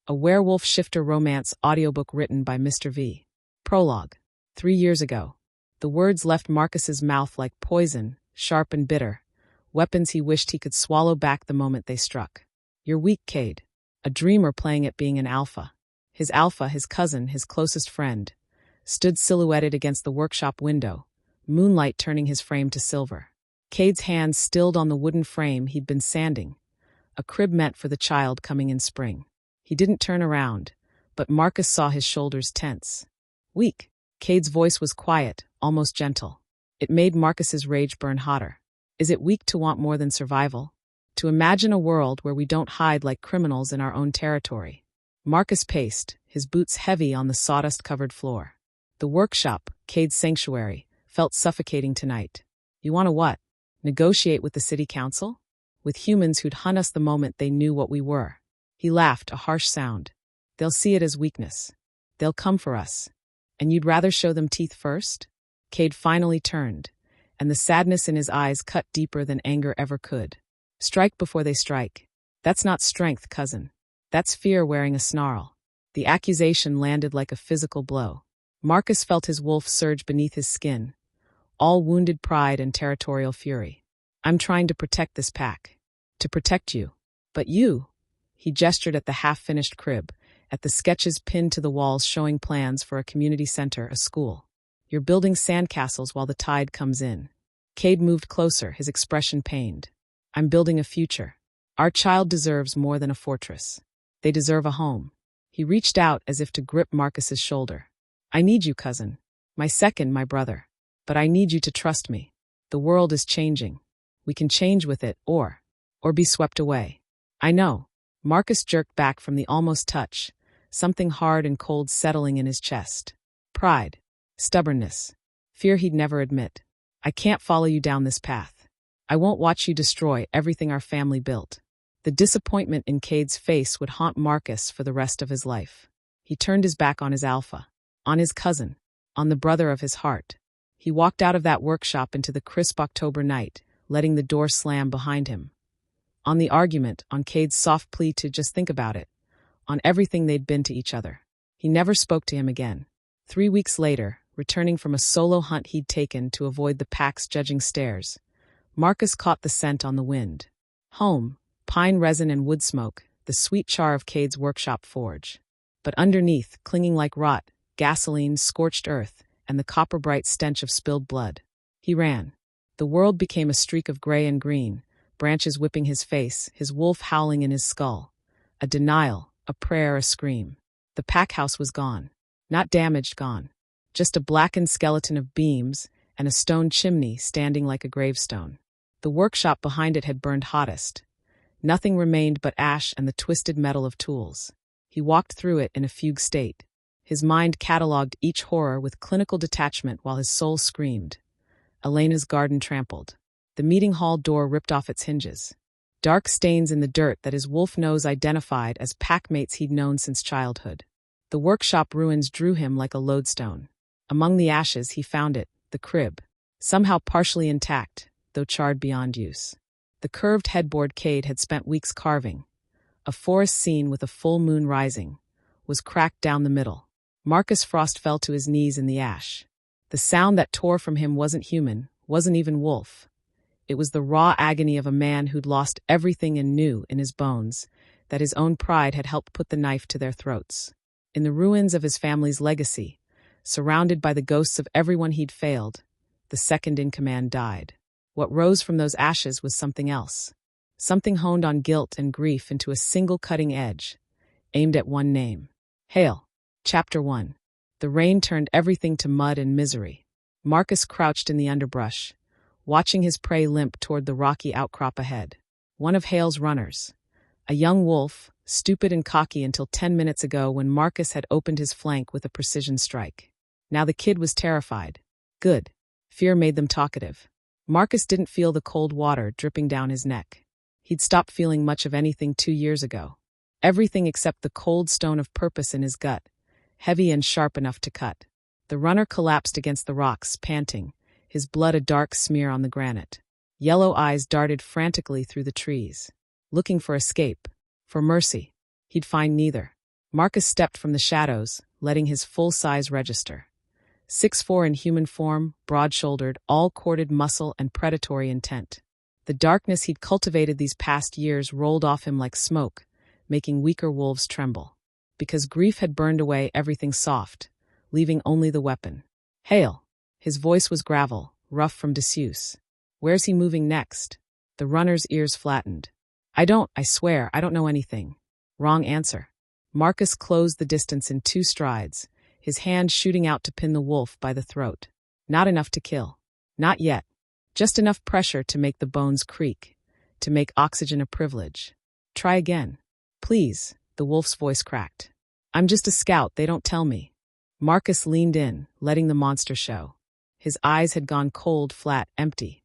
a werewolf shifter romance audiobook written by Mr. V. Prologue. 3 years ago. The words left Marcus's mouth like poison, sharp and bitter, weapons he wished he could swallow back the moment they struck. You're weak, Cade. A dreamer playing at being an alpha. His alpha, his cousin, his closest friend, stood silhouetted against the workshop window, moonlight turning his frame to silver. Cade's hands stilled on the wooden frame he'd been sanding, a crib meant for the child coming in spring. He didn't turn around, but Marcus saw his shoulders tense. Weak. Cade's voice was quiet, almost gentle. It made Marcus's rage burn hotter. Is it weak to want more than survival? To imagine a world where we don't hide like criminals in our own territory? Marcus paced, his boots heavy on the sawdust-covered floor. The workshop, Cade's sanctuary, felt suffocating tonight. You want to what? Negotiate with the city council? With humans who'd hunt us the moment they knew what we were. He laughed, a harsh sound. They'll see it as weakness. They'll come for us. And you'd rather show them teeth first? Cade finally turned, and the sadness in his eyes cut deeper than anger ever could. Strike before they strike. That's not strength, cousin. That's fear wearing a snarl. The accusation landed like a physical blow. Marcus felt his wolf surge beneath his skin, all wounded pride and territorial fury. I'm trying to protect this pack. To protect you. But you... He gestured at the half-finished crib, at the sketches pinned to the walls showing plans for a community center, a school. You're building sandcastles while the tide comes in. Cade moved closer, his expression pained. I'm building a future. Our child deserves more than a fortress. They deserve a home. He reached out as if to grip Marcus's shoulder. I need you, cousin. My brother. But I need you to trust me. The world is changing. We can change with it, or be swept away. I know. Marcus jerked back from the almost touch, something hard and cold settling in his chest. Pride. Stubbornness. Fear he'd never admit. I can't follow you down this path. I won't watch you destroy everything our family built. The disappointment in Cade's face would haunt Marcus for the rest of his life. He turned his back on his alpha, on his cousin, on the brother of his heart. He walked out of that workshop into the crisp October night, letting the door slam behind him. On the argument, on Cade's soft plea to just think about it, on everything they'd been to each other. He never spoke to him again. 3 weeks later, returning from a solo hunt he'd taken to avoid the pack's judging stares, Marcus caught the scent on the wind. Home, pine resin and wood smoke, the sweet char of Cade's workshop forge. But underneath, clinging like rot, gasoline, scorched earth, and the copper-bright stench of spilled blood. He ran. The world became a streak of gray and green, branches whipping his face, his wolf howling in his skull. A denial, a prayer, a scream. The pack house was gone. Not damaged, gone. Just a blackened skeleton of beams and a stone chimney standing like a gravestone. The workshop behind it had burned hottest. Nothing remained but ash and the twisted metal of tools. He walked through it in a fugue state. His mind catalogued each horror with clinical detachment while his soul screamed. Elena's garden trampled. The meeting hall door ripped off its hinges. Dark stains in the dirt that his wolf nose identified as packmates he'd known since childhood. The workshop ruins drew him like a lodestone. Among the ashes he found it, the crib, somehow partially intact, though charred beyond use. The curved headboard Cade had spent weeks carving, a forest scene with a full moon rising, was cracked down the middle. Marcus Frost fell to his knees in the ash. The sound that tore from him wasn't human, wasn't even wolf. It was the raw agony of a man who'd lost everything and knew in his bones that his own pride had helped put the knife to their throats. In the ruins of his family's legacy, surrounded by the ghosts of everyone he'd failed, the second-in-command died. What rose from those ashes was something else. Something honed on guilt and grief into a single cutting edge, aimed at one name. Hail. Chapter 1. The rain turned everything to mud and misery. Marcus crouched in the underbrush, watching his prey limp toward the rocky outcrop ahead. One of Hale's runners. A young wolf, stupid and cocky until 10 minutes ago when Marcus had opened his flank with a precision strike. Now the kid was terrified. Good. Fear made them talkative. Marcus didn't feel the cold water dripping down his neck. He'd stopped feeling much of anything 2 years ago. Everything except the cold stone of purpose in his gut, heavy and sharp enough to cut. The runner collapsed against the rocks, panting, his blood a dark smear on the granite. Yellow eyes darted frantically through the trees, looking for escape, for mercy. He'd find neither. Marcus stepped from the shadows, letting his full size register. 6'4" in human form, broad-shouldered, all-corded muscle and predatory intent. The darkness he'd cultivated these past years rolled off him like smoke, making weaker wolves tremble. Because grief had burned away everything soft, leaving only the weapon. "Hail!" His voice was gravel, rough from disuse. "Where's he moving next?" The runner's ears flattened. I swear, I don't know anything." Wrong answer. Marcus closed the distance in 2 strides, his hand shooting out to pin the wolf by the throat. Not enough to kill. Not yet. Just enough pressure to make the bones creak, to make oxygen a privilege. "Try again. Please," the wolf's voice cracked. "I'm just a scout, they don't tell me." Marcus leaned in, letting the monster show. His eyes had gone cold, flat, empty.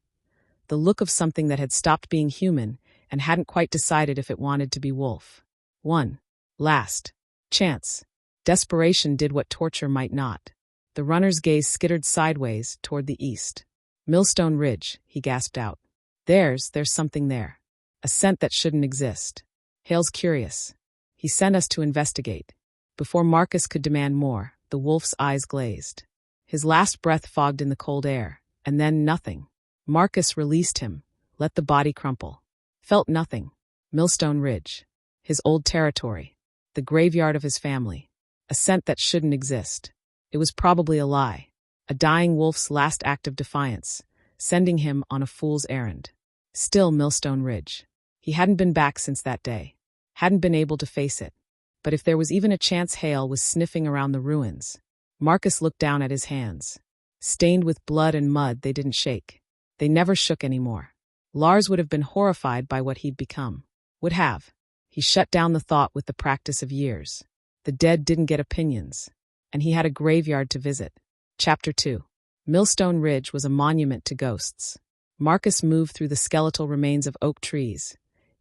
The look of something that had stopped being human and hadn't quite decided if it wanted to be wolf. One last chance. Desperation did what torture might not. The runner's gaze skittered sideways toward the east. "Millstone Ridge," he gasped out. There's something there. A scent that shouldn't exist. Hale's curious. He sent us to investigate." Before Marcus could demand more, the wolf's eyes glazed. His last breath fogged in the cold air, and then nothing. Marcus released him, let the body crumple. Felt nothing. Millstone Ridge. His old territory. The graveyard of his family. A scent that shouldn't exist. It was probably a lie. A dying wolf's last act of defiance, sending him on a fool's errand. Still Millstone Ridge. He hadn't been back since that day. Hadn't been able to face it. But if there was even a chance Hale was sniffing around the ruins. Marcus looked down at his hands. Stained with blood and mud, they didn't shake. They never shook anymore. Lars would have been horrified by what he'd become. Would have. He shut down the thought with the practice of years. The dead didn't get opinions. And he had a graveyard to visit. Chapter 2. Millstone Ridge was a monument to ghosts. Marcus moved through the skeletal remains of oak trees,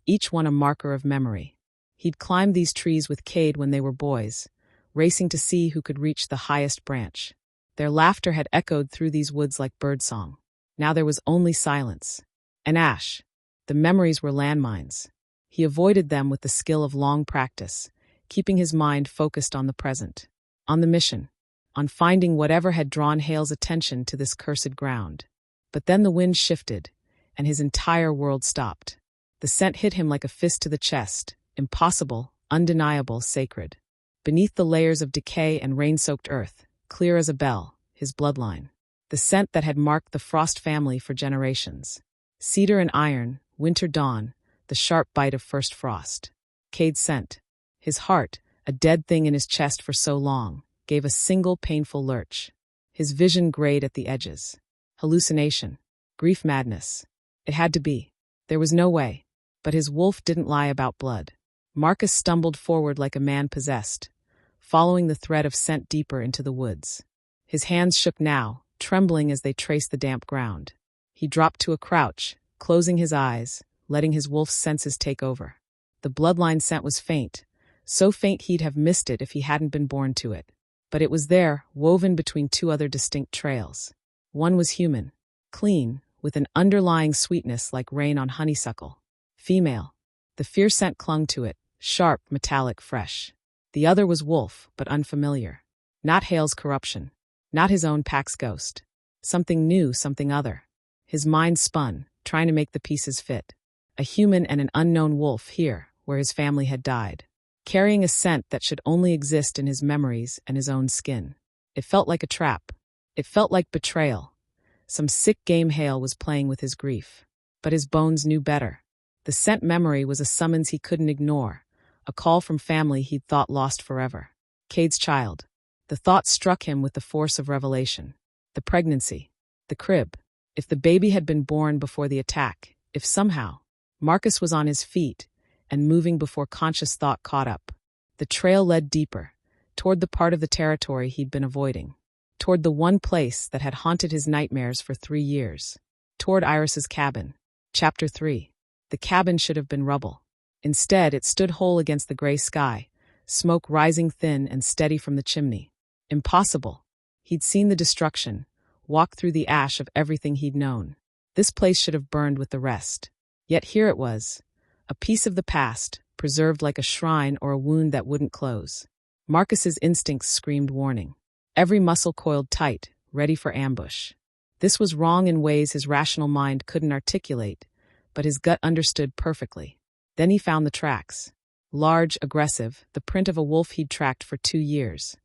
each one a marker of memory. He'd climbed these trees with Cade when they were boys, racing to see who could reach the highest branch. Their laughter had echoed through these woods like birdsong. Now there was only silence. And ash. The memories were landmines. He avoided them with the skill of long practice, keeping his mind focused on the present. On the mission. On finding whatever had drawn Hale's attention to this cursed ground. But then the wind shifted, and his entire world stopped. The scent hit him like a fist to the chest, impossible, undeniable, sacred. Beneath the layers of decay and rain-soaked earth, clear as a bell, his bloodline. The scent that had marked the Frost family for generations. Cedar and iron, winter dawn, the sharp bite of first frost. Cade's scent. His heart, a dead thing in his chest for so long, gave a single painful lurch. His vision grayed at the edges. Hallucination. Grief madness. It had to be. There was no way. But his wolf didn't lie about blood. Marcus stumbled forward like a man possessed, following the thread of scent deeper into the woods. His hands shook now, trembling as they traced the damp ground. He dropped to a crouch, closing his eyes, letting his wolf's senses take over. The bloodline scent was faint, so faint he'd have missed it if he hadn't been born to it. But it was there, woven between 2 other distinct trails. One was human, clean, with an underlying sweetness like rain on honeysuckle. Female. The fierce scent clung to it, sharp, metallic, fresh. The other was wolf, but unfamiliar. Not Hale's corruption. Not his own pack's ghost. Something new, something other. His mind spun, trying to make the pieces fit. A human and an unknown wolf here, where his family had died. Carrying a scent that should only exist in his memories and his own skin. It felt like a trap. It felt like betrayal. Some sick game Hale was playing with his grief. But his bones knew better. The scent memory was a summons he couldn't ignore, a call from family he'd thought lost forever. Cade's child. The thought struck him with the force of revelation. The pregnancy. The crib. If the baby had been born before the attack, if somehow. Marcus was on his feet, and moving before conscious thought caught up. The trail led deeper, toward the part of the territory he'd been avoiding. Toward the one place that had haunted his nightmares for 3 years. Toward Iris's cabin. Chapter 3. The cabin should have been rubble. Instead, it stood whole against the gray sky, smoke rising thin and steady from the chimney. Impossible. He'd seen the destruction, walked through the ash of everything he'd known. This place should have burned with the rest. Yet here it was, a piece of the past, preserved like a shrine or a wound that wouldn't close. Marcus's instincts screamed warning. Every muscle coiled tight, ready for ambush. This was wrong in ways his rational mind couldn't articulate, but his gut understood perfectly. Then he found the tracks. Large, aggressive, the print of a wolf he'd tracked for 2 years.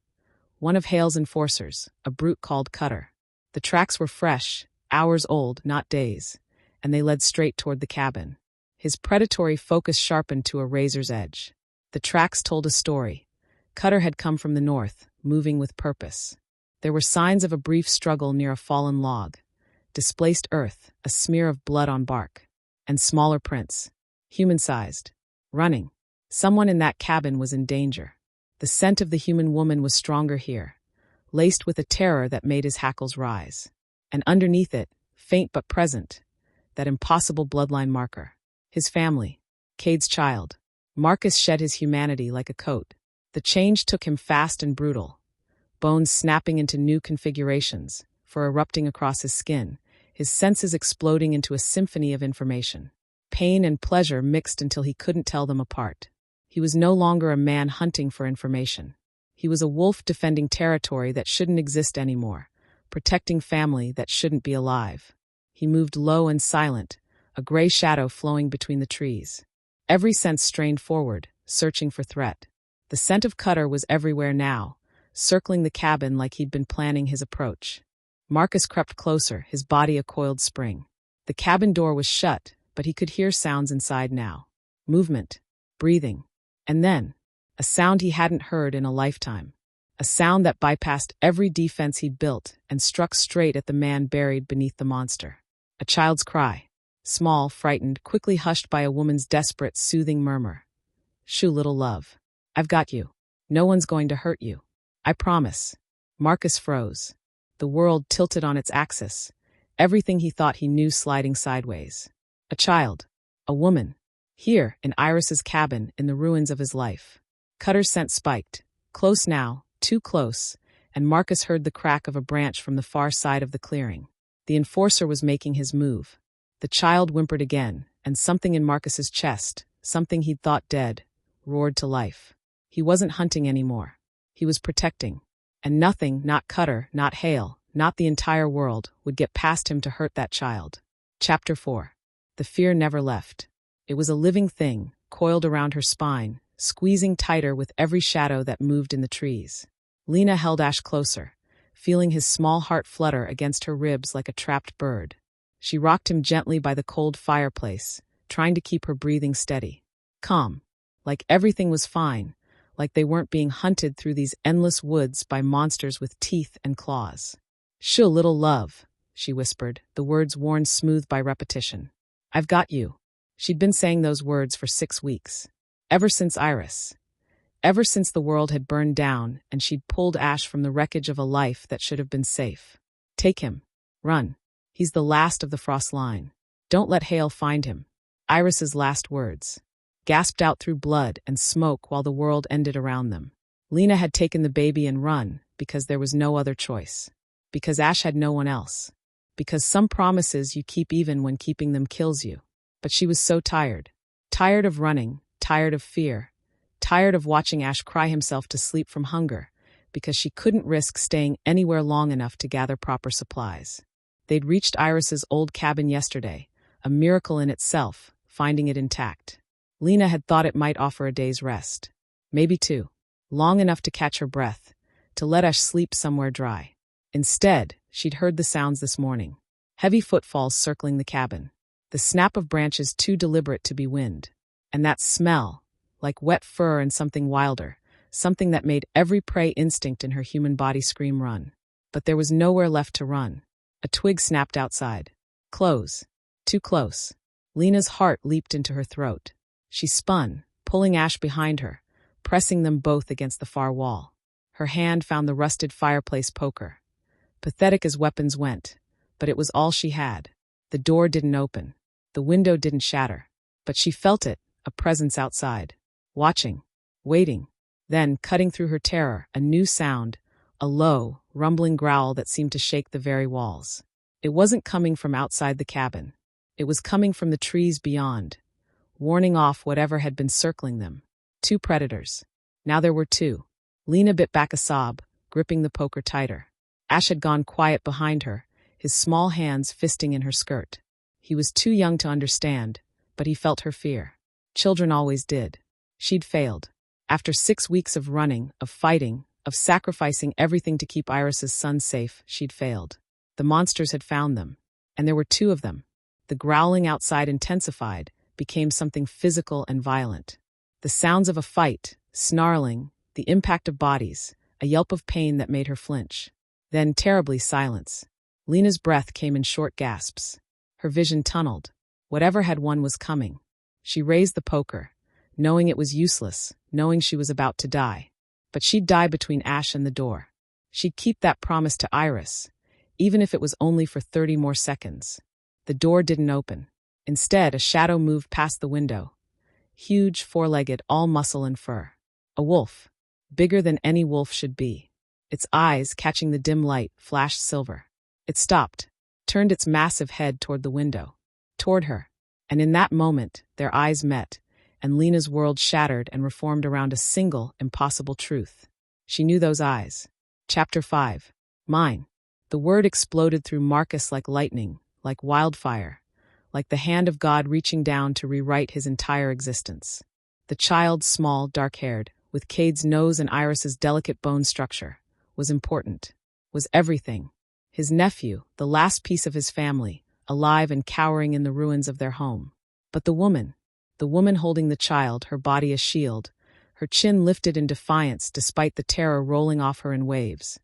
One of Hale's enforcers, a brute called Cutter. The tracks were fresh, hours old, not days, and they led straight toward the cabin. His predatory focus sharpened to a razor's edge. The tracks told a story. Cutter had come from the north, moving with purpose. There were signs of a brief struggle near a fallen log. Displaced earth, a smear of blood on bark. And smaller prints. Human-sized. Running. Someone in that cabin was in danger. The scent of the human woman was stronger here, laced with a terror that made his hackles rise. And underneath it, faint but present, that impossible bloodline marker. His family. Cade's child. Marcus shed his humanity like a coat. The change took him fast and brutal. Bones snapping into new configurations, fur erupting across his skin, his senses exploding into a symphony of information. Pain and pleasure mixed until he couldn't tell them apart. He was no longer a man hunting for information. He was a wolf defending territory that shouldn't exist anymore, protecting family that shouldn't be alive. He moved low and silent, a gray shadow flowing between the trees. Every sense strained forward, searching for threat. The scent of Cutter was everywhere now, circling the cabin like he'd been planning his approach. Marcus crept closer, his body a coiled spring. The cabin door was shut, but he could hear sounds inside now. Movement, breathing, and then, a sound he hadn't heard in a lifetime. A sound that bypassed every defense he'd built and struck straight at the man buried beneath the monster. A child's cry. Small, frightened, quickly hushed by a woman's desperate, soothing murmur. "Shoo, little love. I've got you. No one's going to hurt you. I promise." Marcus froze. The world tilted on its axis, everything he thought he knew sliding sideways. A child. A woman. Here, in Iris's cabin, in the ruins of his life. Cutter's scent spiked. Close now, too close, and Marcus heard the crack of a branch from the far side of the clearing. The enforcer was making his move. The child whimpered again, and something in Marcus's chest, something he'd thought dead, roared to life. He wasn't hunting anymore. He was protecting. And nothing, not Cutter, not Hale, not the entire world, would get past him to hurt that child. Chapter 4. The fear never left. It was a living thing, coiled around her spine, squeezing tighter with every shadow that moved in the trees. Lena held Ash closer, feeling his small heart flutter against her ribs like a trapped bird. She rocked him gently by the cold fireplace, trying to keep her breathing steady. Calm. Like everything was fine, like they weren't being hunted through these endless woods by monsters with teeth and claws. "Shoo, little love," she whispered, the words worn smooth by repetition. "I've got you." She'd been saying those words for 6 weeks. Ever since Iris. Ever since the world had burned down and she'd pulled Ash from the wreckage of a life that should have been safe. "Take him. Run. He's the last of the Frost line. Don't let Hale find him." Iris's last words. Gasped out through blood and smoke while the world ended around them. Lena had taken the baby and run because there was no other choice. Because Ash had no one else. Because some promises you keep even when keeping them kills you. But she was so tired. Tired of running, tired of fear, tired of watching Ash cry himself to sleep from hunger, because she couldn't risk staying anywhere long enough to gather proper supplies. They'd reached Iris's old cabin yesterday, a miracle in itself, finding it intact. Lena had thought it might offer a day's rest. Maybe 2. Long enough to catch her breath, to let Ash sleep somewhere dry. Instead, she'd heard the sounds this morning. Heavy footfalls circling the cabin. The snap of branches too deliberate to be wind. And that smell, like wet fur and something wilder, something that made every prey instinct in her human body scream run. But there was nowhere left to run. A twig snapped outside. Close. Too close. Lena's heart leaped into her throat. She spun, pulling Ash behind her, pressing them both against the far wall. Her hand found the rusted fireplace poker. Pathetic as weapons went, but it was all she had. The door didn't open. The window didn't shatter. But she felt it, a presence outside. Watching. Waiting. Then, cutting through her terror, a new sound, a low, rumbling growl that seemed to shake the very walls. It wasn't coming from outside the cabin. It was coming from the trees beyond, warning off whatever had been circling them. 2 predators. Now there were 2. Lena bit back a sob, gripping the poker tighter. Ash had gone quiet behind her, his small hands fisting in her skirt. He was too young to understand, but he felt her fear. Children always did. She'd failed. After 6 weeks of running, of fighting, of sacrificing everything to keep Iris's son safe, she'd failed. The monsters had found them. And there were 2 of them. The growling outside intensified, became something physical and violent. The sounds of a fight, snarling, the impact of bodies, a yelp of pain that made her flinch. Then, terribly, silence. Lena's breath came in short gasps. Her vision tunneled. Whatever had won was coming. She raised the poker, knowing it was useless, knowing she was about to die. But she'd die between Ash and the door. She'd keep that promise to Iris, even if it was only for 30 more seconds. The door didn't open. Instead, a shadow moved past the window. Huge, 4-legged, all muscle and fur. A wolf. Bigger than any wolf should be. Its eyes, catching the dim light, flashed silver. It stopped, turned its massive head toward the window. Toward her. And in that moment, their eyes met, and Lena's world shattered and reformed around a single, impossible truth. She knew those eyes. Chapter 5. Mine. The word exploded through Marcus like lightning, like wildfire, like the hand of God reaching down to rewrite his entire existence. The child, small, dark-haired, with Cade's nose and Iris's delicate bone structure, was important, was everything. His nephew, the last piece of his family, alive and cowering in the ruins of their home. But the woman holding the child, her body a shield, her chin lifted in defiance despite the terror rolling off her in waves.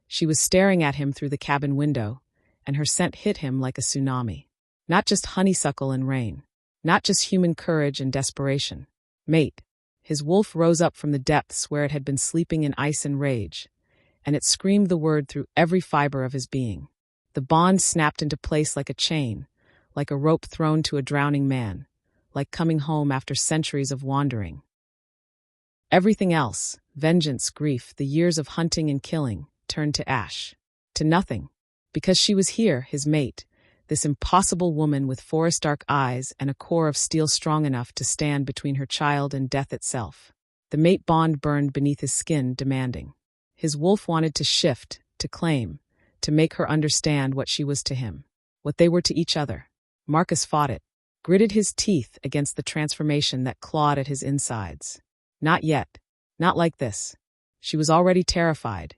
She was staring at him through the cabin window, and her scent hit him like a tsunami. Not just honeysuckle and rain. Not just human courage and desperation. Mate. His wolf rose up from the depths where it had been sleeping in ice and rage, and it screamed the word through every fiber of his being. The bond snapped into place like a chain, like a rope thrown to a drowning man, like coming home after centuries of wandering. Everything else, vengeance, grief, the years of hunting and killing, turned to ash. To nothing. Because she was here, his mate, this impossible woman with forest-dark eyes and a core of steel strong enough to stand between her child and death itself. The mate bond burned beneath his skin, demanding. His wolf wanted to shift, to claim, to make her understand what she was to him, what they were to each other. Marcus fought it, gritted his teeth against the transformation that clawed at his insides. Not yet. Not like this. She was already terrified.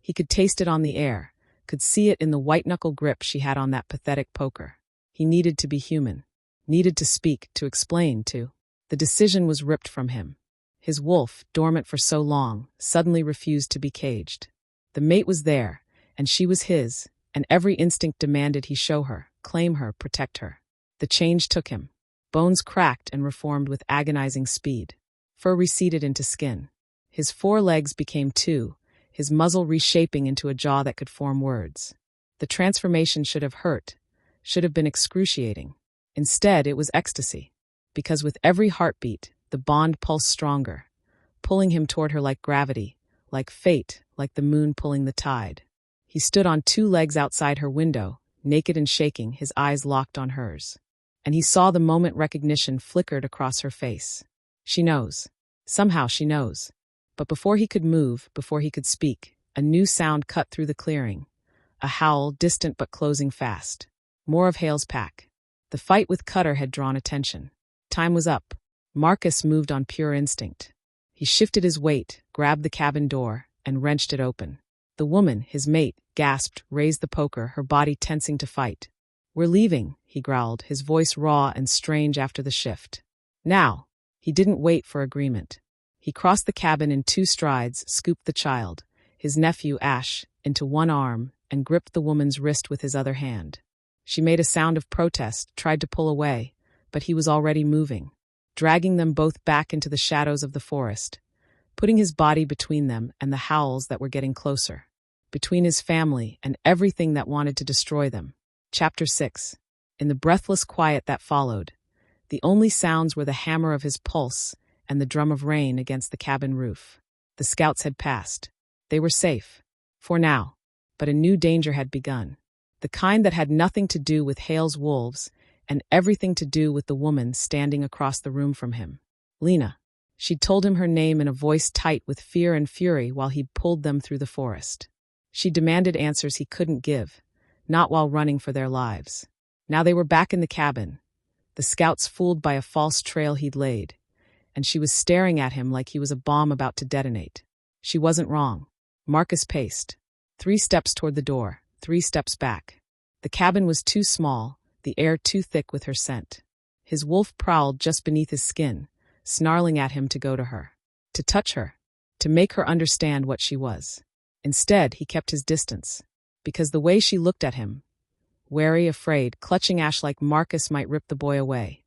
He could taste it on the air, could see it in the white-knuckle grip she had on that pathetic poker. He needed to be human. Needed to speak, to explain, to. The decision was ripped from him. His wolf, dormant for so long, suddenly refused to be caged. The mate was there, and she was his, and every instinct demanded he show her, claim her, protect her. The change took him. Bones cracked and reformed with agonizing speed. Fur receded into skin. His 4 legs became 2, his muzzle reshaping into a jaw that could form words. The transformation should have hurt, should have been excruciating. Instead, it was ecstasy. Because with every heartbeat, the bond pulsed stronger, pulling him toward her like gravity, like fate, like the moon pulling the tide. He stood on 2 legs outside her window, naked and shaking, his eyes locked on hers. And he saw the moment recognition flickered across her face. She knows. Somehow she knows. But before he could move, before he could speak, a new sound cut through the clearing. A howl, distant but closing fast. More of Hale's pack. The fight with Cutter had drawn attention. Time was up. Marcus moved on pure instinct. He shifted his weight, grabbed the cabin door, and wrenched it open. The woman, his mate, gasped, raised the poker, her body tensing to fight. "We're leaving," he growled, his voice raw and strange after the shift. Now. He didn't wait for agreement. He crossed the cabin in 2 strides, scooped the child, his nephew Ash, into one arm, and gripped the woman's wrist with his other hand. She made a sound of protest, tried to pull away, but he was already moving, dragging them both back into the shadows of the forest, putting his body between them and the howls that were getting closer, between his family and everything that wanted to destroy them. Chapter 6. In the breathless quiet that followed, the only sounds were the hammer of his pulse and the drum of rain against the cabin roof. The scouts had passed. They were safe. For now. But a new danger had begun. The kind that had nothing to do with Hale's wolves and everything to do with the woman standing across the room from him. Lena. She'd told him her name in a voice tight with fear and fury while he'd pulled them through the forest. She demanded answers he couldn't give, not while running for their lives. Now they were back in the cabin, the scouts fooled by a false trail he'd laid, and she was staring at him like he was a bomb about to detonate. She wasn't wrong. Marcus paced. 3 steps toward the door, 3 steps back. The cabin was too small, the air too thick with her scent. His wolf prowled just beneath his skin, snarling at him to go to her, to touch her, to make her understand what she was. Instead, he kept his distance, because the way she looked at him, wary, afraid, clutching Ash like Marcus might rip the boy away,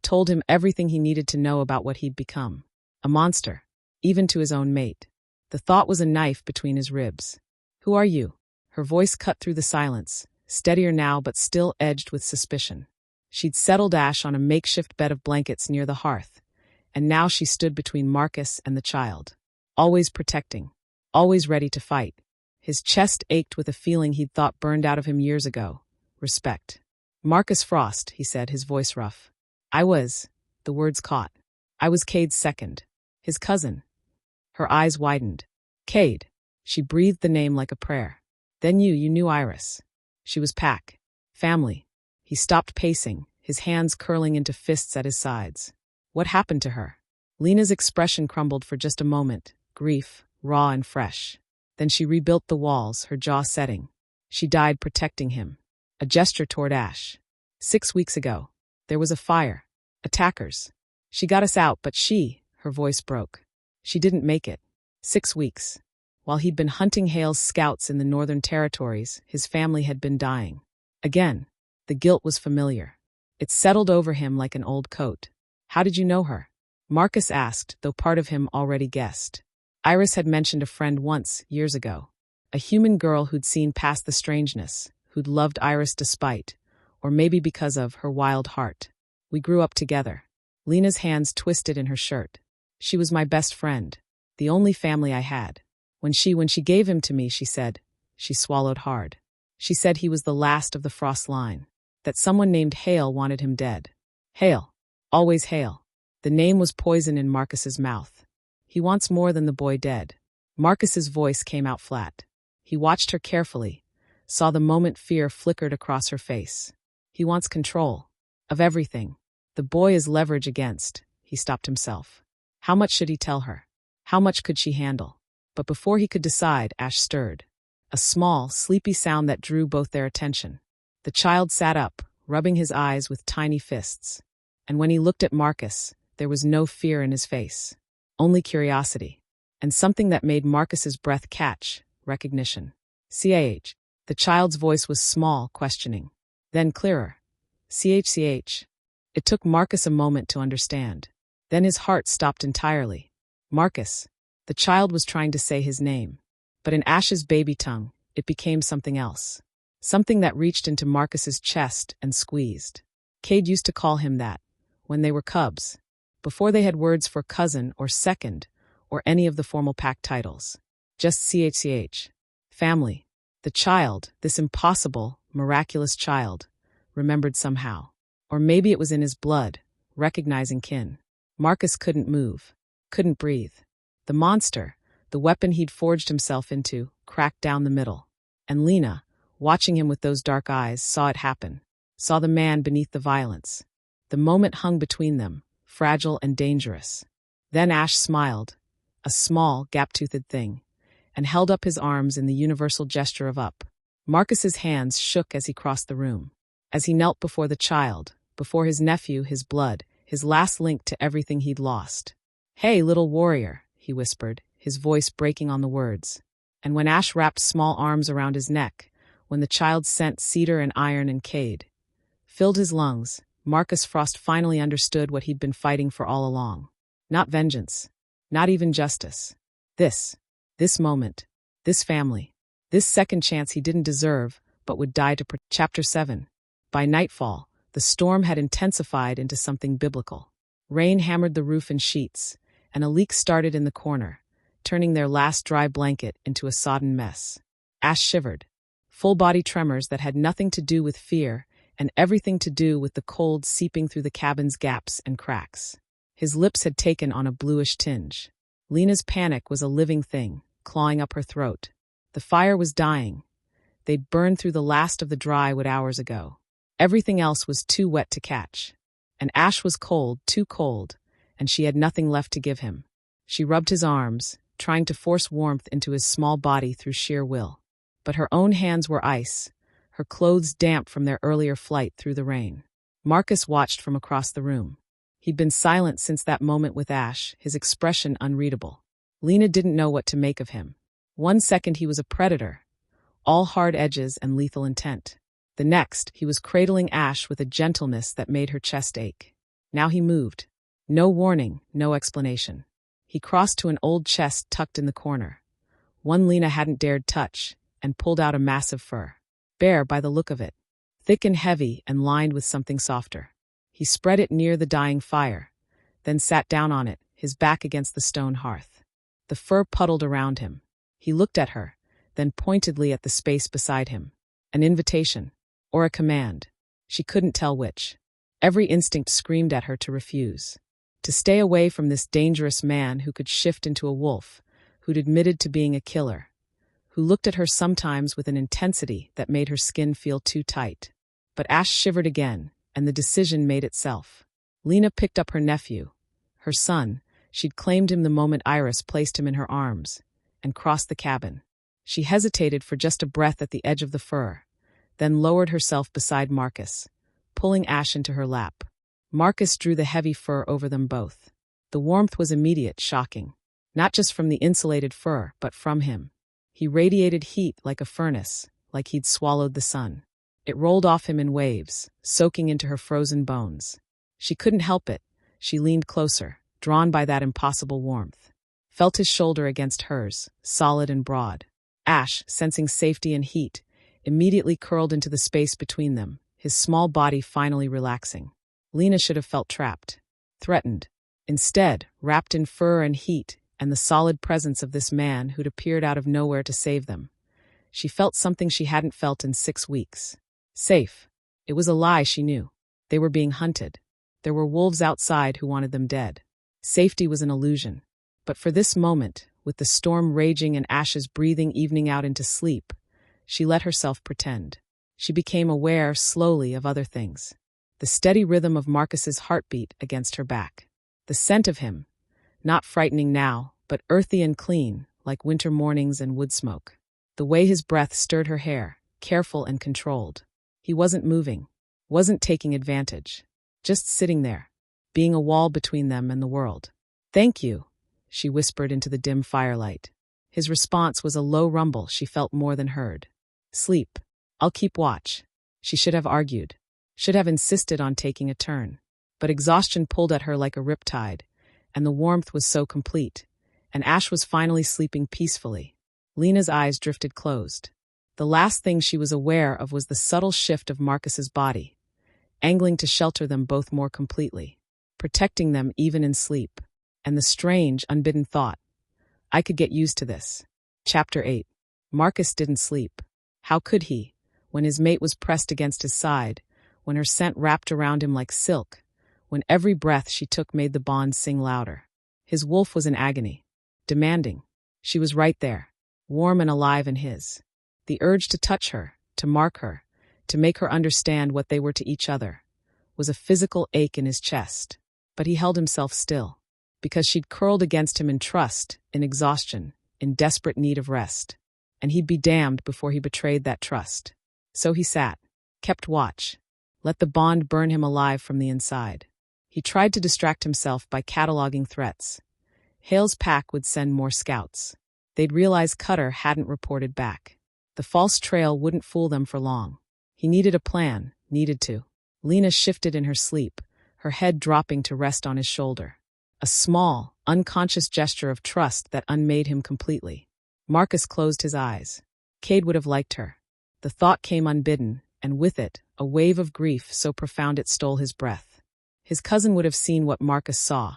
told him everything he needed to know about what he'd become. A monster, even to his own mate. The thought was a knife between his ribs. "Who are you?" Her voice cut through the silence, steadier now but still edged with suspicion. She'd settled Ash on a makeshift bed of blankets near the hearth, and now she stood between Marcus and the child. Always protecting, always ready to fight. His chest ached with a feeling he'd thought burned out of him years ago. Respect. "Marcus Frost," he said, his voice rough. The words caught. "I was Cade's second. His cousin." Her eyes widened. "Cade." She breathed the name like a prayer. "Then you knew Iris." She was Pack. Family. He stopped pacing, his hands curling into fists at his sides. What happened to her? Lena's expression crumbled for just a moment, grief, raw and fresh. Then she rebuilt the walls, her jaw setting. She died protecting him. A gesture toward Ash. 6 weeks ago. There was a fire. Attackers. She got us out, but her voice broke. She didn't make it. 6 weeks. While he'd been hunting Hale's scouts in the Northern Territories, his family had been dying. Again, the guilt was familiar. It settled over him like an old coat. "How did you know her?" Marcus asked, though part of him already guessed. Iris had mentioned a friend once, years ago. A human girl who'd seen past the strangeness, who'd loved Iris despite, or maybe because of, her wild heart. "We grew up together." Lena's hands twisted in her shirt. "She was my best friend, the only family I had. When she gave him to me, she said," she swallowed hard. "She said he was the last of the Frost line, that someone named Hale wanted him dead." Hale. Always Hale. The name was poison in Marcus's mouth. "He wants more than the boy dead." Marcus's voice came out flat. He watched her carefully, saw the moment fear flickered across her face. "He wants control. Of everything. The boy is leverage against." He stopped himself. How much should he tell her? How much could she handle? But before he could decide, Ash stirred. A small, sleepy sound that drew both their attention. The child sat up, rubbing his eyes with tiny fists. And when he looked at Marcus, there was no fear in his face. Only curiosity. And something that made Marcus's breath catch, recognition. "CAH." The child's voice was small, questioning. Then clearer. "CH. It took Marcus a moment to understand. Then his heart stopped entirely. "Marcus." The child was trying to say his name. But in Ash's baby tongue, it became something else. Something that reached into Marcus's chest and squeezed. Cade used to call him that, when they were cubs, before they had words for cousin or second, or any of the formal pack titles. Just CH. Family. The child, this impossible, miraculous child, remembered somehow. Or maybe it was in his blood, recognizing kin. Marcus couldn't move, couldn't breathe. The monster, the weapon he'd forged himself into, cracked down the middle. And Lena, watching him with those dark eyes, saw it happen, saw the man beneath the violence. The moment hung between them, fragile and dangerous. Then Ash smiled, a small, gap-toothed thing, and held up his arms in the universal gesture of up. Marcus's hands shook as he crossed the room. As he knelt before the child, before his nephew, his blood, his last link to everything he'd lost. "Hey, little warrior," he whispered, his voice breaking on the words. And when Ash wrapped small arms around his neck, when the child's scent, cedar and iron and Cade, filled his lungs, Marcus Frost finally understood what he'd been fighting for all along. Not vengeance. Not even justice. This moment. This family. This second chance he didn't deserve, but would die to protect. Chapter 7. By nightfall, the storm had intensified into something biblical. Rain hammered the roof in sheets, and a leak started in the corner, turning their last dry blanket into a sodden mess. Ash shivered. Full-body tremors that had nothing to do with fear and everything to do with the cold seeping through the cabin's gaps and cracks. His lips had taken on a bluish tinge. Lena's panic was a living thing, clawing up her throat. The fire was dying. They'd burned through the last of the dry wood hours ago. Everything else was too wet to catch. And Ash was cold, too cold, and she had nothing left to give him. She rubbed his arms, trying to force warmth into his small body through sheer will. But her own hands were ice, her clothes damp from their earlier flight through the rain. Marcus watched from across the room. He'd been silent since that moment with Ash, his expression unreadable. Lena didn't know what to make of him. One second he was a predator, all hard edges and lethal intent. The next, he was cradling Ash with a gentleness that made her chest ache. Now he moved. No warning, no explanation. He crossed to an old chest tucked in the corner, one Lena hadn't dared touch, and pulled out a massive fur. Bare by the look of it. Thick and heavy and lined with something softer. He spread it near the dying fire, then sat down on it, his back against the stone hearth. The fur puddled around him. He looked at her, then pointedly at the space beside him. An invitation. Or a command. She couldn't tell which. Every instinct screamed at her to refuse. To stay away from this dangerous man who could shift into a wolf, who'd admitted to being a killer, who looked at her sometimes with an intensity that made her skin feel too tight. But Ash shivered again, and the decision made itself. Lena picked up her nephew, her son. She'd claimed him the moment Iris placed him in her arms, and crossed the cabin. She hesitated for just a breath at the edge of the fur, then lowered herself beside Marcus, pulling Ash into her lap. Marcus drew the heavy fur over them both. The warmth was immediate, shocking. Not just from the insulated fur, but from him. He radiated heat like a furnace, like he'd swallowed the sun. It rolled off him in waves, soaking into her frozen bones. She couldn't help it. She leaned closer, drawn by that impossible warmth. Felt his shoulder against hers, solid and broad. Ash, sensing safety and heat, immediately curled into the space between them, his small body finally relaxing. Lena should have felt trapped, threatened. Instead, wrapped in fur and heat, and the solid presence of this man who'd appeared out of nowhere to save them, she felt something she hadn't felt in 6 weeks. Safe. It was a lie, she knew. They were being hunted. There were wolves outside who wanted them dead. Safety was an illusion. But for this moment, with the storm raging and Ash's breathing evening out into sleep, she let herself pretend. She became aware, slowly, of other things. The steady rhythm of Marcus's heartbeat against her back. The scent of him, not frightening now, but earthy and clean, like winter mornings and wood smoke. The way his breath stirred her hair, careful and controlled. He wasn't moving, wasn't taking advantage. Just sitting there, being a wall between them and the world. "Thank you," she whispered into the dim firelight. His response was a low rumble she felt more than heard. "Sleep. I'll keep watch." She should have argued, should have insisted on taking a turn. But exhaustion pulled at her like a riptide, and the warmth was so complete, and Ash was finally sleeping peacefully. Lena's eyes drifted closed. The last thing she was aware of was the subtle shift of Marcus's body, angling to shelter them both more completely, protecting them even in sleep. And the strange, unbidden thought, I could get used to this. Chapter 8. Marcus didn't sleep. How could he, when his mate was pressed against his side, when her scent wrapped around him like silk, when every breath she took made the bond sing louder? His wolf was in agony, demanding. She was right there, warm and alive in his. The urge to touch her, to mark her, to make her understand what they were to each other, was a physical ache in his chest. But he held himself still, because she'd curled against him in trust, in exhaustion, in desperate need of rest. And he'd be damned before he betrayed that trust. So he sat, kept watch, let the bond burn him alive from the inside. He tried to distract himself by cataloging threats. Hale's pack would send more scouts. They'd realize Cutter hadn't reported back. The false trail wouldn't fool them for long. He needed a plan, needed to. Lena shifted in her sleep, her head dropping to rest on his shoulder. A small, unconscious gesture of trust that unmade him completely. Marcus closed his eyes. Cade would have liked her. The thought came unbidden, and with it, a wave of grief so profound it stole his breath. His cousin would have seen what Marcus saw.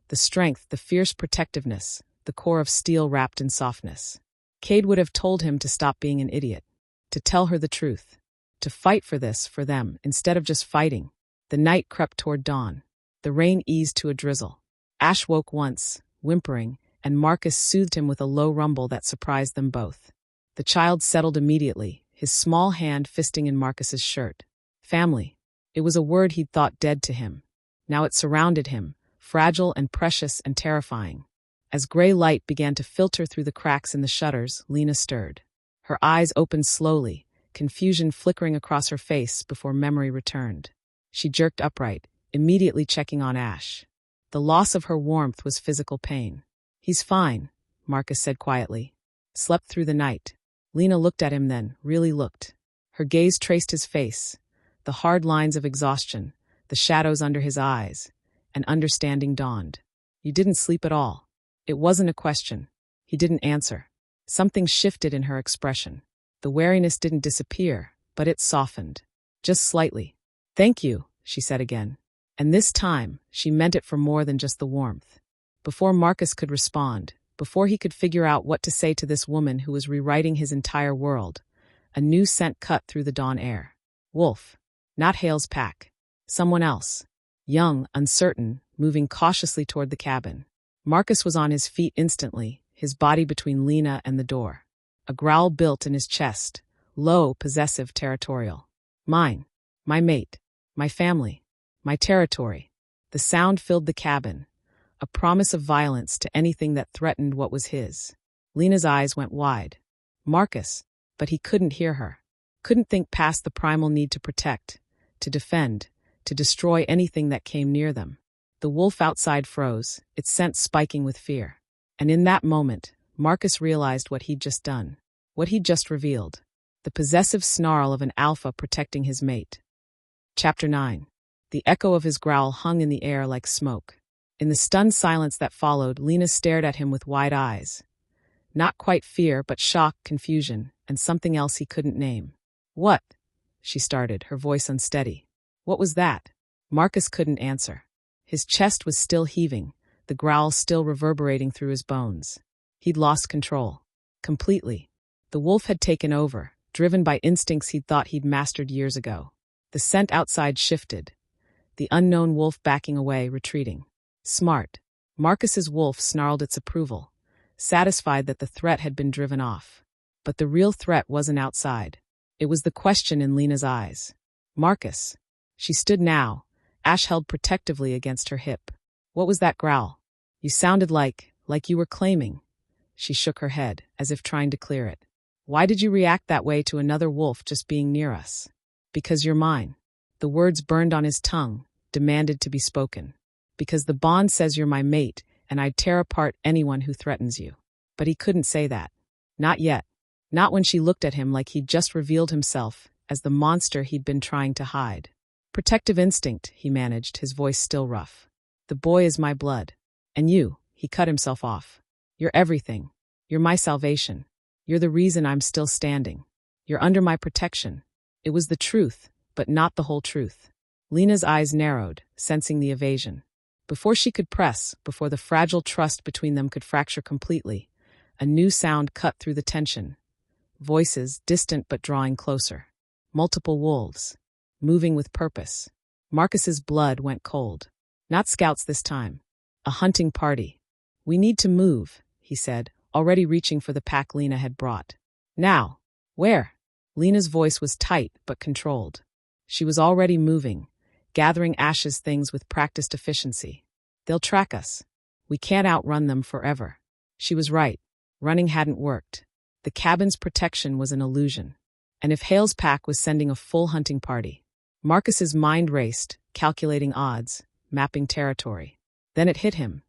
The strength, the fierce protectiveness, the core of steel wrapped in softness. Cade would have told him to stop being an idiot, to tell her the truth, to fight for this, for them, instead of just fighting. The night crept toward dawn. The rain eased to a drizzle. Ash woke once, whimpering, and Marcus soothed him with a low rumble that surprised them both. The child settled immediately, his small hand fisting in Marcus's shirt. Family. It was a word he'd thought dead to him. Now it surrounded him, fragile and precious and terrifying. As gray light began to filter through the cracks in the shutters, Lena stirred. Her eyes opened slowly, confusion flickering across her face before memory returned. She jerked upright, immediately checking on Ash. The loss of her warmth was physical pain. "He's fine," Marcus said quietly. "Slept through the night." Lena looked at him then, really looked. Her gaze traced his face, the hard lines of exhaustion, the shadows under his eyes, and understanding dawned. "You didn't sleep at all." It wasn't a question. He didn't answer. Something shifted in her expression. The wariness didn't disappear, but it softened. Just slightly. "Thank you," she said again. And this time, she meant it for more than just the warmth. Before Marcus could respond, before he could figure out what to say to this woman who was rewriting his entire world, a new scent cut through the dawn air. Wolf. Not Hale's pack. Someone else. Young, uncertain, moving cautiously toward the cabin. Marcus was on his feet instantly, his body between Lena and the door. A growl built in his chest, low, possessive, territorial. "Mine. My mate. My family. My territory." The sound filled the cabin, a promise of violence to anything that threatened what was his. Lena's eyes went wide. Marcus, but he couldn't hear her. Couldn't think past the primal need to protect, to defend, to destroy anything that came near them. The wolf outside froze, its scent spiking with fear. And in that moment, Marcus realized what he'd just done, what he'd just revealed. The possessive snarl of an alpha protecting his mate. Chapter 9. The echo of his growl hung in the air like smoke. In the stunned silence that followed, Lena stared at him with wide eyes. Not quite fear, but shock, confusion, and something else he couldn't name. "What?" she started, her voice unsteady. "What was that?" Marcus couldn't answer. His chest was still heaving, the growl still reverberating through his bones. He'd lost control. Completely. The wolf had taken over, driven by instincts he'd thought he'd mastered years ago. The scent outside shifted. The unknown wolf backing away, retreating. Smart. Marcus's wolf snarled its approval, satisfied that the threat had been driven off. But the real threat wasn't outside. It was the question in Lena's eyes. "Marcus." She stood now, Ash held protectively against her hip. "What was that growl? You sounded like you were claiming." She shook her head, as if trying to clear it. "Why did you react that way to another wolf just being near us?" "Because you're mine." The words burned on his tongue, demanded to be spoken. "Because the bond says you're my mate, and I'd tear apart anyone who threatens you." But he couldn't say that. Not yet. Not when she looked at him like he'd just revealed himself as the monster he'd been trying to hide. "Protective instinct," he managed, his voice still rough. "The boy is my blood. And you," he cut himself off. "You're everything. You're my salvation. You're the reason I'm still standing. You're under my protection." It was the truth, but not the whole truth. Lena's eyes narrowed, sensing the evasion. Before she could press, before the fragile trust between them could fracture completely, a new sound cut through the tension. Voices, distant but drawing closer. Multiple wolves. Moving with purpose. Marcus's blood went cold. Not scouts this time. A hunting party. "We need to move," he said, already reaching for the pack Lena had brought. "Now." "Where?" Lena's voice was tight but controlled. She was already moving, gathering Ash's things with practiced efficiency. "They'll track us. We can't outrun them forever." She was right. Running hadn't worked. The cabin's protection was an illusion. And if Hale's pack was sending a full hunting party, Marcus's mind raced, calculating odds, mapping territory. Then it hit him.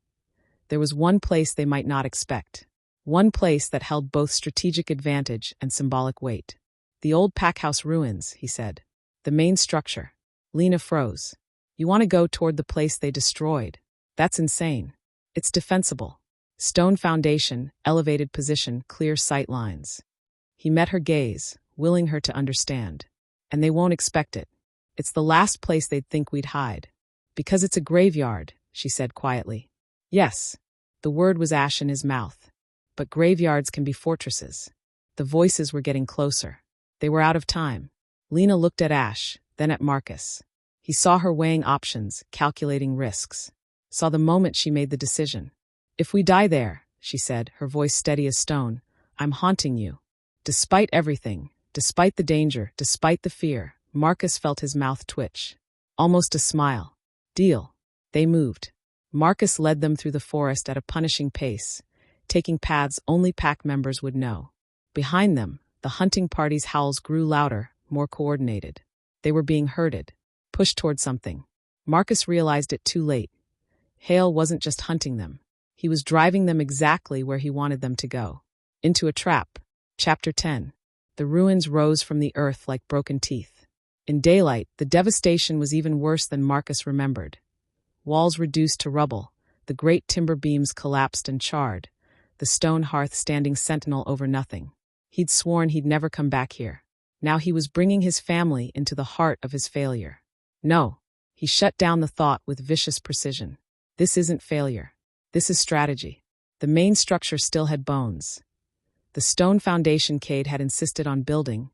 There was one place they might not expect. One place that held both strategic advantage and symbolic weight. "The old packhouse ruins," he said. "The main structure." Lena froze. "You want to go toward the place they destroyed? That's insane." "It's defensible. Stone foundation, elevated position, clear sight lines." He met her gaze, willing her to understand. "And they won't expect it. It's the last place they'd think we'd hide." "Because it's a graveyard," she said quietly. Yes, the word was ash in his mouth. But graveyards can be fortresses. The voices were getting closer. They were out of time. Lena looked at Ash, then at Marcus. He saw her weighing options, calculating risks. Saw the moment she made the decision. "If we die there," she said, her voice steady as stone, "I'm haunting you." Despite everything, despite the danger, despite the fear, Marcus felt his mouth twitch. Almost a smile. Deal. They moved. Marcus led them through the forest at a punishing pace, taking paths only pack members would know. Behind them, the hunting party's howls grew louder, more coordinated. They were being herded, pushed toward something. Marcus realized it too late. Hale wasn't just hunting them. He was driving them exactly where he wanted them to go. Into a trap. Chapter 10. The ruins rose from the earth like broken teeth. In daylight, the devastation was even worse than Marcus remembered. Walls reduced to rubble, the great timber beams collapsed and charred, the stone hearth standing sentinel over nothing. He'd sworn he'd never come back here. Now he was bringing his family into the heart of his failure. No, he shut down the thought with vicious precision. This isn't failure. This is strategy. The main structure still had bones. The stone foundation Cade had insisted on building,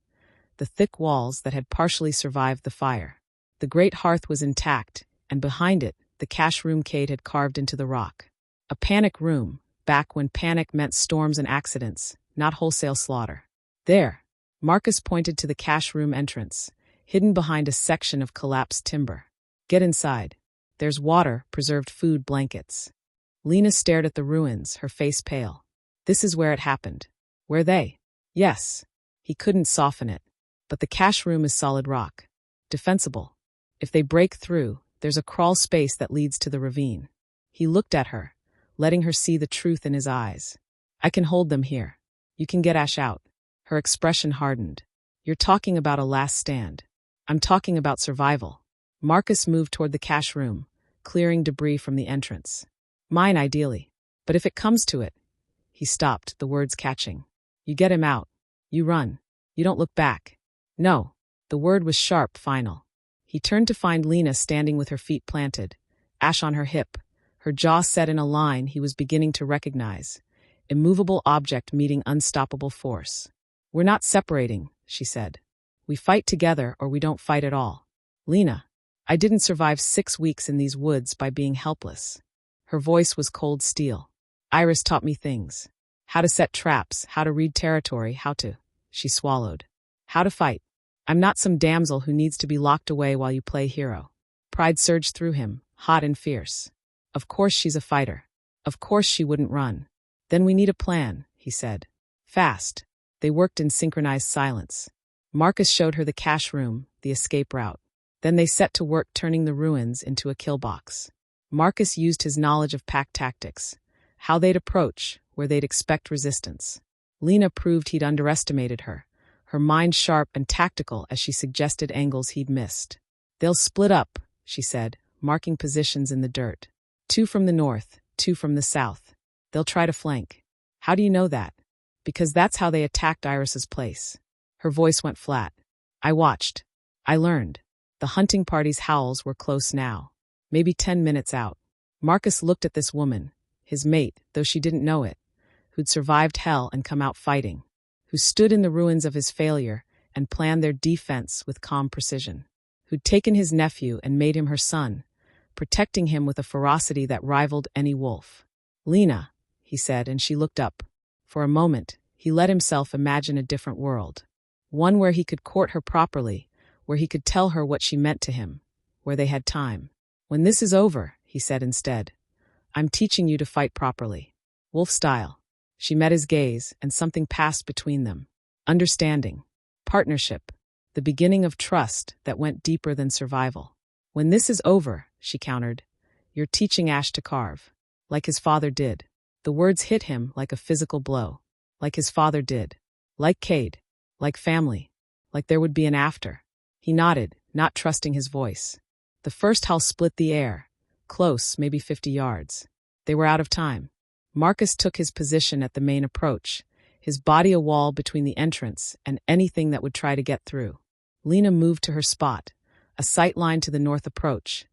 the thick walls that had partially survived the fire. The great hearth was intact, and behind it, the cache room Cade had carved into the rock. A panic room, back when panic meant storms and accidents, not wholesale slaughter. There, Marcus pointed to the cache room entrance, hidden behind a section of collapsed timber. Get inside. There's water, preserved food, blankets. Lena stared at the ruins, her face pale. This is where it happened. Where they? Yes. He couldn't soften it. But the cache room is solid rock. Defensible. If they break through, there's a crawl space that leads to the ravine. He looked at her, letting her see the truth in his eyes. I can hold them here. You can get Ash out. Her expression hardened. You're talking about a last stand. I'm talking about survival. Marcus moved toward the cache room, clearing debris from the entrance. Mine, ideally. But if it comes to it. He stopped, the words catching. You get him out. You run. You don't look back. No. The word was sharp, final. He turned to find Lena standing with her feet planted, Ash on her hip, her jaw set in a line he was beginning to recognize. Immovable object meeting unstoppable force. We're not separating, she said. We fight together or we don't fight at all. Lena, I didn't survive 6 weeks in these woods by being helpless. Her voice was cold steel. Iris taught me things. How to set traps, how to read territory, she swallowed. How to fight. I'm not some damsel who needs to be locked away while you play hero. Pride surged through him, hot and fierce. Of course she's a fighter. Of course she wouldn't run. Then we need a plan, he said. Fast. They worked in synchronized silence. Marcus showed her the cache room, the escape route. Then they set to work turning the ruins into a kill box. Marcus used his knowledge of pack tactics, how they'd approach, where they'd expect resistance. Lena proved he'd underestimated her, her mind sharp and tactical as she suggested angles he'd missed. They'll split up, she said, marking positions in the dirt. 2 from the north, 2 from the south. They'll try to flank. How do you know that? Because that's how they attacked Iris's place. Her voice went flat. I watched. I learned. The hunting party's howls were close now. Maybe 10 minutes out. Marcus looked at this woman, his mate, though she didn't know it, who'd survived hell and come out fighting, who stood in the ruins of his failure and planned their defense with calm precision, who'd taken his nephew and made him her son, protecting him with a ferocity that rivaled any wolf. Lena, he said, and she looked up. For a moment, he let himself imagine a different world. One where he could court her properly, where he could tell her what she meant to him, where they had time. When this is over, he said instead, I'm teaching you to fight properly. Wolf style. She met his gaze, and something passed between them. Understanding. Partnership. The beginning of trust that went deeper than survival. When this is over, she countered, you're teaching Ash to carve. Like his father did. The words hit him like a physical blow. Like his father did. Like Cade. Like family. Like there would be an after. He nodded, not trusting his voice. The first howl split the air. Close, maybe 50 yards. They were out of time. Marcus took his position at the main approach, his body a wall between the entrance and anything that would try to get through. Lena moved to her spot, a sight line to the north approach,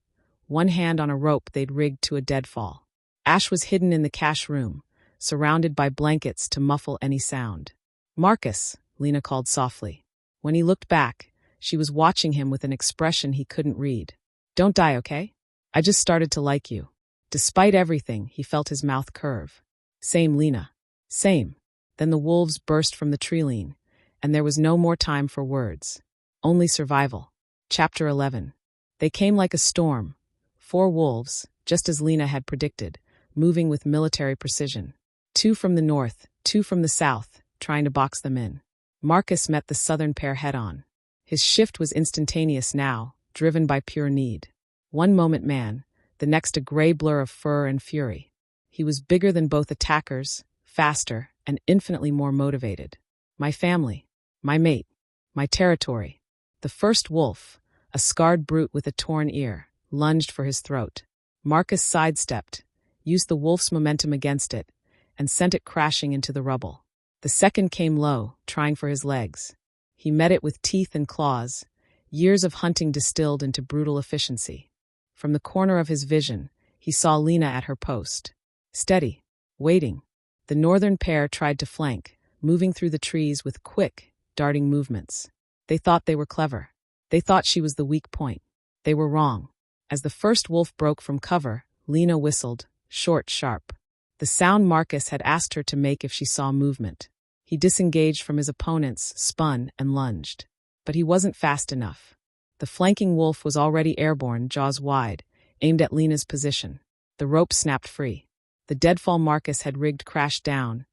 one hand on a rope they'd rigged to a deadfall. Ash was hidden in the cache room, surrounded by blankets to muffle any sound. Marcus, Lena called softly. When he looked back, she was watching him with an expression he couldn't read. Don't die, okay? I just started to like you. Despite everything, he felt his mouth curve. Same, Lena. Same. Then the wolves burst from the tree, and there was no more time for words. Only survival. Chapter 11. They came like a storm. 4 wolves, just as Lena had predicted, moving with military precision. 2 from the north, 2 from the south, trying to box them in. Marcus met the southern pair head-on. His shift was instantaneous now, driven by pure need. One moment man, the next a gray blur of fur and fury. He was bigger than both attackers, faster, and infinitely more motivated. My family, my mate, my territory. The first wolf, a scarred brute with a torn ear, lunged for his throat. Marcus sidestepped, used the wolf's momentum against it, and sent it crashing into the rubble. The second came low, trying for his legs. He met it with teeth and claws, years of hunting distilled into brutal efficiency. From the corner of his vision, he saw Lena at her post. Steady, waiting. The northern pair tried to flank, moving through the trees with quick, darting movements. They thought they were clever. They thought she was the weak point. They were wrong. As the first wolf broke from cover, Lena whistled, short, sharp. The sound Marcus had asked her to make if she saw movement. He disengaged from his opponents, spun, and lunged. But he wasn't fast enough. The flanking wolf was already airborne, jaws wide, aimed at Lena's position. The rope snapped free. The deadfall Marcus had rigged crashed down,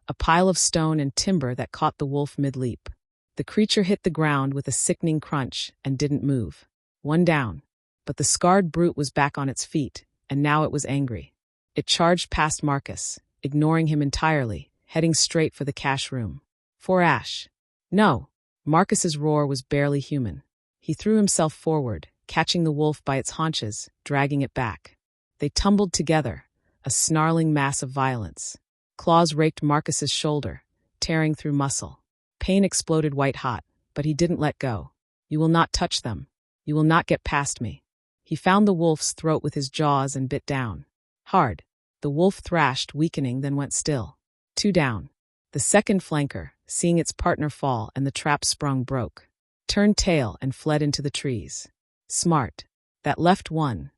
a pile of stone and timber that caught the wolf mid-leap. The creature hit the ground with a sickening crunch and didn't move. One down. But the scarred brute was back on its feet, and now it was angry. It charged past Marcus, ignoring him entirely, heading straight for the cache room. For Ash. No. Marcus's roar was barely human. He threw himself forward, catching the wolf by its haunches, dragging it back. They tumbled together, a snarling mass of violence. Claws raked Marcus's shoulder, tearing through muscle. Pain exploded white-hot, but he didn't let go. You will not touch them. You will not get past me. He found the wolf's throat with his jaws and bit down. Hard. The wolf thrashed, weakening, then went still. 2 down. The second flanker, seeing its partner fall and the trap sprung, broke. Turned tail and fled into the trees. Smart. That left one.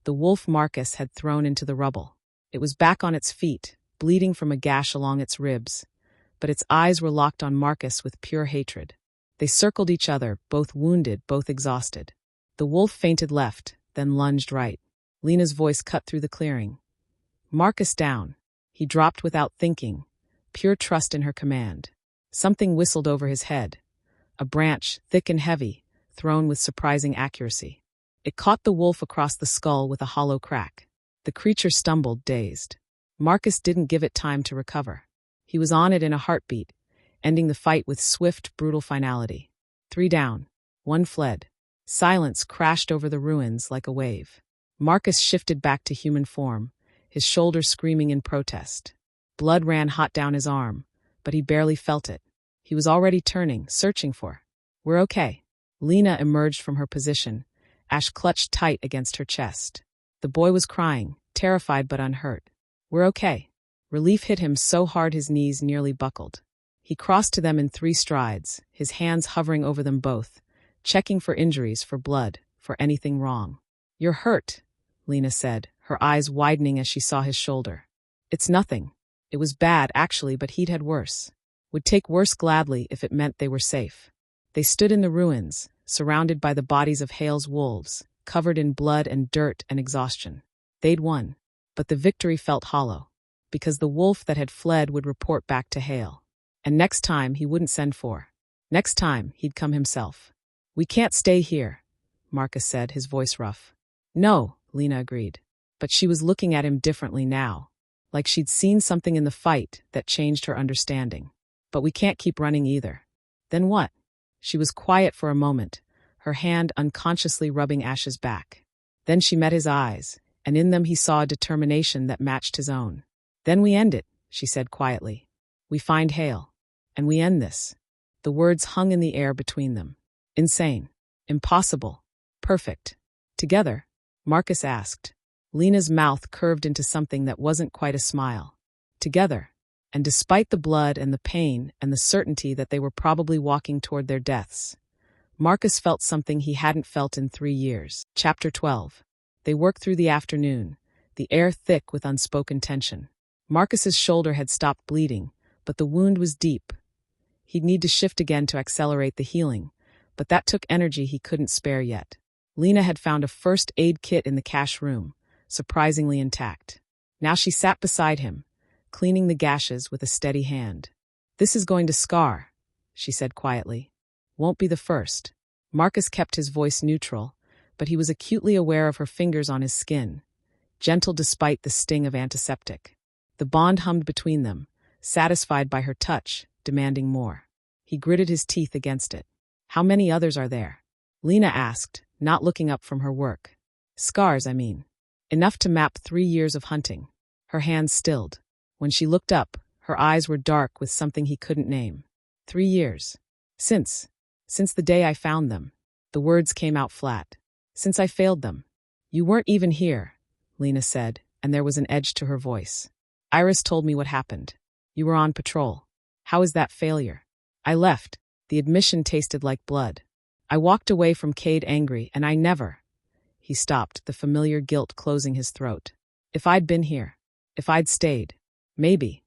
The wolf Marcus had thrown into the rubble. It was back on its feet, bleeding from a gash along its ribs, but its eyes were locked on Marcus with pure hatred. They circled each other, both wounded, both exhausted. The wolf feinted left, then lunged right. Lena's voice cut through the clearing. Marcus down. He dropped without thinking, pure trust in her command. Something whistled over his head. A branch, thick and heavy, thrown with surprising accuracy. It caught the wolf across the skull with a hollow crack. The creature stumbled, dazed. Marcus didn't give it time to recover. He was on it in a heartbeat, ending the fight with swift, brutal finality. 3 down. 1 fled. Silence crashed over the ruins like a wave. Marcus shifted back to human form, his shoulders screaming in protest. Blood ran hot down his arm, but he barely felt it. He was already turning, searching for. We're okay. Lena emerged from her position, Ash clutched tight against her chest. The boy was crying, terrified but unhurt. We're okay. Relief hit him so hard his knees nearly buckled. He crossed to them in 3 strides, his hands hovering over them both, checking for injuries, for blood, for anything wrong. You're hurt, Lena said, her eyes widening as she saw his shoulder. It's nothing. It was bad, actually, but he'd had worse. Would take worse gladly if it meant they were safe. They stood in the ruins, surrounded by the bodies of Hale's wolves, covered in blood and dirt and exhaustion. They'd won, but the victory felt hollow, because the wolf that had fled would report back to Hale. And next time he wouldn't send for. Next time he'd come himself. We can't stay here, Marcus said, his voice rough. No, Lena agreed. But she was looking at him differently now, like she'd seen something in the fight that changed her understanding. But we can't keep running either. Then what? She was quiet for a moment, her hand unconsciously rubbing Ash's back. Then she met his eyes, and in them he saw a determination that matched his own. Then we end it, she said quietly. We find Hale. And we end this. The words hung in the air between them. Insane. Impossible. Perfect. Together? Marcus asked. Lena's mouth curved into something that wasn't quite a smile. Together. And despite the blood and the pain and the certainty that they were probably walking toward their deaths, Marcus felt something he hadn't felt in 3 years. Chapter 12. They worked through the afternoon, the air thick with unspoken tension. Marcus's shoulder had stopped bleeding, but the wound was deep. He'd need to shift again to accelerate the healing, but that took energy he couldn't spare yet. Lena had found a first aid kit in the cache room, surprisingly intact. Now she sat beside him, cleaning the gashes with a steady hand. "This is going to scar," she said quietly. "Won't be the first." Marcus kept his voice neutral, but he was acutely aware of her fingers on his skin, gentle despite the sting of antiseptic. The bond hummed between them, satisfied by her touch, demanding more. He gritted his teeth against it. "How many others are there?" Lena asked, not looking up from her work. "Scars, I mean. Enough to map 3 years of hunting." Her hands stilled. When she looked up, her eyes were dark with something he couldn't name. 3 years. Since the day I found them." The words came out flat. "Since I failed them." "You weren't even here," Lena said, and there was an edge to her voice. "Iris told me what happened. You were on patrol. How is that failure?" "I left." The admission tasted like blood. "I walked away from Cade angry, and I never—" He stopped, the familiar guilt closing his throat. "If I'd been here, if I'd stayed, maybe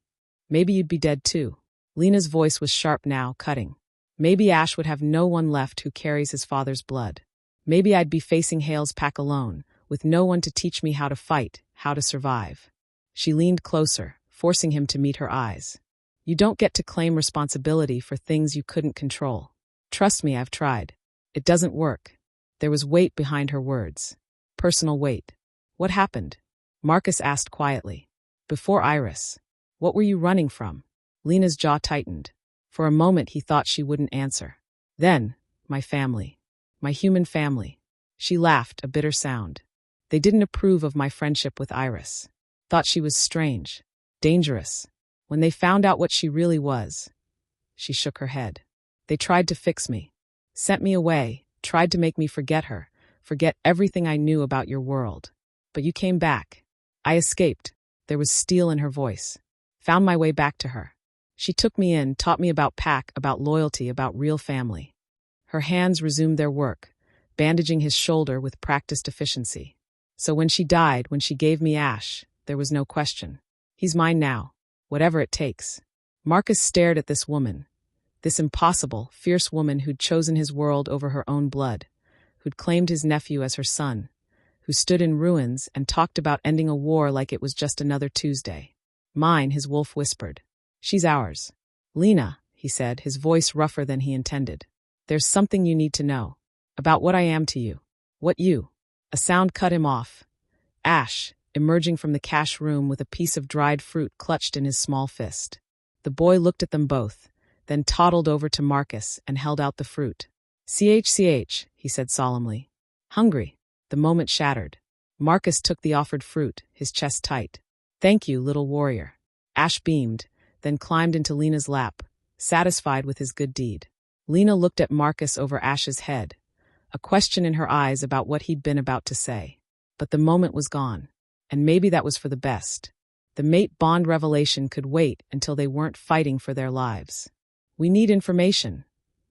you'd be dead too." Lena's voice was sharp now, cutting. "Maybe Ash would have no one left who carries his father's blood. Maybe I'd be facing Hale's pack alone, with no one to teach me how to fight, how to survive." She leaned closer, forcing him to meet her eyes. "You don't get to claim responsibility for things you couldn't control. Trust me, I've tried. It doesn't work." There was weight behind her words. Personal weight. "What happened?" Marcus asked quietly. "Before Iris. What were you running from?" Lena's jaw tightened. For a moment he thought she wouldn't answer. "Then, my family. My human family." She laughed, a bitter sound. "They didn't approve of my friendship with Iris. Thought she was strange. Dangerous. When they found out what she really was—" She shook her head. "They tried to fix me. Sent me away, tried to make me forget her, forget everything I knew about your world. But you came back. I escaped." There was steel in her voice. "Found my way back to her. She took me in, taught me about pack, about loyalty, about real family." Her hands resumed their work, bandaging his shoulder with practiced efficiency. "So when she died, when she gave me Ash, there was no question. He's mine now, whatever it takes." Marcus stared at this woman, this impossible, fierce woman who'd chosen his world over her own blood, who'd claimed his nephew as her son, who stood in ruins and talked about ending a war like it was just another Tuesday. "Mine," his wolf whispered. "She's ours." "Lena," he said, his voice rougher than he intended. "There's something you need to know. About what I am to you." "What you?" A sound cut him off. Ash, emerging from the cache room with a piece of dried fruit clutched in his small fist. The boy looked at them both, then toddled over to Marcus and held out the fruit. "Ch, he said solemnly. "Hungry." The moment shattered. Marcus took the offered fruit, his chest tight. "Thank you, little warrior." Ash beamed, then climbed into Lena's lap, satisfied with his good deed. Lena looked at Marcus over Ash's head, a question in her eyes about what he'd been about to say. But the moment was gone, and maybe that was for the best. The mate bond revelation could wait until they weren't fighting for their lives. "We need information,"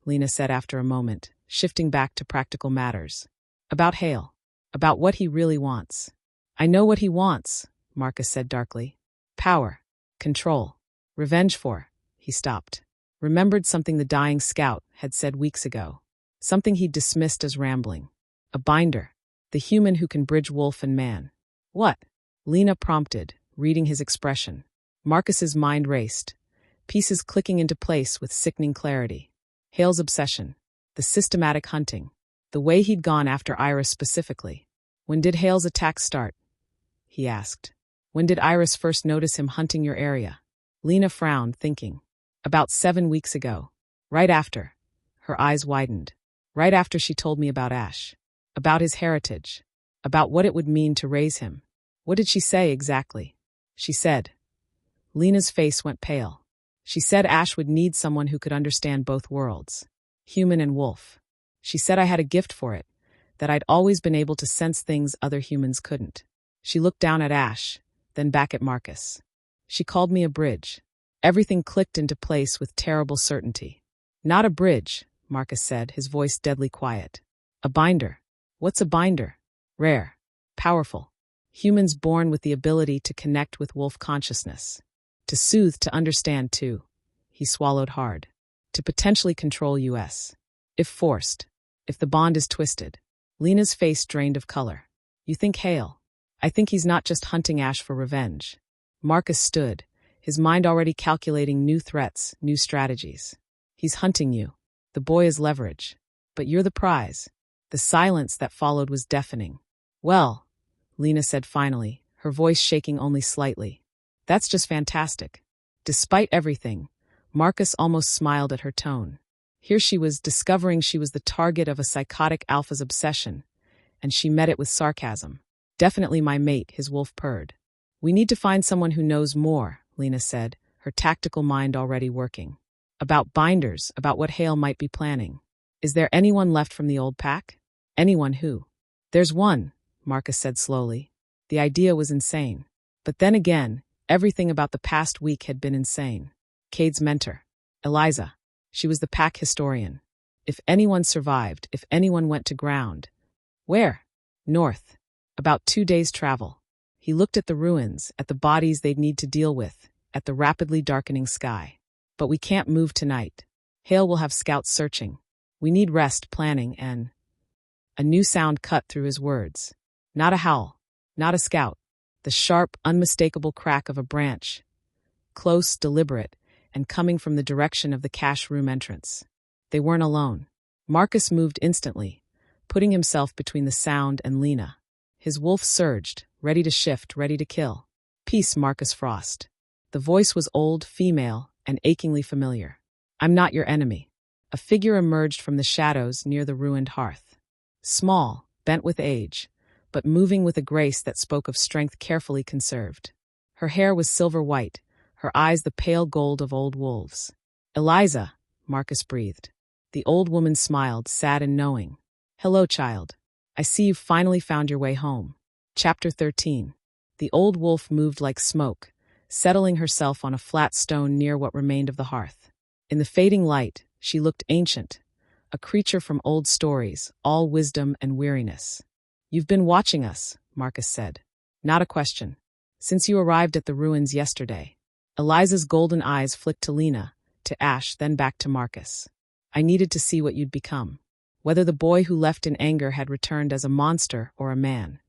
Lena said after a moment, shifting back to practical matters. "About Hale. About what he really wants." "I know what he wants," Marcus said darkly. "Power. Control. Revenge for—" He stopped. Remembered something the dying scout had said weeks ago. Something he'd dismissed as rambling. A binder. The human who can bridge wolf and man. "What?" Lena prompted, reading his expression. Marcus's mind raced, pieces clicking into place with sickening clarity. Hale's obsession. The systematic hunting. The way he'd gone after Iris specifically. "When did Hale's attack start?" he asked. "When did Iris first notice him hunting your area?" Lena frowned, thinking. "About 7 weeks ago. Right after." Her eyes widened. "Right after she told me about Ash. About his heritage. About what it would mean to raise him." "What did she say exactly?" "She said." Lena's face went pale. "She said Ash would need someone who could understand both worlds. Human and wolf. She said I had a gift for it, that I'd always been able to sense things other humans couldn't." She looked down at Ash, then back at Marcus. "She called me a bridge." Everything clicked into place with terrible certainty. "Not a bridge," Marcus said, his voice deadly quiet. A binder. What's a binder? Rare. Powerful. Humans born with the ability to connect with wolf consciousness. To soothe, to understand too. He swallowed hard. To potentially control us. If forced. If the bond is twisted. Lena's face drained of color. You think Hale? I think he's not just hunting Ash for revenge. Marcus stood, his mind already calculating new threats, new strategies. He's hunting you. The boy is leverage. But you're the prize. The silence that followed was deafening. Well, Lena said finally, her voice shaking only slightly. That's just fantastic. Despite everything, Marcus almost smiled at her tone. Here she was discovering she was the target of a psychotic alpha's obsession, and she met it with sarcasm. Definitely my mate, his wolf purred. We need to find someone who knows more, Lena said, her tactical mind already working. About binders, about what Hale might be planning. Is there anyone left from the old pack? Anyone who? There's one, Marcus said slowly. The idea was insane. But then again, everything about the past week had been insane. Cade's mentor, Eliza. She was the pack historian. If anyone survived, if anyone went to ground. Where? North. About 2 days' travel. He looked at the ruins, at the bodies they'd need to deal with, at the rapidly darkening sky. But we can't move tonight. Hale will have scouts searching. We need rest, planning, and... A new sound cut through his words. Not a howl. Not a scout. The sharp, unmistakable crack of a branch. Close, deliberate, and coming from the direction of the cache room entrance. They weren't alone. Marcus moved instantly, putting himself between the sound and Lena. His wolf surged, ready to shift, ready to kill. Peace, Marcus Frost. The voice was old, female, and achingly familiar. I'm not your enemy. A figure emerged from the shadows near the ruined hearth. Small, bent with age, but moving with a grace that spoke of strength carefully conserved. Her hair was silver white, her eyes the pale gold of old wolves. Eliza, Marcus breathed. The old woman smiled, sad and knowing. Hello, child. I see you've finally found your way home. Chapter 13. The old wolf moved like smoke, settling herself on a flat stone near what remained of the hearth. In the fading light, she looked ancient, a creature from old stories, all wisdom and weariness. You've been watching us, Marcus said. Not a question. Since you arrived at the ruins yesterday. Eliza's golden eyes flicked to Lena, to Ash, then back to Marcus. I needed to see what you'd become. Whether the boy who left in anger had returned as a monster or a man.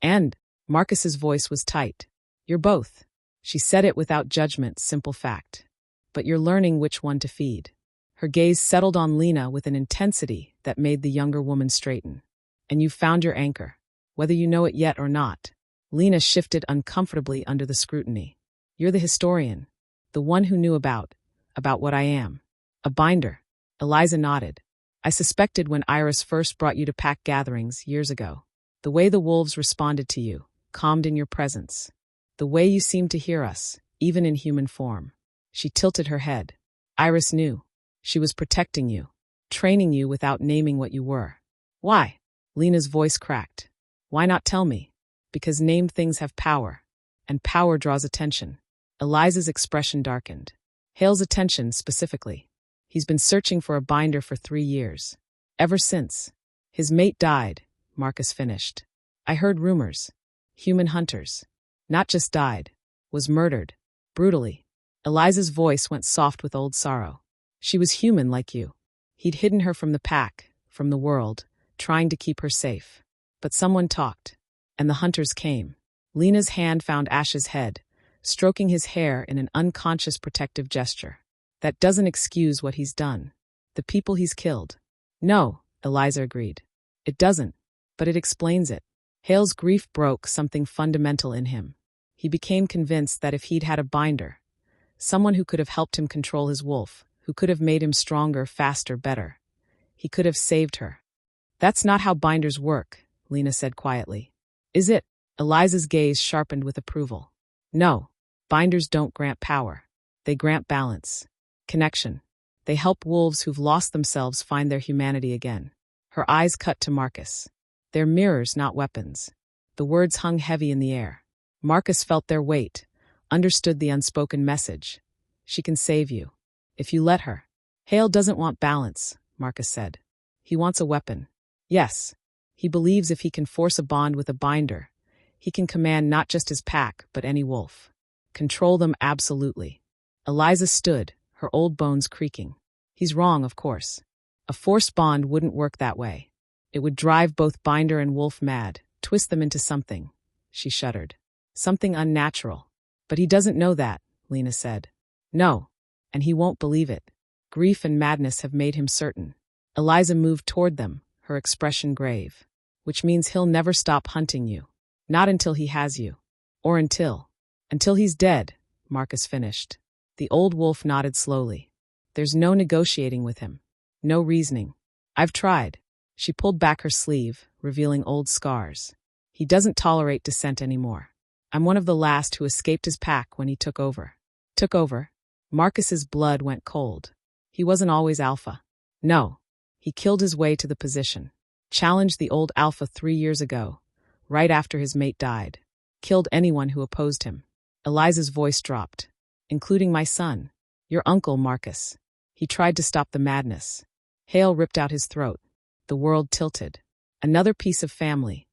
And, Marcus's voice was tight. You're both. She said it without judgment, simple fact. But you're learning which one to feed. Her gaze settled on Lena with an intensity that made the younger woman straighten. And you've found your anchor, whether you know it yet or not. Lena shifted uncomfortably under the scrutiny. You're the historian, the one who knew about what I am. A binder. Eliza nodded. I suspected when Iris first brought you to pack gatherings years ago. The way the wolves responded to you, calmed in your presence. The way you seemed to hear us, even in human form. She tilted her head. Iris knew. She was protecting you, training you without naming what you were. Why? Lena's voice cracked. Why not tell me? Because named things have power, and power draws attention. Eliza's expression darkened. Hale's attention, specifically. He's been searching for a binder for 3 years. Ever since. His mate died, Marcus finished. I heard rumors. Human hunters. Not just died. Was murdered. Brutally. Eliza's voice went soft with old sorrow. She was human like you. He'd hidden her from the pack, from the world, trying to keep her safe. But someone talked. And the hunters came. Lena's hand found Ash's head, stroking his hair in an unconscious protective gesture. That doesn't excuse what he's done. The people he's killed. No, Eliza agreed. It doesn't, but it explains it. Hale's grief broke something fundamental in him. He became convinced that if he'd had a binder, someone who could have helped him control his wolf, who could have made him stronger, faster, better, he could have saved her. That's not how binders work, Lena said quietly. Is it? Eliza's gaze sharpened with approval. No, binders don't grant power. They grant balance. Connection. They help wolves who've lost themselves find their humanity again. Her eyes cut to Marcus. They're mirrors, not weapons. The words hung heavy in the air. Marcus felt their weight, understood the unspoken message. She can save you. If you let her. Hale doesn't want balance, Marcus said. He wants a weapon. Yes. He believes if he can force a bond with a binder, he can command not just his pack, but any wolf. Control them absolutely. Eliza stood, her old bones creaking. He's wrong, of course. A forced bond wouldn't work that way. It would drive both binder and wolf mad, twist them into something. She shuddered. Something unnatural. But he doesn't know that, Lena said. No. And he won't believe it. Grief and madness have made him certain. Eliza moved toward them, her expression grave. Which means he'll never stop hunting you. Not until he has you. Or until he's dead, Marcus finished. The old wolf nodded slowly. There's no negotiating with him. No reasoning. I've tried. She pulled back her sleeve, revealing old scars. He doesn't tolerate dissent anymore. I'm one of the last who escaped his pack when he took over. Took over? Marcus's blood went cold. He wasn't always alpha. No. He killed his way to the position. Challenged the old alpha 3 years ago, right after his mate died. Killed anyone who opposed him. Eliza's voice dropped. Including my son. Your uncle, Marcus. He tried to stop the madness. Hale ripped out his throat. The world tilted. Another piece of family.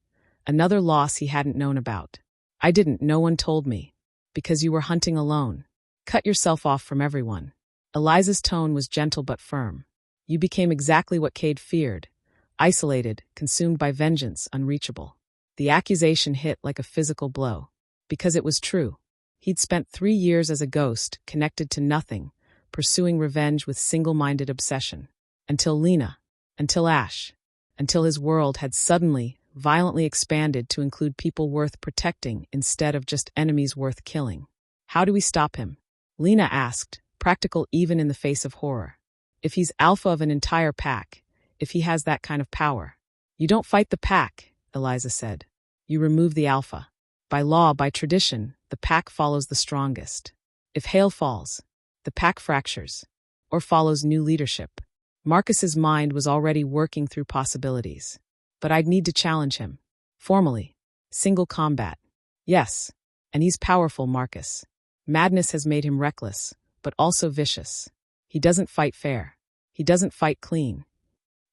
Another loss he hadn't known about. I didn't, no one told me. Because you were hunting alone. Cut yourself off from everyone. Eliza's tone was gentle but firm. You became exactly what Cade feared. Isolated, consumed by vengeance, unreachable. The accusation hit like a physical blow. Because it was true. He'd spent 3 years as a ghost, connected to nothing, pursuing revenge with single-minded obsession. Until Lena. Until Ash. Until his world had suddenly, violently expanded to include people worth protecting instead of just enemies worth killing. How do we stop him? Lena asked, practical even in the face of horror. If he's alpha of an entire pack, if he has that kind of power. You don't fight the pack, Eliza said. You remove the alpha. By law, by tradition, the pack follows the strongest. If Hale falls, the pack fractures, or follows new leadership. Marcus's mind was already working through possibilities. But I'd need to challenge him. Formally. Single combat. Yes. And he's powerful, Marcus. Madness has made him reckless, but also vicious. He doesn't fight fair. He doesn't fight clean.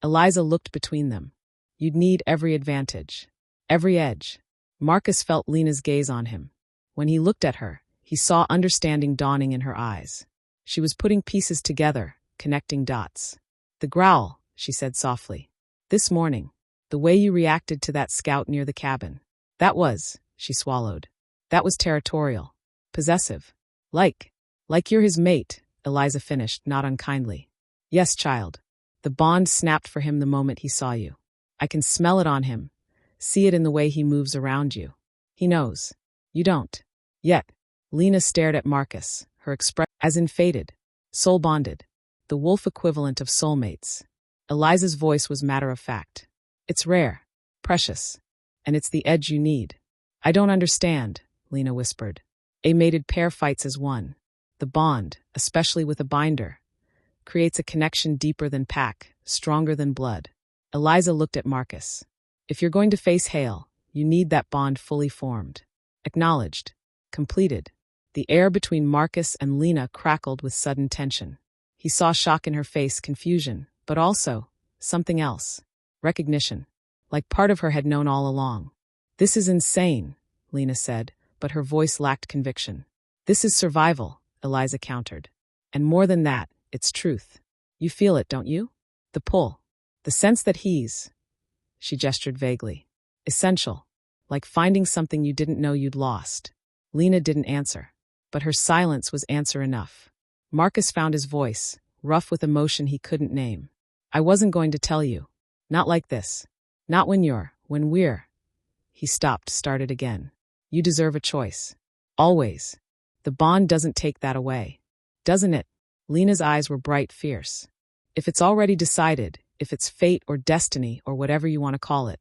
Eliza looked between them. You'd need every advantage. Every edge. Marcus felt Lena's gaze on him. When he looked at her, he saw understanding dawning in her eyes. She was putting pieces together, connecting dots. The growl, she said softly. This morning. The way you reacted to that scout near the cabin. That was, she swallowed. That was territorial. Possessive. Like you're his mate, Eliza finished, not unkindly. Yes, child. The bond snapped for him the moment he saw you. I can smell it on him. See it in the way he moves around you. He knows. You don't. Yet. Lena stared at Marcus, her expression as in fated. Soul bonded. The wolf equivalent of soulmates. Eliza's voice was matter of fact. It's rare. Precious. And it's the edge you need. I don't understand, Lena whispered. A mated pair fights as one. The bond, especially with a binder, creates a connection deeper than pack, stronger than blood. Eliza looked at Marcus. If you're going to face Hale, you need that bond fully formed. Acknowledged. Completed. The air between Marcus and Lena crackled with sudden tension. He saw shock in her face, confusion, but also something else. Recognition. Like part of her had known all along. This is insane, Lena said, but her voice lacked conviction. This is survival, Eliza countered. And more than that, it's truth. You feel it, don't you? The pull. The sense that he's... She gestured vaguely. Essential. Like finding something you didn't know you'd lost. Lena didn't answer. But her silence was answer enough. Marcus found his voice, rough with emotion he couldn't name. I wasn't going to tell you. Not like this. Not when we're... He stopped, started again. You deserve a choice. Always. The bond doesn't take that away. Doesn't it? Lena's eyes were bright, fierce. If it's already decided, if it's fate or destiny or whatever you want to call it,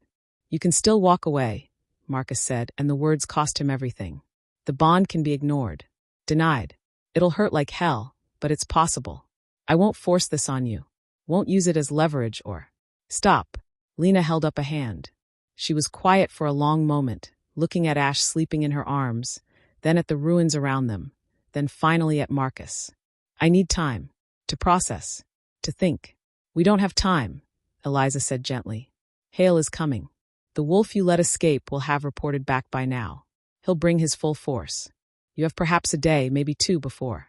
you can still walk away, Marcus said, and the words cost him everything. The bond can be ignored. Denied. It'll hurt like hell, but it's possible. I won't force this on you. Won't use it as leverage or... Stop. Lena held up a hand. She was quiet for a long moment, looking at Ash sleeping in her arms, then at the ruins around them, then finally at Marcus. I need time. To process. To think. We don't have time, Eliza said gently. Hale is coming. The wolf you let escape will have reported back by now. He'll bring his full force. You have perhaps a day, maybe two before.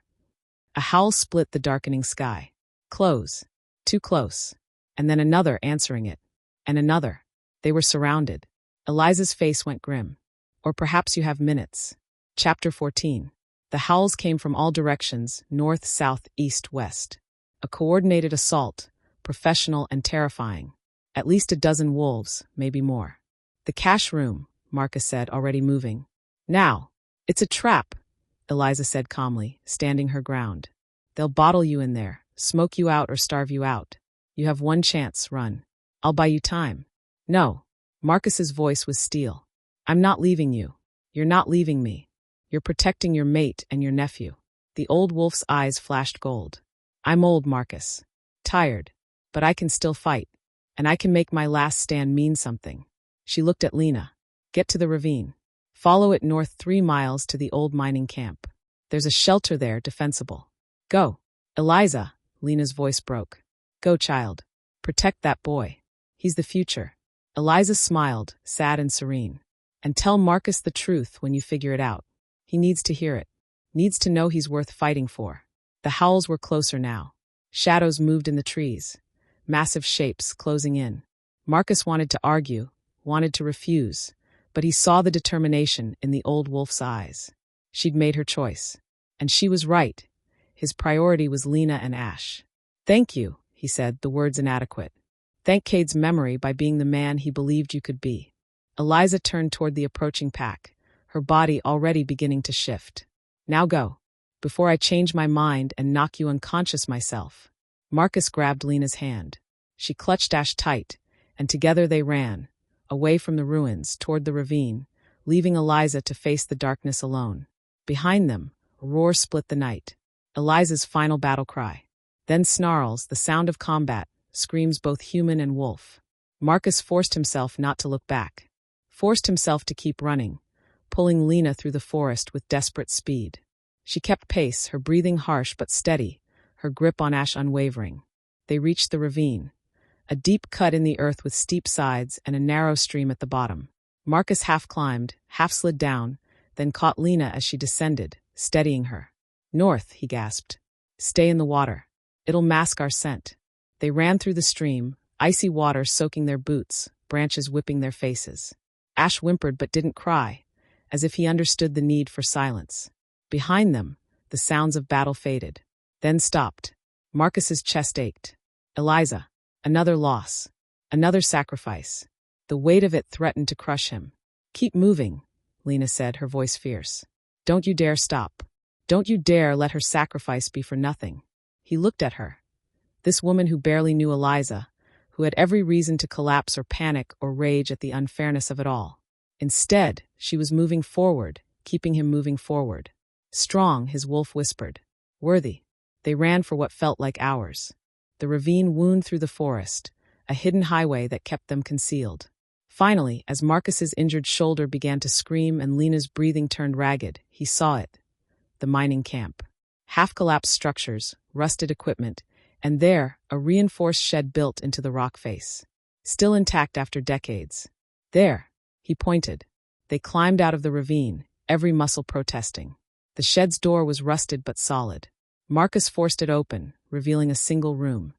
A howl split the darkening sky. Close. Too close. And then another answering it. And another. They were surrounded. Eliza's face went grim. Or perhaps you have minutes. Chapter 14. The howls came from all directions, north, south, east, west. A coordinated assault, professional and terrifying. At least a dozen wolves, maybe more. The cash room, Marcus said, already moving. Now. It's a trap, Eliza said calmly, standing her ground. They'll bottle you in there, smoke you out or starve you out. You have one chance, run. I'll buy you time. No. Marcus's voice was steel. I'm not leaving you. You're not leaving me. You're protecting your mate and your nephew. The old wolf's eyes flashed gold. I'm old, Marcus. Tired. But I can still fight. And I can make my last stand mean something. She looked at Lena. Get to the ravine. Follow it north 3 miles to the old mining camp. There's a shelter there, defensible. Go. Eliza, Lena's voice broke. Go, child. Protect that boy. He's the future. Eliza smiled, sad and serene. And tell Marcus the truth when you figure it out. He needs to hear it. Needs to know he's worth fighting for. The howls were closer now. Shadows moved in the trees. Massive shapes closing in. Marcus wanted to argue, wanted to refuse, but he saw the determination in the old wolf's eyes. She'd made her choice. And she was right. His priority was Lena and Ash. Thank you, he said, the words inadequate. Thank Cade's memory by being the man he believed you could be. Eliza turned toward the approaching pack, her body already beginning to shift. Now go. Before I change my mind and knock you unconscious myself. Marcus grabbed Lena's hand. She clutched Ash tight, and together they ran, away from the ruins, toward the ravine, leaving Eliza to face the darkness alone. Behind them, a roar split the night. Eliza's final battle cry. Then snarls, the sound of combat, screams both human and wolf. Marcus forced himself not to look back. Forced himself to keep running, pulling Lena through the forest with desperate speed. She kept pace, her breathing harsh but steady, her grip on Ash unwavering. They reached the ravine. A deep cut in the earth with steep sides and a narrow stream at the bottom. Marcus half climbed, half slid down, then caught Lena as she descended, steadying her. North, he gasped. Stay in the water. It'll mask our scent. They ran through the stream, icy water soaking their boots, branches whipping their faces. Ash whimpered but didn't cry, as if he understood the need for silence. Behind them, the sounds of battle faded, then stopped. Marcus's chest ached. Eliza. Another loss. Another sacrifice. The weight of it threatened to crush him. Keep moving, Lena said, her voice fierce. Don't you dare stop. Don't you dare let her sacrifice be for nothing. He looked at her. This woman who barely knew Eliza, who had every reason to collapse or panic or rage at the unfairness of it all. Instead, she was moving forward, keeping him moving forward. Strong, his wolf whispered. Worthy. They ran for what felt like hours. The ravine wound through the forest, a hidden highway that kept them concealed. Finally, as Marcus's injured shoulder began to scream and Lena's breathing turned ragged, he saw it. The mining camp. Half-collapsed structures, rusted equipment, and there, a reinforced shed built into the rock face. Still intact after decades. There, he pointed. They climbed out of the ravine, every muscle protesting. The shed's door was rusted but solid. Marcus forced it open, revealing a single room.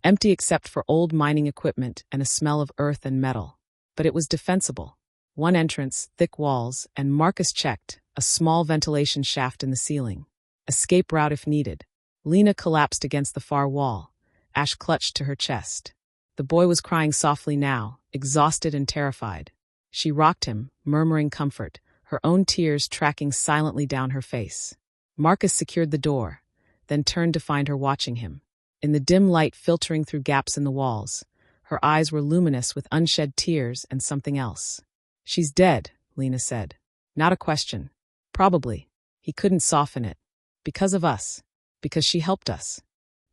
Empty except for old mining equipment and a smell of earth and metal. But it was defensible. One entrance, thick walls, and Marcus checked, a small ventilation shaft in the ceiling. Escape route if needed. Lena collapsed against the far wall. Ash clutched to her chest. The boy was crying softly now, exhausted and terrified. She rocked him, murmuring comfort, her own tears tracking silently down her face. Marcus secured the door, then turned to find her watching him. In the dim light filtering through gaps in the walls, her eyes were luminous with unshed tears and something else. She's dead, Lena said. Not a question. Probably. He couldn't soften it. Because of us. Because she helped us.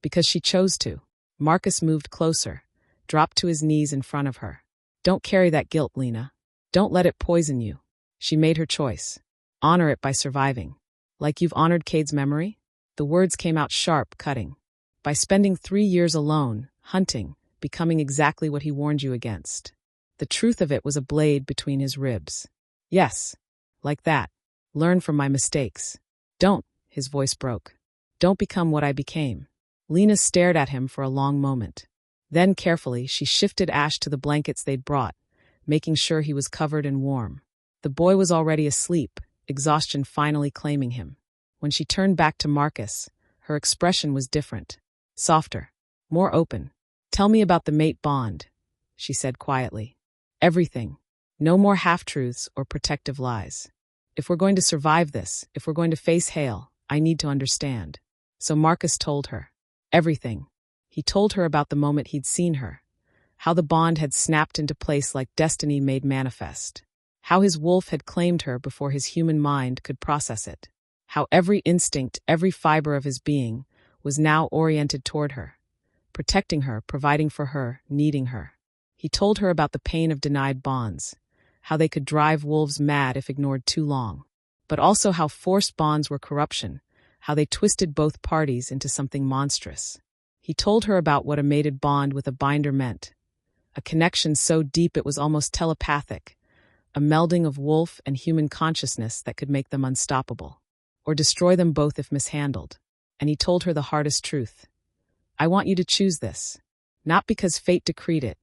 Because she chose to. Marcus moved closer, dropped to his knees in front of her. Don't carry that guilt, Lena. Don't let it poison you. She made her choice. Honor it by surviving. Like you've honored Cade's memory? The words came out sharp, cutting. By spending 3 years alone, hunting, becoming exactly what he warned you against. The truth of it was a blade between his ribs. Yes, like that. Learn from my mistakes. Don't, his voice broke. Don't become what I became. Lena stared at him for a long moment. Then carefully, she shifted Ash to the blankets they'd brought, making sure he was covered and warm. The boy was already asleep, exhaustion finally claiming him. When she turned back to Marcus, her expression was different. Softer. More open. Tell me about the mate bond, she said quietly. Everything. No more half-truths or protective lies. If we're going to survive this, if we're going to face Hale, I need to understand. So Marcus told her. Everything. He told her about the moment he'd seen her. How the bond had snapped into place like destiny made manifest. How his wolf had claimed her before his human mind could process it. How every instinct, every fiber of his being, was now oriented toward her. Protecting her, providing for her, needing her. He told her about the pain of denied bonds. How they could drive wolves mad if ignored too long. But also how forced bonds were corruption. How they twisted both parties into something monstrous. He told her about what a mated bond with a binder meant. A connection so deep it was almost telepathic. A melding of wolf and human consciousness that could make them unstoppable. Or destroy them both if mishandled. And he told her the hardest truth. I want you to choose this. Not because fate decreed it.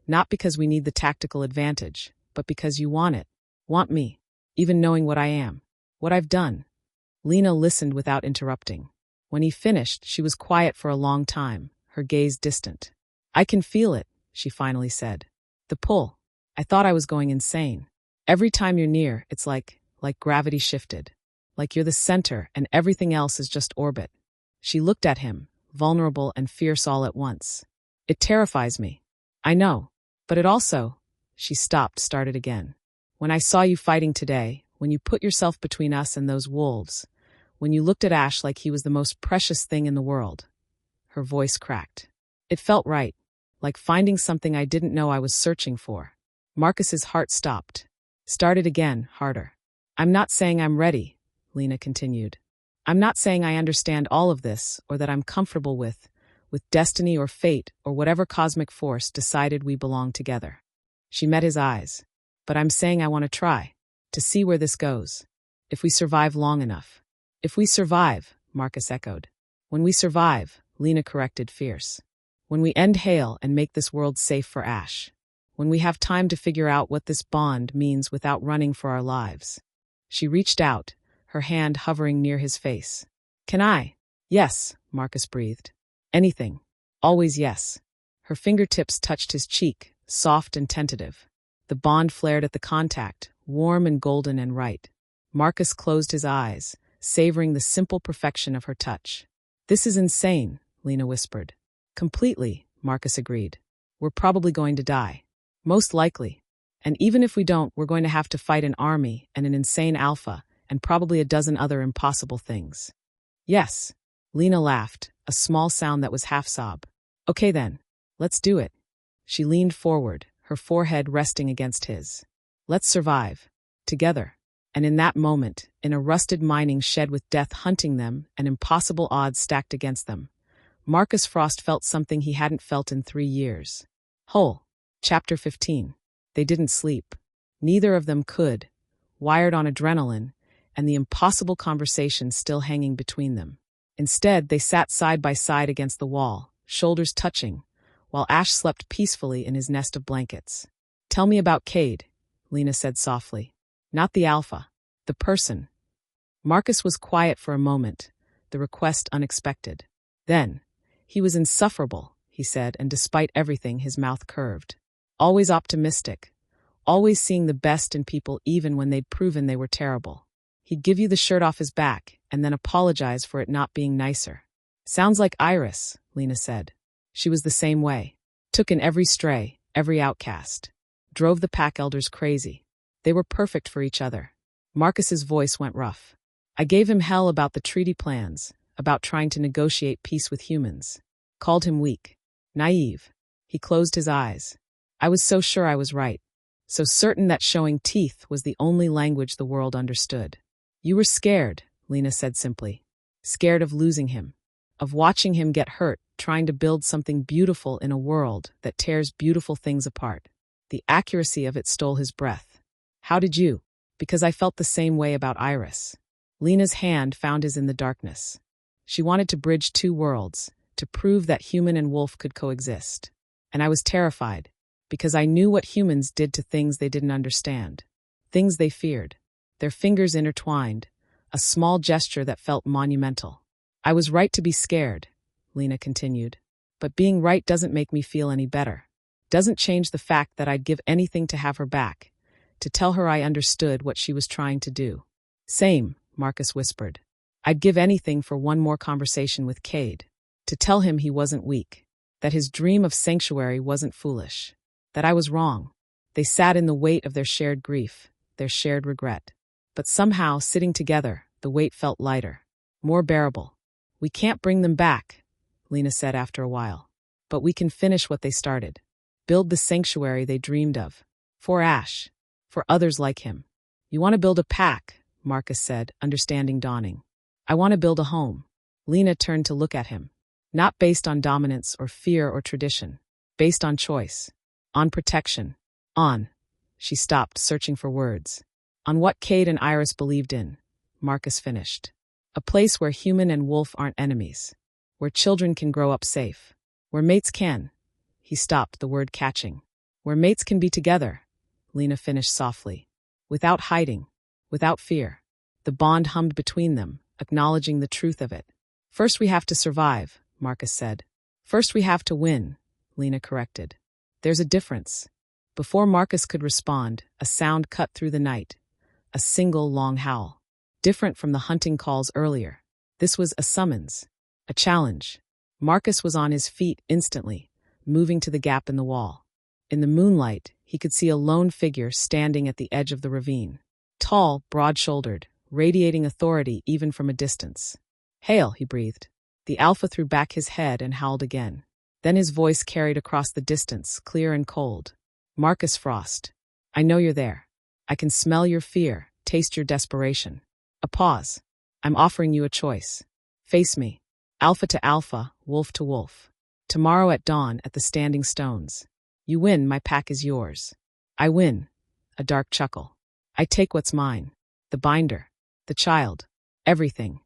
Not because we need the tactical advantage. But because you want it. Want me. Even knowing what I am. What I've done. Lena listened without interrupting. When he finished, she was quiet for a long time, her gaze distant. I can feel it, she finally said. The pull. I thought I was going insane. Every time you're near, it's like gravity shifted. Like you're the center and everything else is just orbit. She looked at him, vulnerable and fierce all at once. It terrifies me. I know. But it also... She stopped, started again. When I saw you fighting today, when you put yourself between us and those wolves, when you looked at Ash like he was the most precious thing in the world. Her voice cracked. It felt right, like finding something I didn't know I was searching for. Marcus's heart stopped. Started again, harder. I'm not saying I'm ready, Lena continued. I'm not saying I understand all of this or that I'm comfortable with destiny or fate or whatever cosmic force decided we belong together. She met his eyes. But I'm saying I want to try, to see where this goes. If we survive long enough. If we survive, Marcus echoed. When we survive, Lena corrected fierce. When we end Hale and make this world safe for Ash. When we have time to figure out what this bond means without running for our lives. She reached out, her hand hovering near his face. Can I? Yes, Marcus breathed. Anything. Always yes. Her fingertips touched his cheek, soft and tentative. The bond flared at the contact, warm and golden and right. Marcus closed his eyes, savoring the simple perfection of her touch. This is insane, Lena whispered. Completely, Marcus agreed. We're probably going to die. Most likely. And even if we don't, we're going to have to fight an army and an insane alpha and probably a dozen other impossible things. Yes. Lena laughed, a small sound that was half sob. Okay then. Let's do it. She leaned forward, her forehead resting against his. Let's survive. Together. And in that moment, in a rusted mining shed with death hunting them and impossible odds stacked against them, Marcus Frost felt something he hadn't felt in 3 years. Whole. Chapter 15. They didn't sleep. Neither of them could, wired on adrenaline, and the impossible conversation still hanging between them. Instead, they sat side by side against the wall, shoulders touching, while Ash slept peacefully in his nest of blankets. Tell me about Cade, Lena said softly. Not the alpha. The person. Marcus was quiet for a moment, the request unexpected. Then, he was insufferable, he said, and despite everything, his mouth curved. Always optimistic. Always seeing the best in people even when they'd proven they were terrible. He'd give you the shirt off his back, and then apologize for it not being nicer. Sounds like Iris, Lena said. She was the same way. Took in every stray, every outcast. Drove the pack elders crazy. They were perfect for each other. Marcus's voice went rough. I gave him hell about the treaty plans, about trying to negotiate peace with humans. Called him weak. Naive. He closed his eyes. I was so sure I was right. So certain that showing teeth was the only language the world understood. You were scared, Lena said simply. Scared of losing him. of watching him get hurt trying to build something beautiful in a world that tears beautiful things apart. The accuracy of it stole his breath. How did you? Because I felt the same way about Iris. Lena's hand found his in the darkness. She wanted to bridge two worlds, to prove that human and wolf could coexist. And I was terrified, because I knew what humans did to things they didn't understand. Things they feared. Their fingers intertwined, a small gesture that felt monumental. I was right to be scared, Lena continued. But being right doesn't make me feel any better. Doesn't change the fact that I'd give anything to have her back, to tell her I understood what she was trying to do. Same, Marcus whispered. I'd give anything for one more conversation with Cade, to tell him he wasn't weak, that his dream of sanctuary wasn't foolish, that I was wrong. They sat in the weight of their shared grief, their shared regret. But somehow, sitting together, the weight felt lighter, more bearable. We can't bring them back, Lena said after a while. But we can finish what they started. Build the sanctuary they dreamed of. For Ash. For others like him. You want to build a pack, Marcus said, understanding dawning. I want to build a home. Lena turned to look at him. Not based on dominance or fear or tradition. Based on choice. On protection. On. She stopped, searching for words. On what Cade and Iris believed in, Marcus finished. A place where human and wolf aren't enemies. Where children can grow up safe. Where mates can. He stopped, the word catching. Where mates can be together, Lena finished softly. Without hiding. Without fear. The bond hummed between them, acknowledging the truth of it. First we have to survive, Marcus said. First we have to win, Lena corrected. There's a difference. Before Marcus could respond, a sound cut through the night. A single long howl. Different from the hunting calls earlier. This was a summons. A challenge. Marcus was on his feet instantly, moving to the gap in the wall. In the moonlight, he could see a lone figure standing at the edge of the ravine. Tall, broad-shouldered, radiating authority even from a distance. Hail, he breathed. The alpha threw back his head and howled again. Then his voice carried across the distance, clear and cold. Marcus Frost. I know you're there. I can smell your fear, taste your desperation. A pause. I'm offering you a choice. Face me. Alpha to alpha, wolf to wolf. Tomorrow at dawn at the Standing Stones. You win, my pack is yours. I win. A dark chuckle. I take what's mine. The binder. The child. Everything.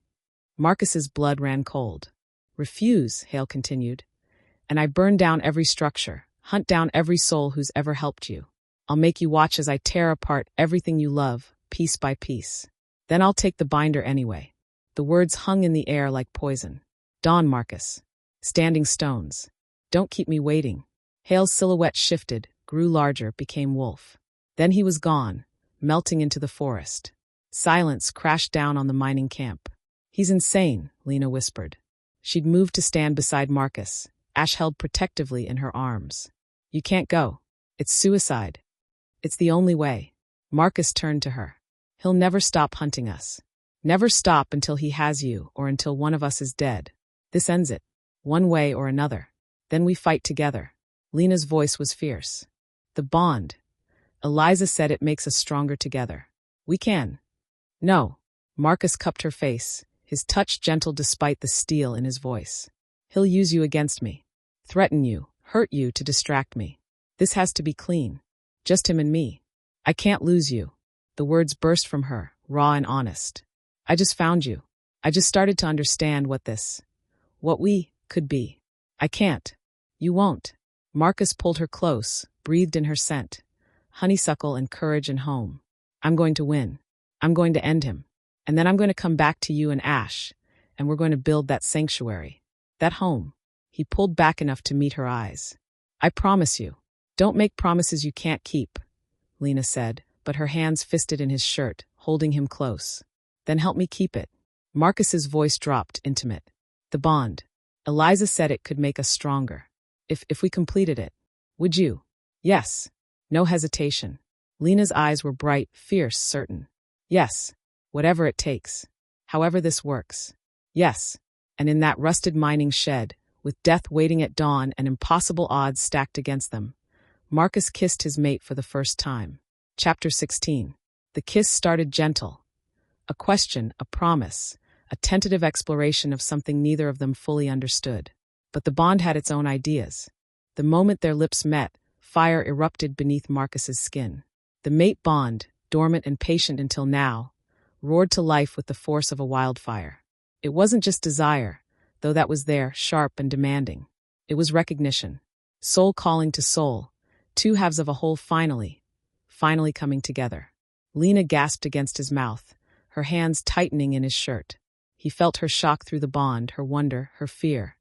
Marcus's blood ran cold. Refuse, Hale continued. And I burn down every structure, hunt down every soul who's ever helped you. I'll make you watch as I tear apart everything you love, piece by piece. Then I'll take the binder anyway. The words hung in the air like poison. Dawn, Marcus. Standing Stones. Don't keep me waiting. Hale's silhouette shifted, grew larger, became wolf. Then he was gone, melting into the forest. Silence crashed down on the mining camp. He's insane, Lena whispered. She'd moved to stand beside Marcus, Ash held protectively in her arms. You can't go. It's suicide. It's the only way. Marcus turned to her. He'll never stop hunting us. Never stop until he has you or until one of us is dead. This ends it. One way or another. Then we fight together. Lena's voice was fierce. The bond. Eliza said it makes us stronger together. We can. No. Marcus cupped her face, his touch gentle despite the steel in his voice. He'll use you against me. Threaten you, hurt you to distract me. This has to be clean. Just him and me. I can't lose you. The words burst from her, raw and honest. I just found you. I just started to understand what we could be. I can't. You won't. Marcus pulled her close, breathed in her scent. Honeysuckle and courage and home. I'm going to win. I'm going to end him. And then I'm going to come back to you and Ash, and we're going to build that sanctuary. That home. He pulled back enough to meet her eyes. I promise you. Don't make promises you can't keep, Lena said, but her hands fisted in his shirt, holding him close. Then help me keep it. Marcus's voice dropped, intimate. The bond. Eliza said it could make us stronger. If we completed it. Would you? Yes. No hesitation. Lena's eyes were bright, fierce, certain. Yes. Whatever it takes. However this works. Yes. And in that rusted mining shed, with death waiting at dawn and impossible odds stacked against them, Marcus kissed his mate for the first time. Chapter 16. The kiss started gentle. A question, a promise, a tentative exploration of something neither of them fully understood. But the bond had its own ideas. The moment their lips met, fire erupted beneath Marcus's skin. The mate bond, dormant and patient until now, roared to life with the force of a wildfire. It wasn't just desire, though that was there, sharp and demanding. It was recognition. Soul calling to soul, two halves of a whole finally coming together. Lena gasped against his mouth, her hands tightening in his shirt. He felt her shock through the bond, her wonder, her fear,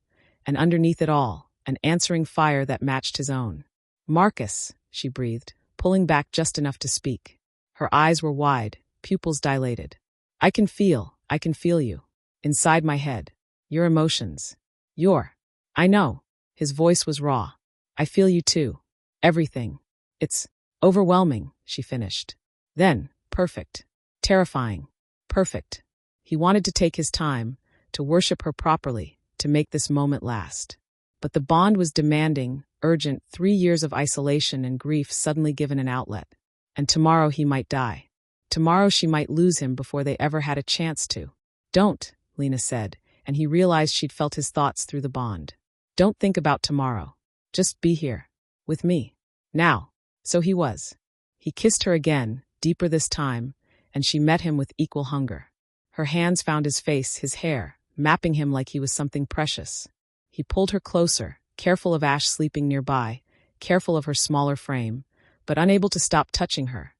and underneath it all, an answering fire that matched his own. "Marcus," she breathed, pulling back just enough to speak. Her eyes were wide, pupils dilated. I can feel you. Inside my head. Your emotions. I know." His voice was raw. "I feel you too. Everything. It's overwhelming," she finished. Then, perfect. Terrifying. Perfect. He wanted to take his time, to worship her properly, to make this moment last. But the bond was demanding, urgent, 3 years of isolation and grief suddenly given an outlet. And tomorrow he might die. Tomorrow she might lose him before they ever had a chance to. "Don't," Lena said, and he realized she'd felt his thoughts through the bond. "Don't think about tomorrow. Just be here. With me. Now." So he was. He kissed her again, deeper this time, and she met him with equal hunger. Her hands found his face, his hair, mapping him like he was something precious. He pulled her closer, careful of Ash sleeping nearby, careful of her smaller frame, but unable to stop touching her.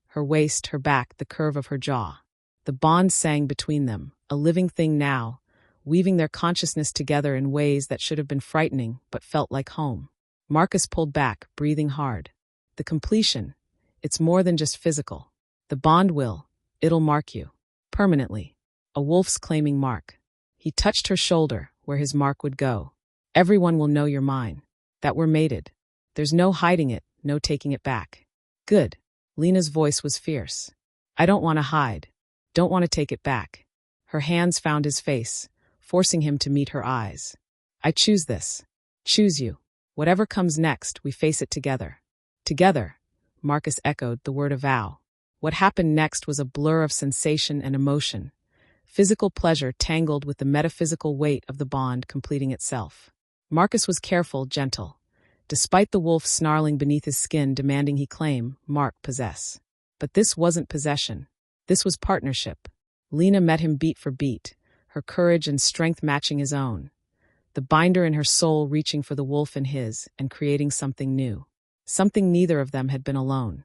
Her waist, her back, the curve of her jaw. The bond sang between them, a living thing now, weaving their consciousness together in ways that should have been frightening but felt like home. Marcus pulled back, breathing hard. The completion. It's more than just physical. The bond it'll mark you. Permanently. A wolf's claiming mark. He touched her shoulder, where his mark would go. Everyone will know you're mine. That we're mated. There's no hiding it, no taking it back. Good. Lena's voice was fierce. I don't want to hide. Don't want to take it back. Her hands found his face, forcing him to meet her eyes. I choose this. Choose you. Whatever comes next, we face it together. Together. Marcus echoed the word of vow. What happened next was a blur of sensation and emotion. Physical pleasure tangled with the metaphysical weight of the bond completing itself. Marcus was careful, gentle. Despite the wolf snarling beneath his skin demanding he claim, Mark possess. But this wasn't possession. This was partnership. Lena met him beat for beat, her courage and strength matching his own. The binder in her soul reaching for the wolf in his and creating something new. Something neither of them had been alone.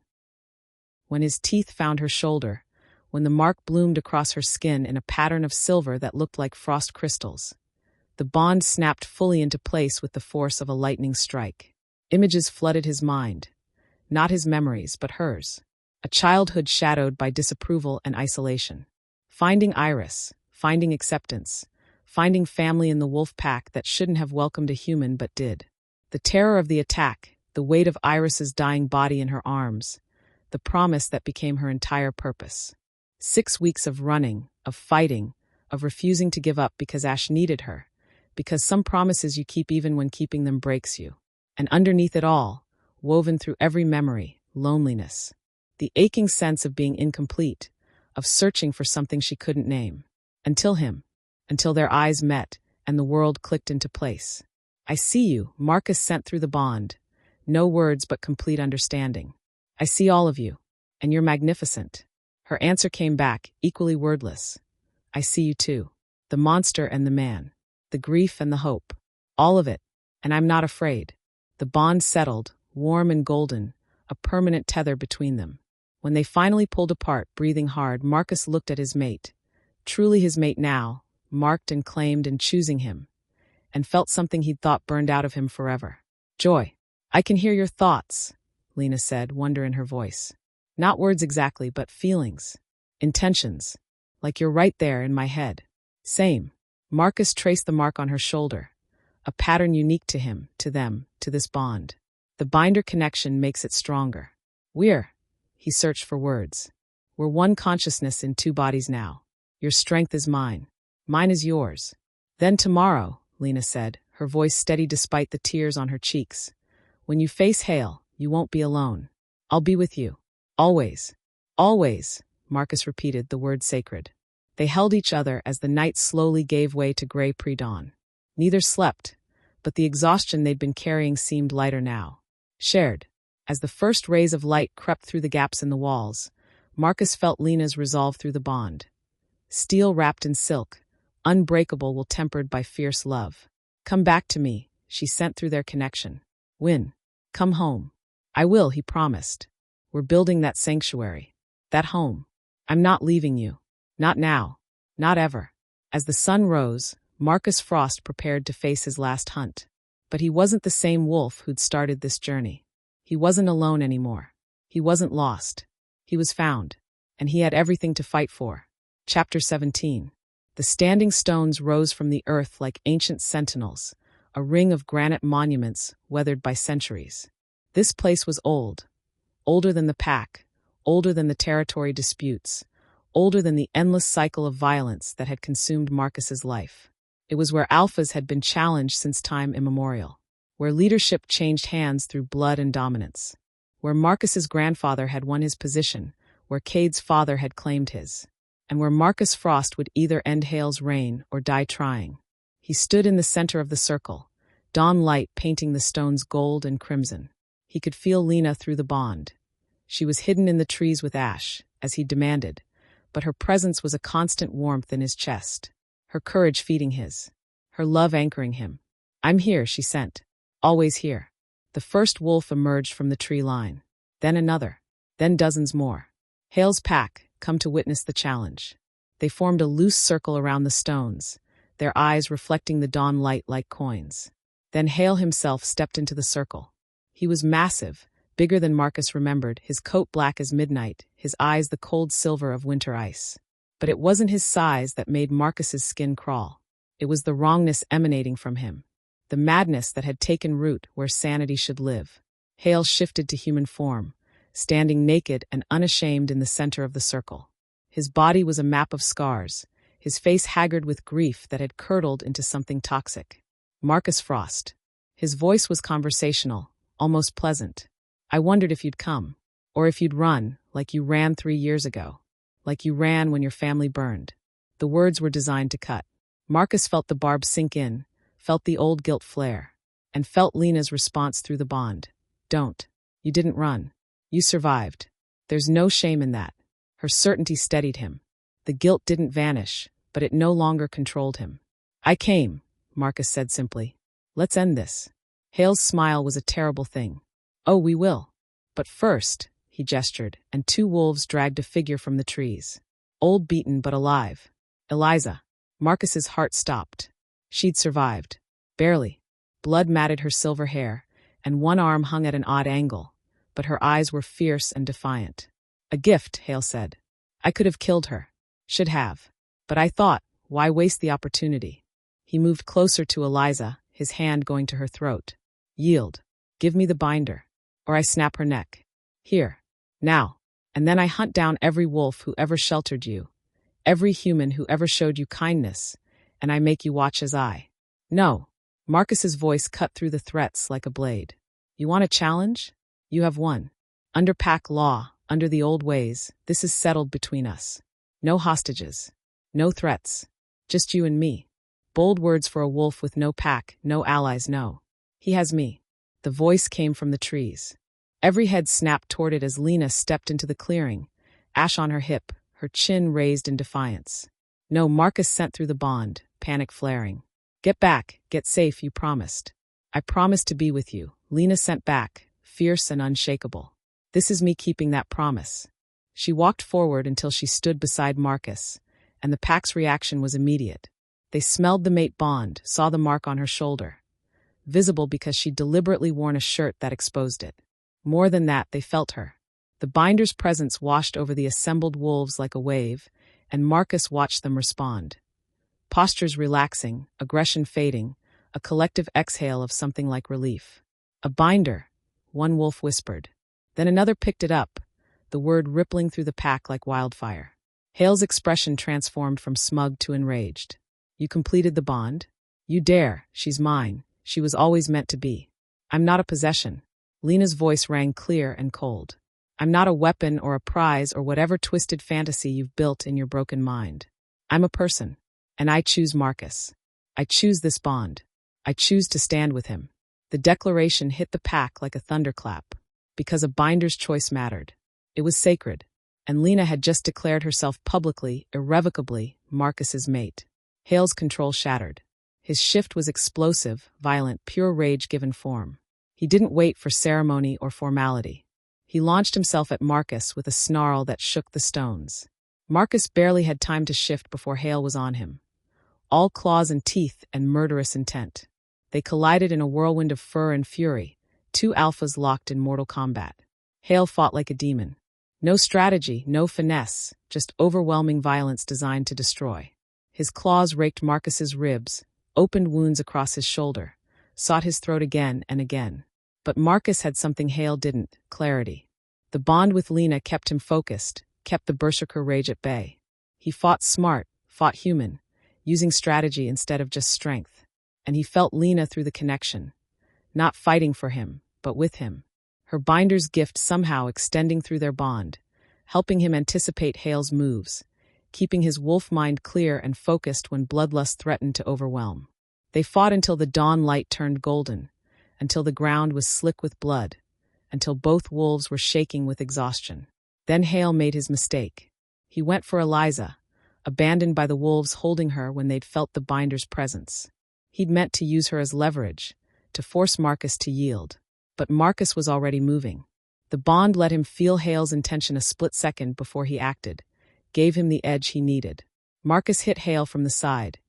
When his teeth found her shoulder, when the mark bloomed across her skin in a pattern of silver that looked like frost crystals, the bond snapped fully into place with the force of a lightning strike. Images flooded his mind. Not his memories, but hers. A childhood shadowed by disapproval and isolation. Finding Iris, finding acceptance, finding family in the wolf pack that shouldn't have welcomed a human but did. The terror of the attack, the weight of Iris's dying body in her arms, the promise that became her entire purpose. 6 weeks of running, of fighting, of refusing to give up because Ash needed her, because some promises you keep even when keeping them breaks you. And underneath it all, woven through every memory, loneliness. The aching sense of being incomplete, of searching for something she couldn't name. Until their eyes met and the world clicked into place. I see you, Marcus sent through the bond. No words but complete understanding. I see all of you, and you're magnificent. Her answer came back, equally wordless. I see you too. The monster and the man. The grief and the hope. All of it, and I'm not afraid. The bond settled, warm and golden, a permanent tether between them. When they finally pulled apart, breathing hard, Marcus looked at his mate. Truly his mate now, marked and claimed and choosing him. And felt something he'd thought burned out of him forever. Joy. I can hear your thoughts, Lena said, wonder in her voice. Not words exactly, but feelings. Intentions. Like you're right there in my head. Same. Marcus traced the mark on her shoulder. A pattern unique to him, to them, to this bond. The binder connection makes it stronger. He searched for words. We're one consciousness in 2 bodies now. Your strength is mine. Mine is yours. Then tomorrow, Lena said, her voice steady despite the tears on her cheeks. When you face Hale, you won't be alone. I'll be with you. Always. Always, Marcus repeated, the word sacred. They held each other as the night slowly gave way to gray pre-dawn. Neither slept, but the exhaustion they'd been carrying seemed lighter now. Shared. As the first rays of light crept through the gaps in the walls, Marcus felt Lena's resolve through the bond. Steel wrapped in silk, unbreakable while tempered by fierce love. "Come back to me," she sent through their connection. "Win. Come home." "I will," he promised. "We're building that sanctuary. That home. I'm not leaving you. Not now. Not ever." As the sun rose, Marcus Frost prepared to face his last hunt. But he wasn't the same wolf who'd started this journey. He wasn't alone anymore. He wasn't lost. He was found. And he had everything to fight for. Chapter 17. The standing stones rose from the earth like ancient sentinels, a ring of granite monuments weathered by centuries. This place was old. Older than the pack, older than the territory disputes, older than the endless cycle of violence that had consumed Marcus's life. It was where alphas had been challenged since time immemorial, where leadership changed hands through blood and dominance, where Marcus's grandfather had won his position, where Cade's father had claimed his, and where Marcus Frost would either end Hale's reign or die trying. He stood in the center of the circle, dawn light painting the stones gold and crimson. He could feel Lena through the bond. She was hidden in the trees with Ash, as he demanded, but her presence was a constant warmth in his chest, her courage feeding his, her love anchoring him. "I'm here," she sent. "Always here." The first wolf emerged from the tree line. Then another. Then dozens more. Hale's pack, come to witness the challenge. They formed a loose circle around the stones, their eyes reflecting the dawn light like coins. Then Hale himself stepped into the circle. He was massive, bigger than Marcus remembered, his coat black as midnight, his eyes the cold silver of winter ice. But it wasn't his size that made Marcus's skin crawl. It was the wrongness emanating from him, the madness that had taken root where sanity should live. Hale shifted to human form, standing naked and unashamed in the center of the circle. His body was a map of scars, his face haggard with grief that had curdled into something toxic. Marcus Frost. His voice was conversational, almost pleasant. "I wondered if you'd come, or if you'd run, like you ran 3 years ago, like you ran when your family burned." The words were designed to cut. Marcus felt the barb sink in, felt the old guilt flare, and felt Lena's response through the bond. "Don't. You didn't run. You survived. There's no shame in that." Her certainty steadied him. The guilt didn't vanish, but it no longer controlled him. "I came," Marcus said simply. "Let's end this." Hale's smile was a terrible thing. "Oh, we will. But first," he gestured, and 2 wolves dragged a figure from the trees. Old, beaten, but alive. Eliza. Marcus's heart stopped. She'd survived. Barely. Blood matted her silver hair, and one arm hung at an odd angle, but her eyes were fierce and defiant. "A gift," Hale said. "I could have killed her. Should have. But I thought, why waste the opportunity?" He moved closer to Eliza, his hand going to her throat. "Yield. Give me the binder, or I snap her neck. Here. Now. And then I hunt down every wolf who ever sheltered you, every human who ever showed you kindness, and I make you watch as I." "No." Marcus's voice cut through the threats like a blade. "You want a challenge? You have one. Under pack law, under the old ways, this is settled between us. No hostages. No threats. Just you and me." Bold words for a wolf with no pack, no allies, no. "He has me." The voice came from the trees. Every head snapped toward it as Lena stepped into the clearing, Ash on her hip, her chin raised in defiance. "No," Marcus sent through the bond, panic flaring. "Get back, get safe, you promised." "I promised to be with you," Lena sent back, fierce and unshakable. "This is me keeping that promise." She walked forward until she stood beside Marcus, and the pack's reaction was immediate. They smelled the mate bond, saw the mark on her shoulder, visible because she'd deliberately worn a shirt that exposed it. More than that, they felt her. The binder's presence washed over the assembled wolves like a wave, and Marcus watched them respond. Postures relaxing, aggression fading, a collective exhale of something like relief. "A binder," one wolf whispered. Then another picked it up, the word rippling through the pack like wildfire. Hale's expression transformed from smug to enraged. "You completed the bond? You dare, she's mine, she was always meant to be. I'm not a possession." Lena's voice rang clear and cold. "I'm not a weapon or a prize or whatever twisted fantasy you've built in your broken mind. I'm a person. And I choose Marcus. I choose this bond. I choose to stand with him. The declaration hit the pack like a thunderclap, because a binder's choice mattered. It was sacred, and Lena had just declared herself publicly, irrevocably, Marcus's mate. Hale's control shattered. His shift was explosive, violent, pure rage given form. He didn't wait for ceremony or formality. He launched himself at Marcus with a snarl that shook the stones. Marcus barely had time to shift before Hale was on him, all claws and teeth and murderous intent. They collided in a whirlwind of fur and fury, two alphas locked in mortal combat. Hale fought like a demon. No strategy, no finesse, just overwhelming violence designed to destroy. His claws raked Marcus's ribs, opened wounds across his shoulder, sought his throat again and again. But Marcus had something Hale didn't: clarity. The bond with Lena kept him focused, kept the berserker rage at bay. He fought smart, fought human, using strategy instead of just strength. And he felt Lena through the connection, not fighting for him, but with him. Her binder's gift somehow extending through their bond, helping him anticipate Hale's moves, keeping his wolf mind clear and focused when bloodlust threatened to overwhelm. They fought until the dawn light turned golden, until the ground was slick with blood, until both wolves were shaking with exhaustion. Then Hale made his mistake. He went for Eliza, abandoned by the wolves holding her when they'd felt the binder's presence. He'd meant to use her as leverage, to force Marcus to yield. But Marcus was already moving. The bond let him feel Hale's intention a split second before he acted, gave him the edge he needed. Marcus hit Hale from the side,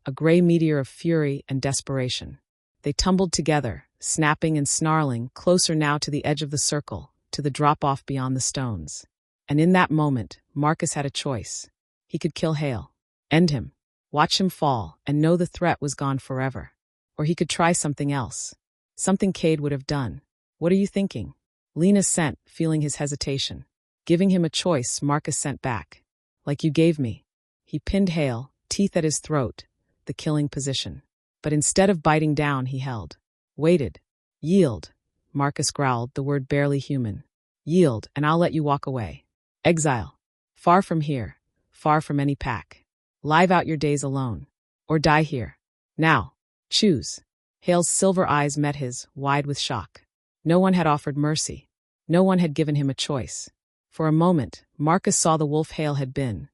a gray meteor of fury and desperation. They tumbled together, snapping and snarling, closer now to the edge of the circle, to the drop-off beyond the stones. And in that moment, Marcus had a choice. He could kill Hale, end him, watch him fall, and know the threat was gone forever. Or he could try something else. Something Cade would have done. What are you thinking? Lena sent, feeling his hesitation. Giving him a choice, Marcus sent back. Like you gave me. He pinned Hale, teeth at his throat, the killing position. But instead of biting down, he held. Waited. Yield. Marcus growled, the word barely human. Yield, and I'll let you walk away. Exile. Far from here. Far from any pack. Live out your days alone. Or die here. Now. Choose. Hale's silver eyes met his, wide with shock. No one had offered mercy. No one had given him a choice. For a moment, Marcus saw the wolf Hale had been,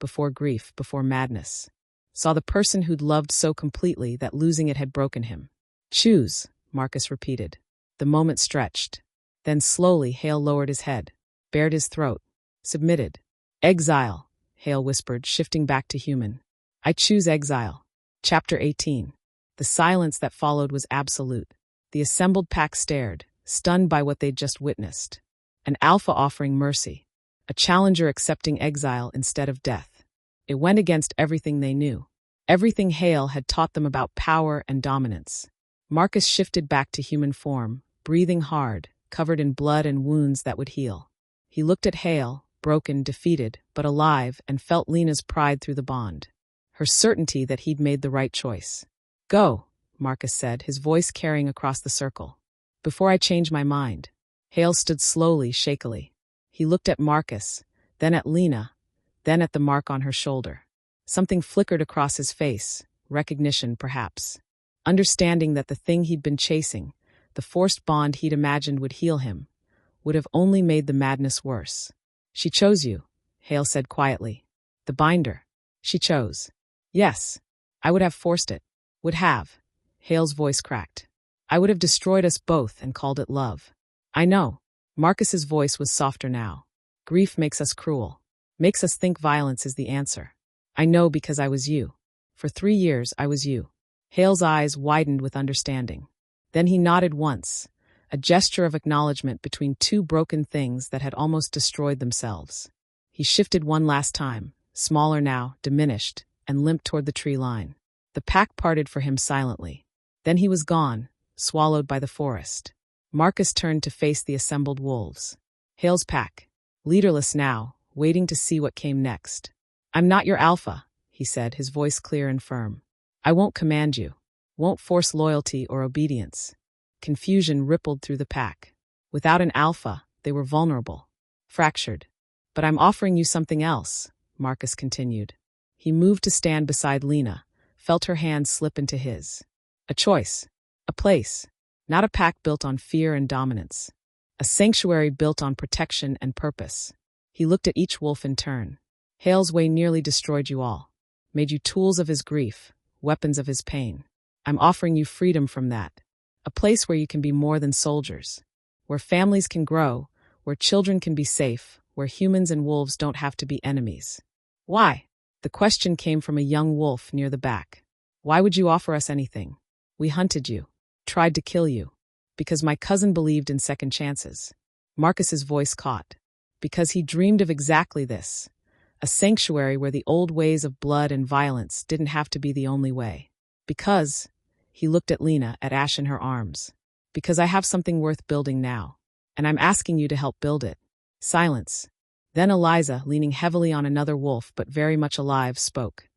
before grief, before madness. Saw the person who'd loved so completely that losing it had broken him. Choose, Marcus repeated. The moment stretched. Then slowly Hale lowered his head, bared his throat, submitted. Exile, Hale whispered, shifting back to human. I choose exile. Chapter 18. The silence that followed was absolute. The assembled pack stared, stunned by what they'd just witnessed. An alpha offering mercy. A challenger accepting exile instead of death. It went against everything they knew. Everything Hale had taught them about power and dominance. Marcus shifted back to human form, breathing hard, covered in blood and wounds that would heal. He looked at Hale, broken, defeated, but alive, and felt Lena's pride through the bond. Her certainty that he'd made the right choice. Go, Marcus said, his voice carrying across the circle. Before I change my mind. Hale stood slowly, shakily. He looked at Marcus, then at Lena, then at the mark on her shoulder. Something flickered across his face, recognition perhaps. Understanding that the thing he'd been chasing, the forced bond he'd imagined would heal him, would have only made the madness worse. She chose you, Hale said quietly. The binder. She chose. Yes. I would have forced it. Would have. Hale's voice cracked. I would have destroyed us both and called it love. I know. Marcus's voice was softer now. Grief makes us cruel. Makes us think violence is the answer. I know because I was you. For 3 years, I was you. Hale's eyes widened with understanding. Then he nodded once, a gesture of acknowledgement between two broken things that had almost destroyed themselves. He shifted one last time, smaller now, diminished, and limped toward the tree line. The pack parted for him silently. Then he was gone, swallowed by the forest. Marcus turned to face the assembled wolves. Hale's pack, leaderless now, waiting to see what came next. I'm not your alpha, he said, his voice clear and firm. I won't command you. Won't force loyalty or obedience. Confusion rippled through the pack. Without an alpha, they were vulnerable, fractured. But I'm offering you something else, Marcus continued. He moved to stand beside Lena, felt her hand slip into his. A choice. A place. Not a pack built on fear and dominance. A sanctuary built on protection and purpose. He looked at each wolf in turn. Hale's way nearly destroyed you all. Made you tools of his grief, weapons of his pain. I'm offering you freedom from that. A place where you can be more than soldiers. Where families can grow, where children can be safe, where humans and wolves don't have to be enemies. Why? The question came from a young wolf near the back. Why would you offer us anything? We hunted you. Tried to kill you. Because my cousin believed in second chances. Marcus's voice caught. Because he dreamed of exactly this. A sanctuary where the old ways of blood and violence didn't have to be the only way. Because, he looked at Lena, at Ash in her arms. Because I have something worth building now. And I'm asking you to help build it. Silence. Then Eliza, leaning heavily on another wolf but very much alive, spoke.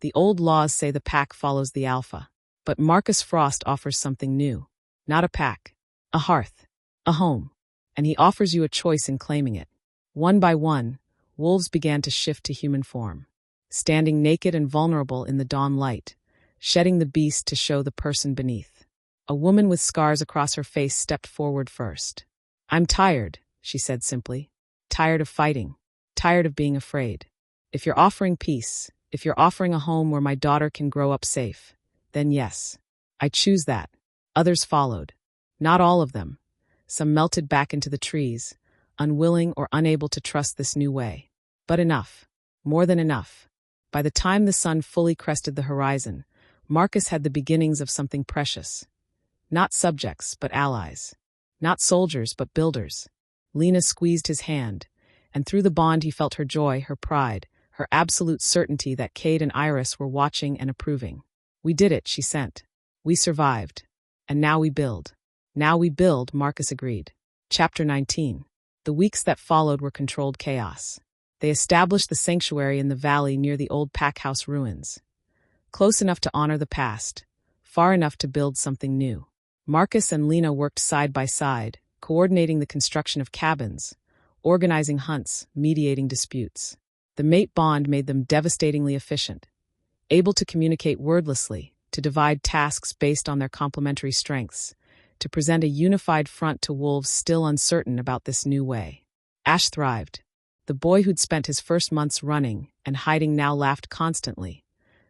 The old laws say the pack follows the alpha. But Marcus Frost offers something new. Not a pack. A hearth. A home. And he offers you a choice in claiming it. One by one, wolves began to shift to human form. Standing naked and vulnerable in the dawn light, shedding the beast to show the person beneath. A woman with scars across her face stepped forward first. I'm tired, she said simply. Tired of fighting. Tired of being afraid. If you're offering peace, if you're offering a home where my daughter can grow up safe, then yes, I choose that. Others followed. Not all of them. Some melted back into the trees, unwilling or unable to trust this new way. But enough. More than enough. By the time the sun fully crested the horizon, Marcus had the beginnings of something precious. Not subjects, but allies. Not soldiers, but builders. Lena squeezed his hand, and through the bond he felt her joy, her pride, her absolute certainty that Cade and Iris were watching and approving. We did it, she sent. We survived. And now we build. Now we build, Marcus agreed. Chapter 19. The weeks that followed were controlled chaos. They established the sanctuary in the valley near the old packhouse ruins. Close enough to honor the past, far enough to build something new. Marcus and Lena worked side by side, coordinating the construction of cabins, organizing hunts, mediating disputes. The mate bond made them devastatingly efficient, able to communicate wordlessly, to divide tasks based on their complementary strengths, to present a unified front to wolves still uncertain about this new way. Ash thrived. The boy who'd spent his first months running and hiding now laughed constantly,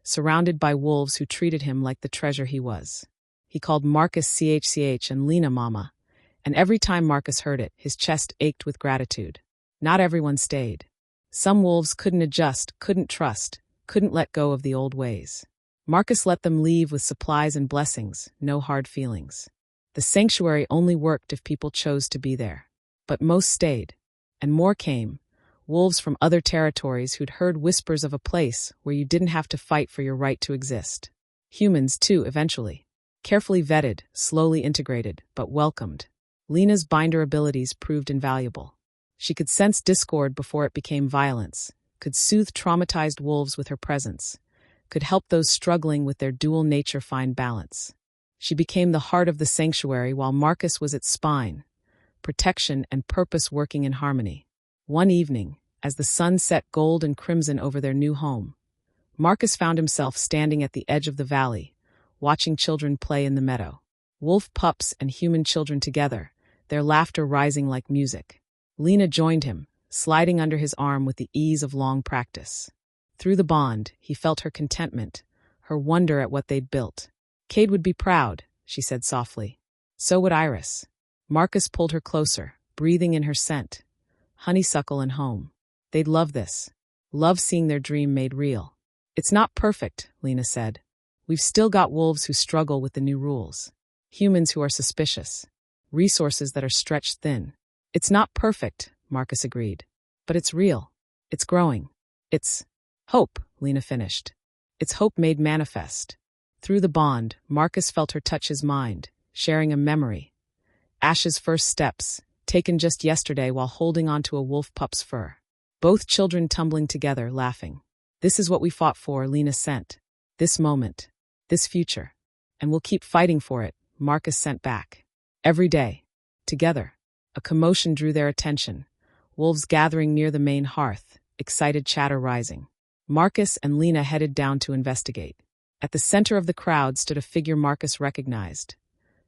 surrounded by wolves who treated him like the treasure he was. He called Marcus CHCH and Lena Mama, and every time Marcus heard it, his chest ached with gratitude. Not everyone stayed. Some wolves couldn't adjust, couldn't trust, couldn't let go of the old ways. Marcus let them leave with supplies and blessings, no hard feelings. The sanctuary only worked if people chose to be there. But most stayed. And more came. Wolves from other territories who'd heard whispers of a place where you didn't have to fight for your right to exist. Humans, too, eventually. Carefully vetted, slowly integrated, but welcomed. Lena's binder abilities proved invaluable. She could sense discord before it became violence, could soothe traumatized wolves with her presence, could help those struggling with their dual nature find balance. She became the heart of the sanctuary while Marcus was its spine, protection and purpose working in harmony. One evening, as the sun set gold and crimson over their new home, Marcus found himself standing at the edge of the valley, watching children play in the meadow. Wolf pups and human children together, their laughter rising like music. Lena joined him, sliding under his arm with the ease of long practice. Through the bond, he felt her contentment, her wonder at what they'd built. Cade would be proud, she said softly. So would Iris. Marcus pulled her closer, breathing in her scent. Honeysuckle and home. They'd love this. Love seeing their dream made real. It's not perfect, Lena said. We've still got wolves who struggle with the new rules. Humans who are suspicious. Resources that are stretched thin. It's not perfect, Marcus agreed. But it's real. It's growing. It's hope, Lena finished. It's hope made manifest. Through the bond, Marcus felt her touch his mind, sharing a memory. Ash's first steps, taken just yesterday while holding onto a wolf pup's fur. Both children tumbling together, laughing. This is what we fought for, Lena sent. This moment. This future. And we'll keep fighting for it, Marcus sent back. Every day. Together. A commotion drew their attention. Wolves gathering near the main hearth, excited chatter rising. Marcus and Lena headed down to investigate. At the center of the crowd stood a figure Marcus recognized.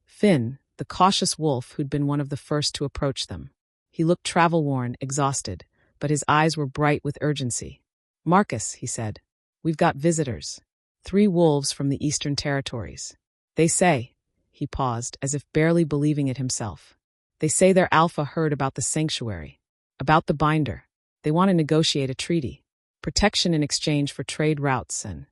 Finn, the cautious wolf who'd been one of the first to approach them. He looked travel-worn, exhausted, but his eyes were bright with urgency. "Marcus," he said, "we've got visitors. 3 wolves from the Eastern Territories. They say," he paused, as if barely believing it himself. "They say their alpha heard about the sanctuary, about the binder. They want to negotiate a treaty. Protection in exchange for trade routes and—"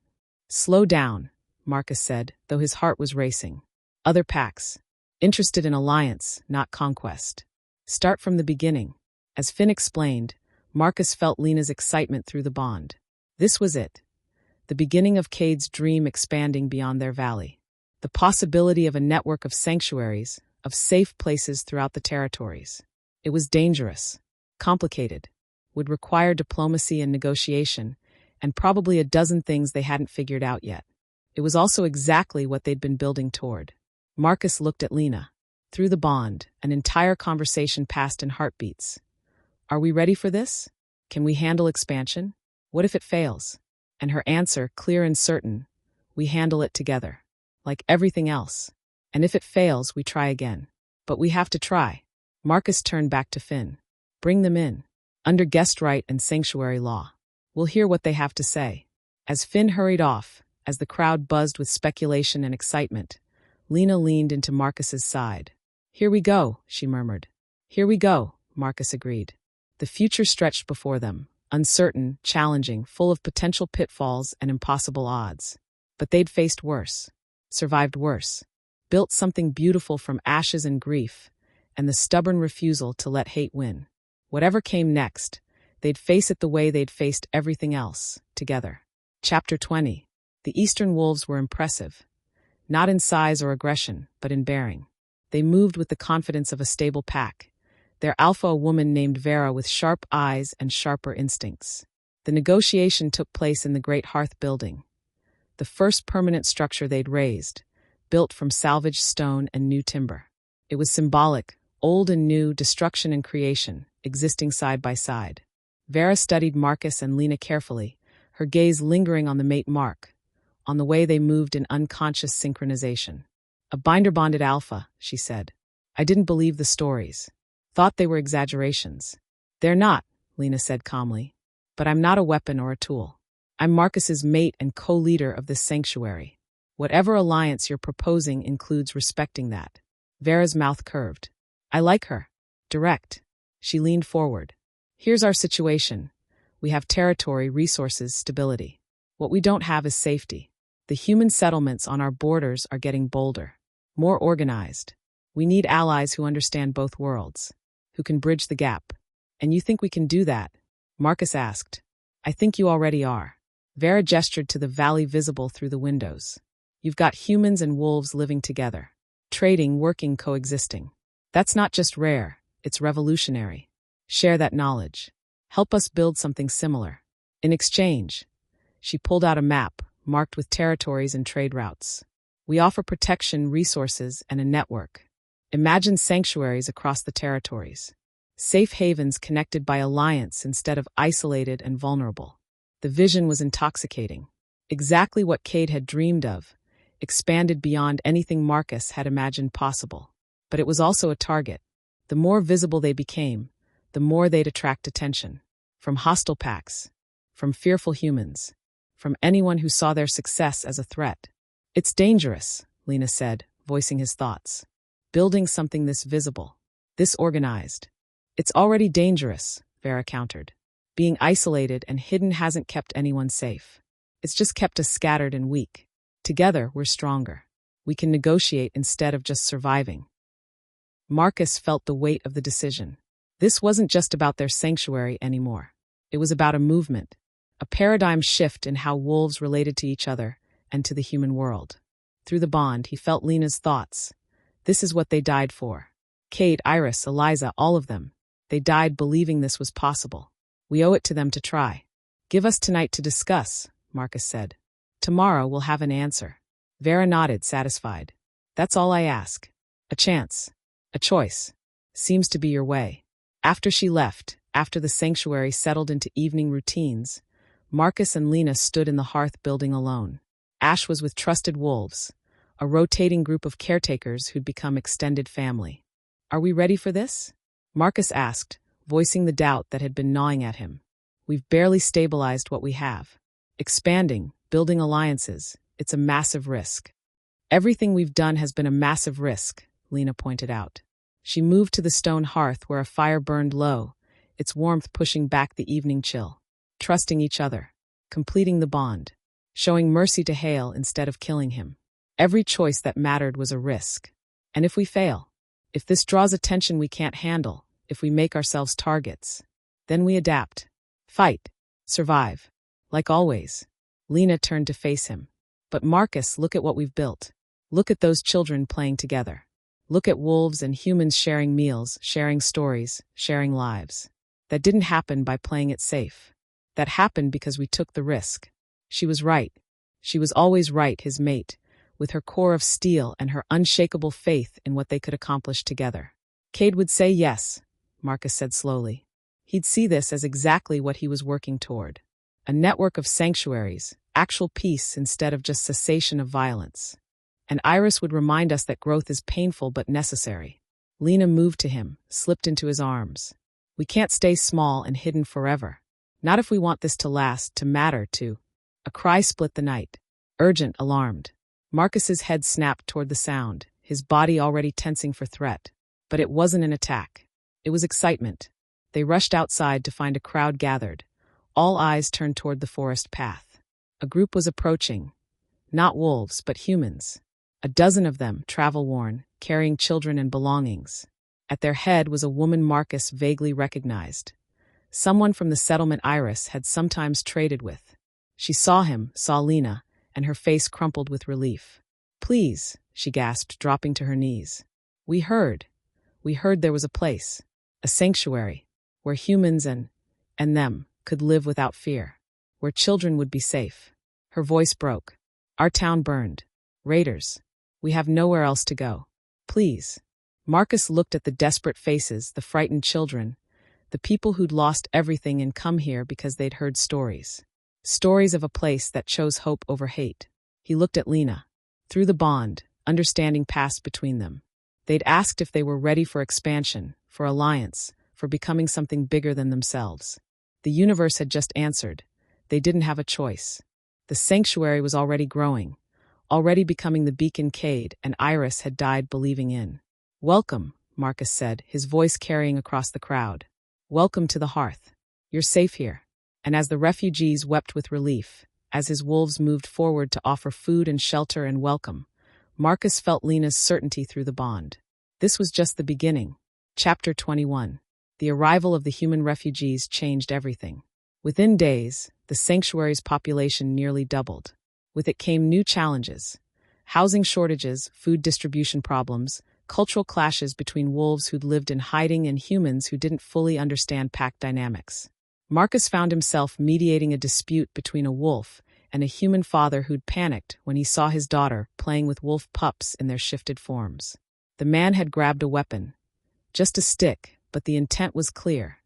"Slow down," Marcus said, though his heart was racing. "Other packs. Interested in alliance, not conquest. Start from the beginning." As Finn explained, Marcus felt Lena's excitement through the bond. This was it. The beginning of Cade's dream expanding beyond their valley. The possibility of a network of sanctuaries, of safe places throughout the territories. It was dangerous, complicated, would require diplomacy and negotiation, and probably a dozen things they hadn't figured out yet. It was also exactly what they'd been building toward. Marcus looked at Lena. Through the bond, an entire conversation passed in heartbeats. "Are we ready for this? Can we handle expansion? What if it fails?" And her answer, clear and certain, "We handle it together. Like everything else. And if it fails, we try again. But we have to try." Marcus turned back to Finn. "Bring them in. Under guest right and sanctuary law. We'll hear what they have to say." As Finn hurried off, as the crowd buzzed with speculation and excitement, Lena leaned into Marcus's side. "Here we go," she murmured. "Here we go," Marcus agreed. The future stretched before them, uncertain, challenging, full of potential pitfalls and impossible odds. But they'd faced worse, survived worse, built something beautiful from ashes and grief, and the stubborn refusal to let hate win. Whatever came next, they'd face it the way they'd faced everything else, together. Chapter 20. The Eastern Wolves were impressive. Not in size or aggression, but in bearing. They moved with the confidence of a stable pack. Their alpha, a woman named Vera with sharp eyes and sharper instincts. The negotiation took place in the Great Hearth building. The first permanent structure they'd raised, built from salvaged stone and new timber. It was symbolic, old and new, destruction and creation, existing side by side. Vera studied Marcus and Lena carefully, her gaze lingering on the mate mark, on the way they moved in unconscious synchronization. "A binder-bonded alpha," she said. "I didn't believe the stories. Thought they were exaggerations." "They're not," Lena said calmly. "But I'm not a weapon or a tool. I'm Marcus's mate and co-leader of this sanctuary. Whatever alliance you're proposing includes respecting that." Vera's mouth curved. "I like her. Direct." She leaned forward. "Here's our situation. We have territory, resources, stability. What we don't have is safety. The human settlements on our borders are getting bolder, more organized. We need allies who understand both worlds, who can bridge the gap. And you think we can do that?" Marcus asked. "I think you already are." Vera gestured to the valley visible through the windows. "You've got humans and wolves living together. Trading, working, coexisting. That's not just rare, it's revolutionary. Share that knowledge. Help us build something similar. In exchange," she pulled out a map, marked with territories and trade routes. "We offer protection, resources, and a network. Imagine sanctuaries across the territories. Safe havens connected by alliance instead of isolated and vulnerable." The vision was intoxicating. Exactly what Cade had dreamed of, expanded beyond anything Marcus had imagined possible. But it was also a target. The more visible they became, the more they'd attract attention. From hostile packs, from fearful humans, from anyone who saw their success as a threat. "It's dangerous," Lena said, voicing his thoughts. "Building something this visible, this organized." "It's already dangerous," Vera countered. "Being isolated and hidden hasn't kept anyone safe. It's just kept us scattered and weak. Together, we're stronger. We can negotiate instead of just surviving." Marcus felt the weight of the decision. This wasn't just about their sanctuary anymore. It was about a movement, a paradigm shift in how wolves related to each other and to the human world. Through the bond, he felt Lena's thoughts. This is what they died for. Cade, Iris, Eliza, all of them. They died believing this was possible. We owe it to them to try. "Give us tonight to discuss," Marcus said. "Tomorrow we'll have an answer." Vera nodded, satisfied. "That's all I ask. A chance. A choice. Seems to be your way." After she left, after the sanctuary settled into evening routines, Marcus and Lena stood in the hearth building alone. Ash was with trusted wolves, a rotating group of caretakers who'd become extended family. Are we ready for this? Marcus asked, voicing the doubt that had been gnawing at him. We've barely stabilized what we have. Expanding, building alliances, it's a massive risk. Everything we've done has been a massive risk, Lena pointed out. She moved to the stone hearth where a fire burned low, its warmth pushing back the evening chill. Trusting each other, completing the bond, showing mercy to Hale instead of killing him. Every choice that mattered was a risk. And if we fail, if this draws attention we can't handle, if we make ourselves targets, then we adapt. Fight. Survive. Like always. Lena turned to face him. But Marcus, look at what we've built. Look at those children playing together. Look at wolves and humans sharing meals, sharing stories, sharing lives. That didn't happen by playing it safe. That happened because we took the risk. She was right. She was always right, his mate, with her core of steel and her unshakable faith in what they could accomplish together. Cade would say yes, Marcus said slowly. He'd see this as exactly what he was working toward. A network of sanctuaries, actual peace instead of just cessation of violence. And Iris would remind us that growth is painful but necessary. Lena moved to him, slipped into his arms. We can't stay small and hidden forever. Not if we want this to last, to matter, to. A cry split the night. Urgent, alarmed. Marcus's head snapped toward the sound, his body already tensing for threat. But it wasn't an attack. It was excitement. They rushed outside to find a crowd gathered. All eyes turned toward the forest path. A group was approaching. Not wolves, but humans. A dozen of them, travel-worn, carrying children and belongings. At their head was a woman Marcus vaguely recognized. Someone from the settlement Iris had sometimes traded with. She saw him, saw Lena, and her face crumpled with relief. Please, she gasped, dropping to her knees. We heard there was a place, a sanctuary, where humans and them could live without fear, where children would be safe. Her voice broke. Our town burned. Raiders. We have nowhere else to go. Please. Marcus looked at the desperate faces, the frightened children, the people who'd lost everything and come here because they'd heard stories. Stories of a place that chose hope over hate. He looked at Lena. Through the bond, understanding passed between them. They'd asked if they were ready for expansion, for alliance, for becoming something bigger than themselves. The universe had just answered. They didn't have a choice. The sanctuary was already growing, already becoming the beacon Cade and Iris had died believing in. Welcome, Marcus said, his voice carrying across the crowd. Welcome to the hearth. You're safe here. And as the refugees wept with relief, as his wolves moved forward to offer food and shelter and welcome, Marcus felt Lena's certainty through the bond. This was just the beginning. Chapter 21. The arrival of the human refugees changed everything. Within days, the sanctuary's population nearly doubled. With it came new challenges. Housing shortages, food distribution problems, cultural clashes between wolves who'd lived in hiding and humans who didn't fully understand pack dynamics. Marcus found himself mediating a dispute between a wolf and a human father who'd panicked when he saw his daughter playing with wolf pups in their shifted forms. The man had grabbed a weapon. Just a stick, but the intent was clear,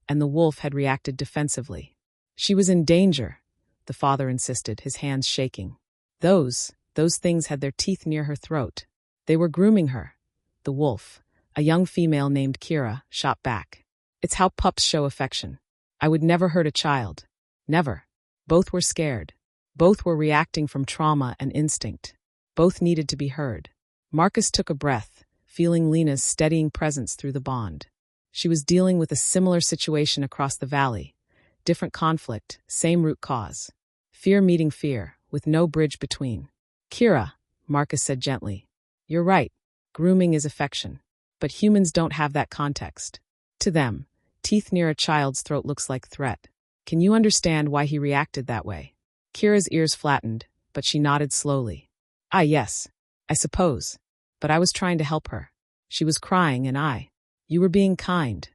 and the wolf had reacted defensively. She was in danger, the father insisted, his hands shaking. Those things had their teeth near her throat. They were grooming her. The wolf, a young female named Kira, shot back. It's how pups show affection. I would never hurt a child. Never. Both were scared. Both were reacting from trauma and instinct. Both needed to be heard. Marcus took a breath, feeling Lena's steadying presence through the bond. She was dealing with a similar situation across the valley. Different conflict, same root cause. Fear meeting fear, with no bridge between. Kira, Marcus said gently. You're right. Grooming is affection. But humans don't have that context. To them, teeth near a child's throat looks like threat. Can you understand why he reacted that way? Kira's ears flattened, but she nodded slowly. Ah, yes. I suppose. But I was trying to help her. She was crying and You were being kind,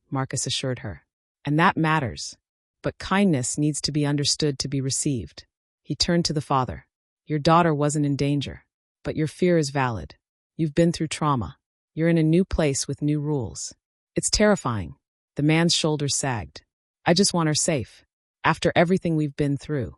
Marcus assured her. And that matters. But kindness needs to be understood to be received. He turned to the father. Your daughter wasn't in danger. But your fear is valid. You've been through trauma. You're in a new place with new rules. It's terrifying. The man's shoulders sagged. I just want her safe. After everything we've been through.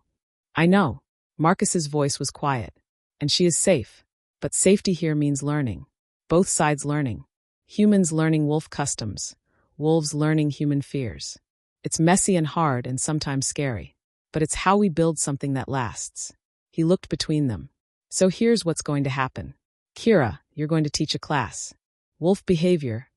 I know. Marcus's voice was quiet. And she is safe. But safety here means learning. Both sides learning. Humans learning wolf customs. Wolves learning human fears. It's messy and hard and sometimes scary. But it's how we build something that lasts. He looked between them. So here's what's going to happen. Kira, you're going to teach a class. Wolf behavior.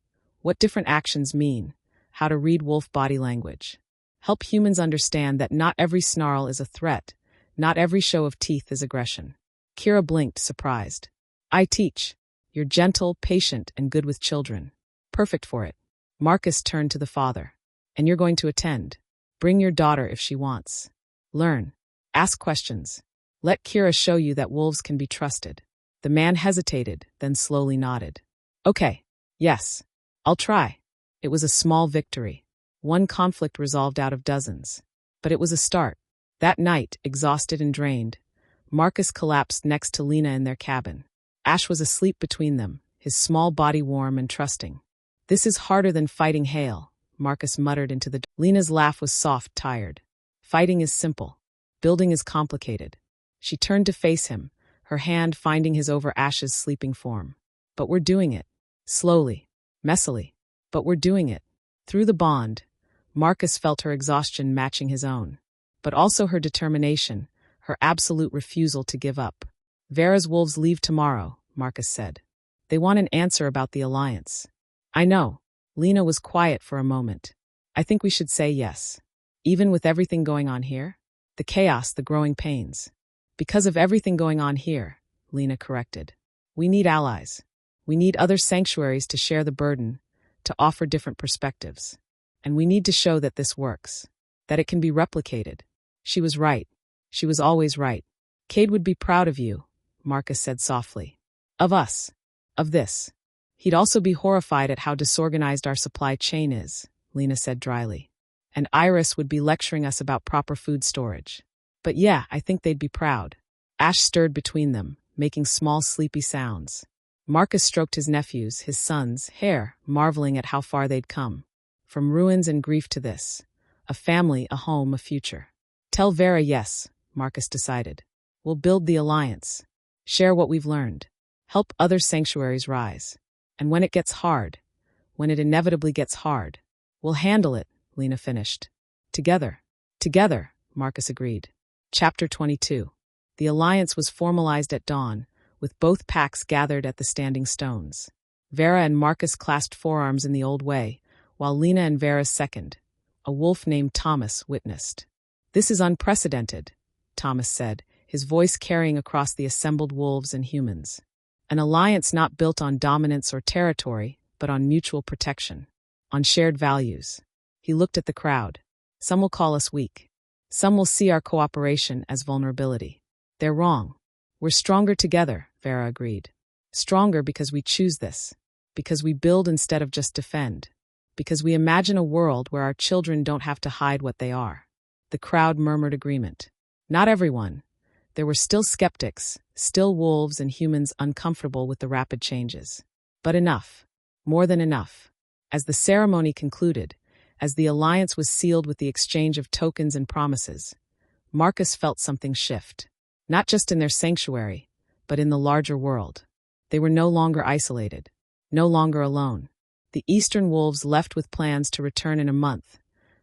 What different actions mean. How to read wolf body language. Help humans understand that not every snarl is a threat. Not every show of teeth is aggression. Kira blinked, surprised. I teach. You're gentle, patient, and good with children. Perfect for it. Marcus turned to the father. And you're going to attend. Bring your daughter if she wants. Learn. Ask questions. Let Kira show you that wolves can be trusted. The man hesitated, then slowly nodded. Okay. Yes. I'll try. It was a small victory. One conflict resolved out of dozens. But it was a start. That night, exhausted and drained, Marcus collapsed next to Lena in their cabin. Ash was asleep between them, his small body warm and trusting. This is harder than fighting hail, Marcus muttered into the... Lena's laugh was soft, tired. Fighting is simple. Building is complicated. She turned to face him, her hand finding his over Ash's sleeping form. But we're doing it. Slowly. Messily. But we're doing it. Through the bond, Marcus felt her exhaustion matching his own. But also her determination, her absolute refusal to give up. Vera's wolves leave tomorrow, Marcus said. They want an answer about the alliance. I know. Lena was quiet for a moment. I think we should say yes. Even with everything going on here? The chaos, the growing pains. Because of everything going on here, Lena corrected. We need allies. We need other sanctuaries to share the burden, to offer different perspectives. And we need to show that this works. That it can be replicated. She was right. She was always right. Cade would be proud of you, Marcus said softly. Of us. Of this. He'd also be horrified at how disorganized our supply chain is, Lena said dryly. And Iris would be lecturing us about proper food storage. But yeah, I think they'd be proud. Ash stirred between them, making small sleepy sounds. Marcus stroked his nephew's, his son's, hair, marveling at how far they'd come. From ruins and grief to this. A family, a home, a future. Tell Vera yes, Marcus decided. We'll build the alliance. Share what we've learned. Help other sanctuaries rise. And when it gets hard, when it inevitably gets hard, we'll handle it, Lena finished. Together. Together, Marcus agreed. Chapter 22. The alliance was formalized at dawn, with both packs gathered at the Standing Stones. Vera and Marcus clasped forearms in the old way, while Lena and Vera's second, a wolf named Thomas, witnessed. This is unprecedented, Thomas said, his voice carrying across the assembled wolves and humans. An alliance not built on dominance or territory, but on mutual protection, on shared values. He looked at the crowd. Some will call us weak. Some will see our cooperation as vulnerability. They're wrong. We're stronger together, Vera agreed. Stronger because we choose this. Because we build instead of just defend. Because we imagine a world where our children don't have to hide what they are. The crowd murmured agreement. Not everyone. There were still skeptics, still wolves and humans uncomfortable with the rapid changes. But enough. More than enough. As the ceremony concluded, as the alliance was sealed with the exchange of tokens and promises, Marcus felt something shift. Not just in their sanctuary, but in the larger world. They were no longer isolated. No longer alone. The Eastern Wolves left with plans to return in a month,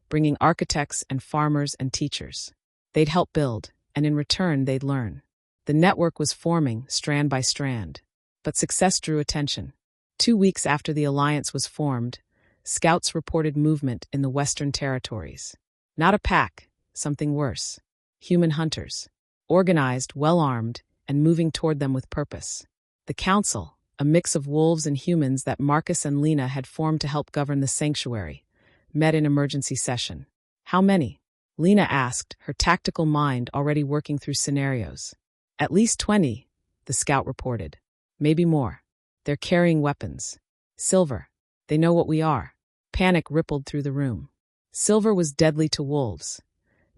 bringing architects and farmers and teachers. They'd help build, and in return they'd learn. The network was forming, strand by strand. But success drew attention. 2 weeks after the alliance was formed, scouts reported movement in the Western Territories. Not a pack, something worse. Human hunters. Organized, well-armed, and moving toward them with purpose. The council, a mix of wolves and humans that Marcus and Lena had formed to help govern the sanctuary, met in emergency session. How many? Lena asked, her tactical mind already working through scenarios. At least 20, the scout reported. Maybe more. They're carrying weapons. Silver. They know what we are. Panic rippled through the room. Silver was deadly to wolves.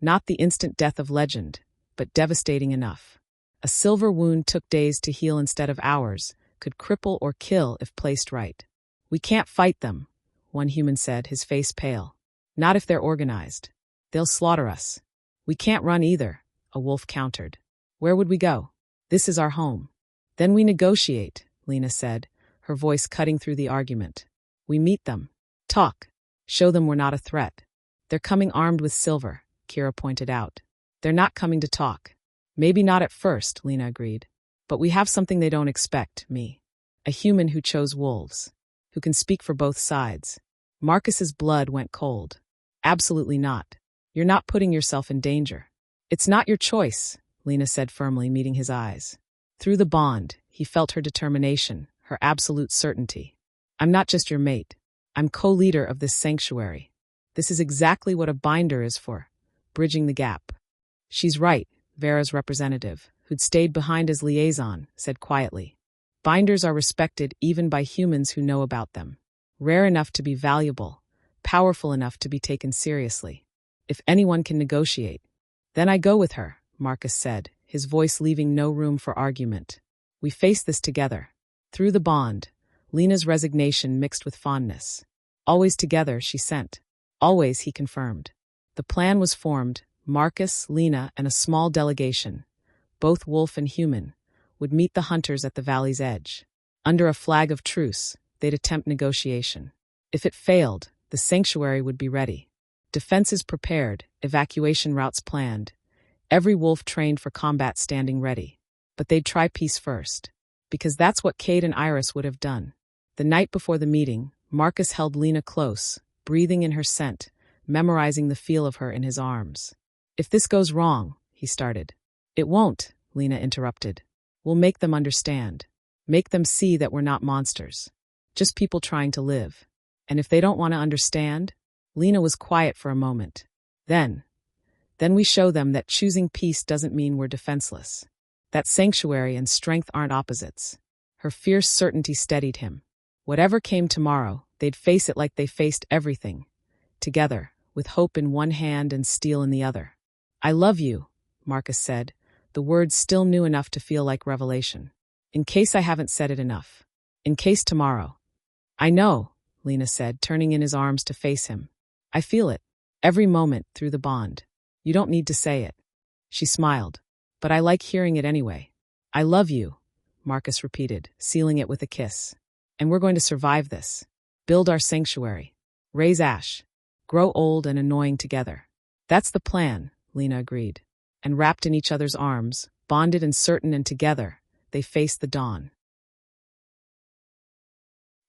Not the instant death of legend, but devastating enough. A silver wound took days to heal instead of hours, could cripple or kill if placed right. We can't fight them, one human said, his face pale. Not if they're organized. They'll slaughter us. We can't run either, a wolf countered. Where would we go? This is our home. Then we negotiate, Lena said, her voice cutting through the argument. We meet them. Talk. Show them we're not a threat. They're coming armed with silver, Kira pointed out. They're not coming to talk. Maybe not at first, Lena agreed. But we have something they don't expect, me. A human who chose wolves. Who can speak for both sides. Marcus's blood went cold. Absolutely not. You're not putting yourself in danger. It's not your choice, Lena said firmly, meeting his eyes. Through the bond, he felt her determination, her absolute certainty. I'm not just your mate. I'm co-leader of this sanctuary. This is exactly what a binder is for, bridging the gap. She's right, Vera's representative, who'd stayed behind as liaison, said quietly. Binders are respected even by humans who know about them. Rare enough to be valuable, powerful enough to be taken seriously. If anyone can negotiate, then I go with her, Marcus said, his voice leaving no room for argument. We face this together. Through the bond, Lena's resignation mixed with fondness. Always together, she sent. Always, he confirmed. The plan was formed. Marcus, Lena, and a small delegation, both wolf and human, would meet the hunters at the valley's edge. Under a flag of truce, they'd attempt negotiation. If it failed, the sanctuary would be ready. Defenses prepared, evacuation routes planned. Every wolf trained for combat standing ready. But they'd try peace first. Because that's what Cade and Iris would have done. The night before the meeting, Marcus held Lena close, breathing in her scent, memorizing the feel of her in his arms. If this goes wrong, he started. It won't, Lena interrupted. We'll make them understand. Make them see that we're not monsters. Just people trying to live. And if they don't want to understand, Lena was quiet for a moment. Then we show them that choosing peace doesn't mean we're defenseless. That sanctuary and strength aren't opposites. Her fierce certainty steadied him. Whatever came tomorrow, they'd face it like they faced everything. Together, with hope in one hand and steel in the other. I love you, Marcus said, the words still new enough to feel like revelation. In case I haven't said it enough. In case tomorrow. I know, Lena said, turning in his arms to face him. I feel it. Every moment through the bond. You don't need to say it. She smiled. But I like hearing it anyway. I love you, Marcus repeated, sealing it with a kiss. And we're going to survive this. Build our sanctuary. Raise ash. Grow old and annoying together. That's the plan, Lena agreed. And wrapped in each other's arms, bonded and certain and together, they faced the dawn.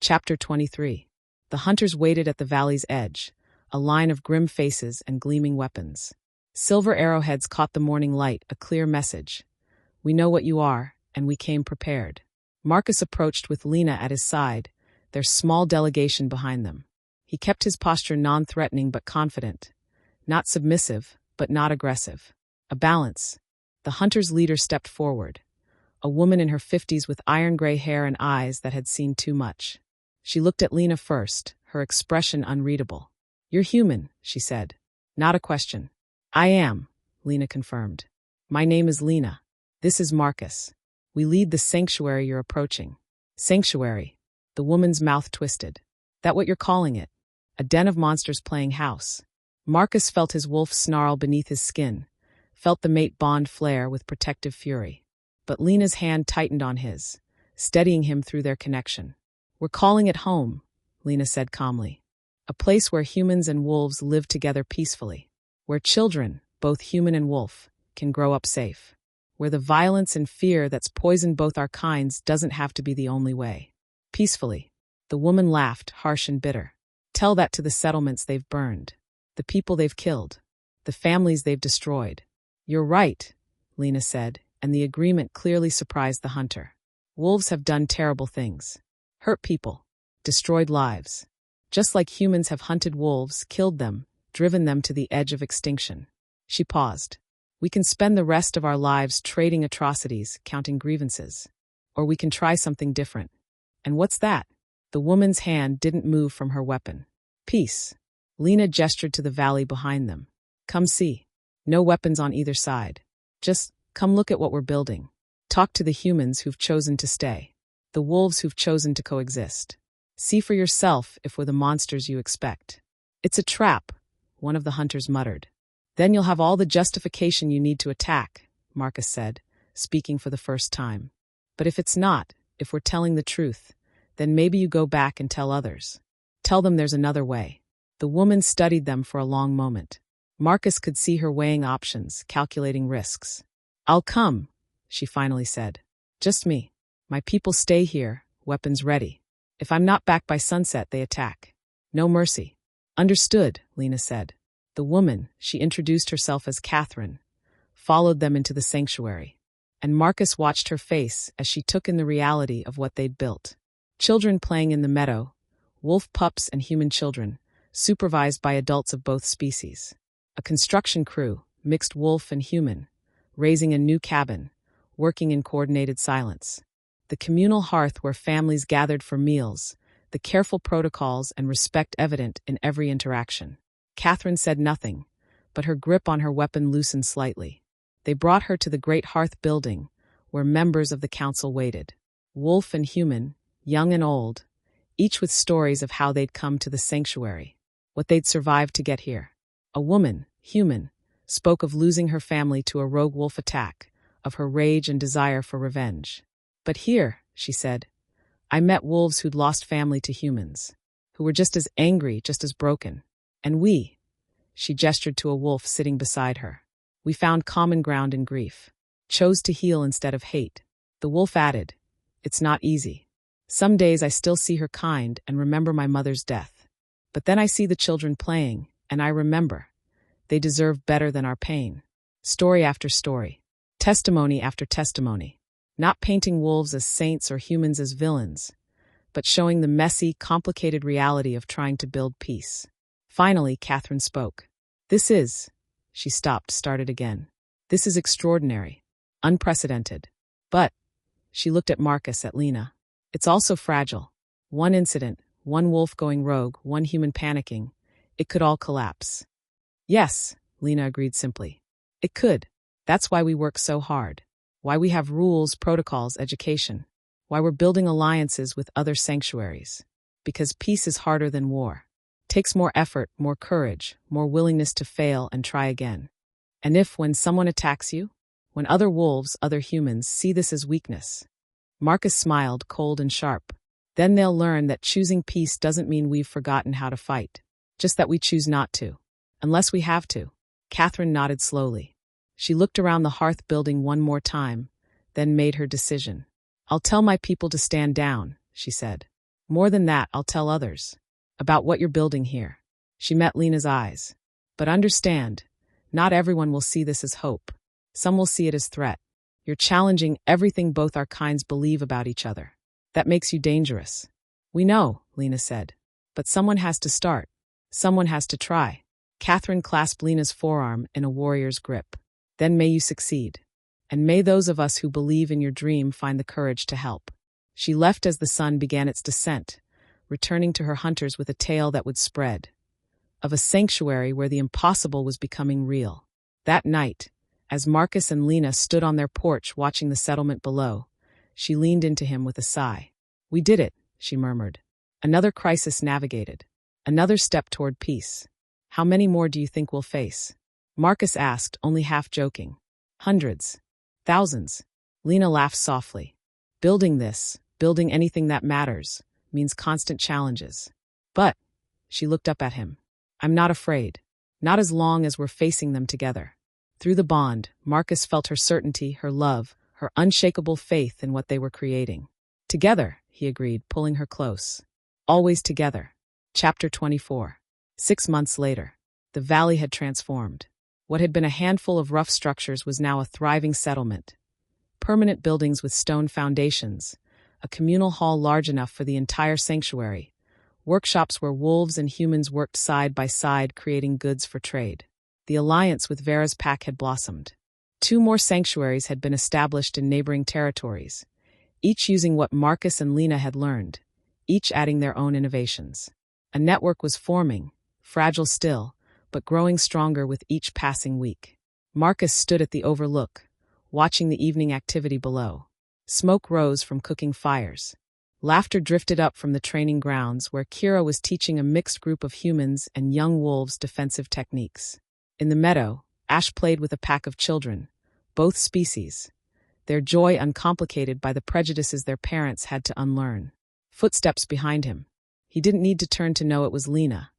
Chapter 23. The hunters waited at the valley's edge, a line of grim faces and gleaming weapons. Silver arrowheads caught the morning light, a clear message. We know what you are, and we came prepared. Marcus approached with Lena at his side, their small delegation behind them. He kept his posture non-threatening but confident. Not submissive, but not aggressive. A balance. The hunter's leader stepped forward. A woman in her 50s with iron-gray hair and eyes that had seen too much. She looked at Lena first, her expression unreadable. You're human, she said. Not a question. I am, Lena confirmed. My name is Lena. This is Marcus. We lead the sanctuary you're approaching. Sanctuary. The woman's mouth twisted. That what you're calling it? A den of monsters playing house. Marcus felt his wolf snarl beneath his skin, felt the mate bond flare with protective fury. But Lena's hand tightened on his, steadying him through their connection. We're calling it home, Lena said calmly. A place where humans and wolves live together peacefully. Where children, both human and wolf, can grow up safe. Where the violence and fear that's poisoned both our kinds doesn't have to be the only way. Peacefully. The woman laughed, harsh and bitter. Tell that to the settlements they've burned. The people they've killed. The families they've destroyed. You're right, Lena said, and the agreement clearly surprised the hunter. Wolves have done terrible things. Hurt people. Destroyed lives. Just like humans have hunted wolves, killed them, driven them to the edge of extinction. She paused. We can spend the rest of our lives trading atrocities, counting grievances. Or we can try something different. And what's that? The woman's hand didn't move from her weapon. Peace. Lena gestured to the valley behind them. Come see. No weapons on either side. Just come look at what we're building. Talk to the humans who've chosen to stay. The wolves who've chosen to coexist. See for yourself if we're the monsters you expect. It's a trap, one of the hunters muttered. Then you'll have all the justification you need to attack, Marcus said, speaking for the first time. But if it's not, if we're telling the truth, then maybe you go back and tell others. Tell them there's another way. The woman studied them for a long moment. Marcus could see her weighing options, calculating risks. I'll come, she finally said. Just me. My people stay here, weapons ready. If I'm not back by sunset, they attack. No mercy. Understood, Lena said. The woman, she introduced herself as Catherine, followed them into the sanctuary. And Marcus watched her face as she took in the reality of what they'd built. Children playing in the meadow, wolf pups and human children, supervised by adults of both species. A construction crew, mixed wolf and human, raising a new cabin, working in coordinated silence. The communal hearth where families gathered for meals, the careful protocols and respect evident in every interaction. Catherine said nothing, but her grip on her weapon loosened slightly. They brought her to the great hearth building, where members of the council waited. Wolf and human, young and old, each with stories of how they'd come to the sanctuary, what they'd survived to get here. A woman, human, spoke of losing her family to a rogue wolf attack, of her rage and desire for revenge. But here, she said, I met wolves who'd lost family to humans, who were just as angry, just as broken. And we, she gestured to a wolf sitting beside her, we found common ground in grief, chose to heal instead of hate. The wolf added, it's not easy. Some days I still see her kind and remember my mother's death. But then I see the children playing, and I remember. They deserve better than our pain. Story after story, testimony after testimony. Not painting wolves as saints or humans as villains, but showing the messy, complicated reality of trying to build peace. Finally, Catherine spoke. She stopped, started again. This is extraordinary, unprecedented. But, she looked at Marcus, at Lena. It's also fragile. One incident, one wolf going rogue, one human panicking, it could all collapse. Yes, Lena agreed simply. It could. That's why we work so hard. Why we have rules, protocols, education. Why we're building alliances with other sanctuaries. Because peace is harder than war. Takes more effort, more courage, more willingness to fail and try again. And if, when someone attacks you, when other wolves, other humans, see this as weakness. Marcus smiled, cold and sharp. Then they'll learn that choosing peace doesn't mean we've forgotten how to fight. Just that we choose not to. Unless we have to. Catherine nodded slowly. She looked around the hearth building one more time, then made her decision. I'll tell my people to stand down, she said. More than that, I'll tell others. About what you're building here. She met Lena's eyes. But understand, not everyone will see this as hope. Some will see it as threat. You're challenging everything both our kinds believe about each other. That makes you dangerous. We know, Lena said. But someone has to start. Someone has to try. Catherine clasped Lena's forearm in a warrior's grip. Then may you succeed. And may those of us who believe in your dream find the courage to help. She left as the sun began its descent, returning to her hunters with a tale that would spread. Of a sanctuary where the impossible was becoming real. That night, as Marcus and Lena stood on their porch watching the settlement below, she leaned into him with a sigh. We did it, she murmured. Another crisis navigated. Another step toward peace. How many more do you think we'll face? Marcus asked, only half joking. Hundreds. Thousands. Lena laughed softly. Building this, building anything that matters, means constant challenges. But, she looked up at him. I'm not afraid. Not as long as we're facing them together. Through the bond, Marcus felt her certainty, her love, her unshakable faith in what they were creating. Together, he agreed, pulling her close. Always together. Chapter 24. 6 months later, the valley had transformed. What had been a handful of rough structures was now a thriving settlement. Permanent buildings with stone foundations, a communal hall large enough for the entire sanctuary, workshops where wolves and humans worked side by side creating goods for trade. The alliance with Vera's pack had blossomed. 2 more sanctuaries had been established in neighboring territories, each using what Marcus and Lena had learned, each adding their own innovations. A network was forming, fragile still, but growing stronger with each passing week. Marcus stood at the overlook, watching the evening activity below. Smoke rose from cooking fires. Laughter drifted up from the training grounds where Kira was teaching a mixed group of humans and young wolves defensive techniques. In the meadow, Ash played with a pack of children, both species, their joy uncomplicated by the prejudices their parents had to unlearn. Footsteps behind him. He didn't need to turn to know it was Lena.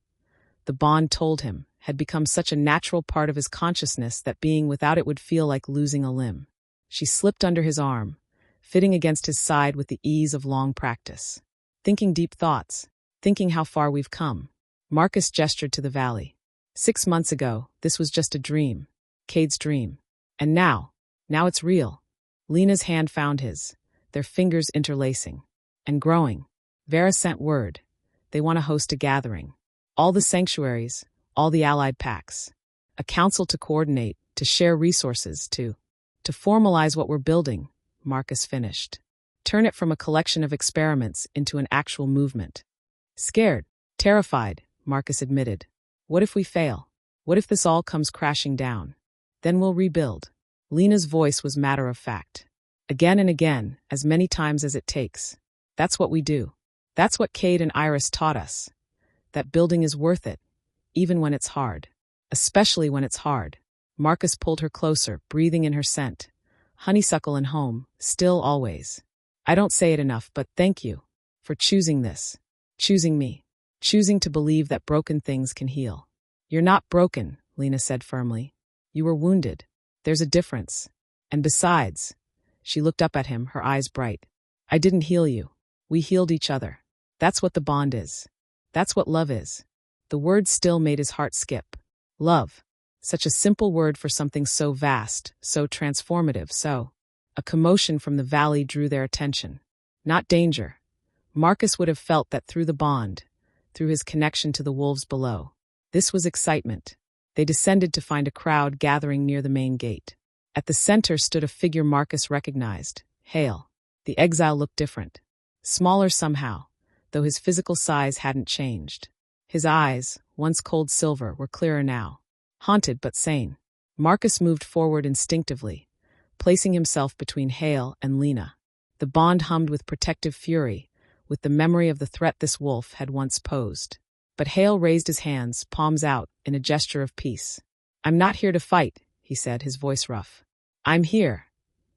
The bond told him, had become such a natural part of his consciousness that being without it would feel like losing a limb. She slipped under his arm, fitting against his side with the ease of long practice. Thinking deep thoughts, thinking how far we've come. Marcus gestured to the valley. 6 months ago, this was just a dream. Cade's dream. And now it's real. Lena's hand found his, their fingers interlacing. And growing. Vera sent word. They want to host a gathering. All the sanctuaries, all the allied packs. A council to coordinate, to share resources, to formalize what we're building, Marcus finished. Turn it from a collection of experiments into an actual movement. Scared, terrified, Marcus admitted. What if we fail? What if this all comes crashing down? Then we'll rebuild. Lena's voice was matter of fact. Again and again, as many times as it takes. That's what we do. That's what Cade and Iris taught us. That building is worth it, even when it's hard. Especially when it's hard. Marcus pulled her closer, breathing in her scent. Honeysuckle and home, still always. I don't say it enough, but thank you for choosing this. Choosing me. Choosing to believe that broken things can heal. You're not broken, Lena said firmly. You were wounded. There's a difference. And besides, she looked up at him, her eyes bright. I didn't heal you. We healed each other. That's what the bond is. That's what love is. The word still made his heart skip. Love. Such a simple word for something so vast, so transformative, so. A commotion from the valley drew their attention. Not danger. Marcus would have felt that through the bond, through his connection to the wolves below. This was excitement. They descended to find a crowd gathering near the main gate. At the center stood a figure Marcus recognized. Hale. The exile looked different. Smaller somehow, though his physical size hadn't changed. His eyes, once cold silver, were clearer now. Haunted but sane. Marcus moved forward instinctively, placing himself between Hale and Lena. The bond hummed with protective fury, with the memory of the threat this wolf had once posed. But Hale raised his hands, palms out, in a gesture of peace. I'm not here to fight, he said, his voice rough. I'm here.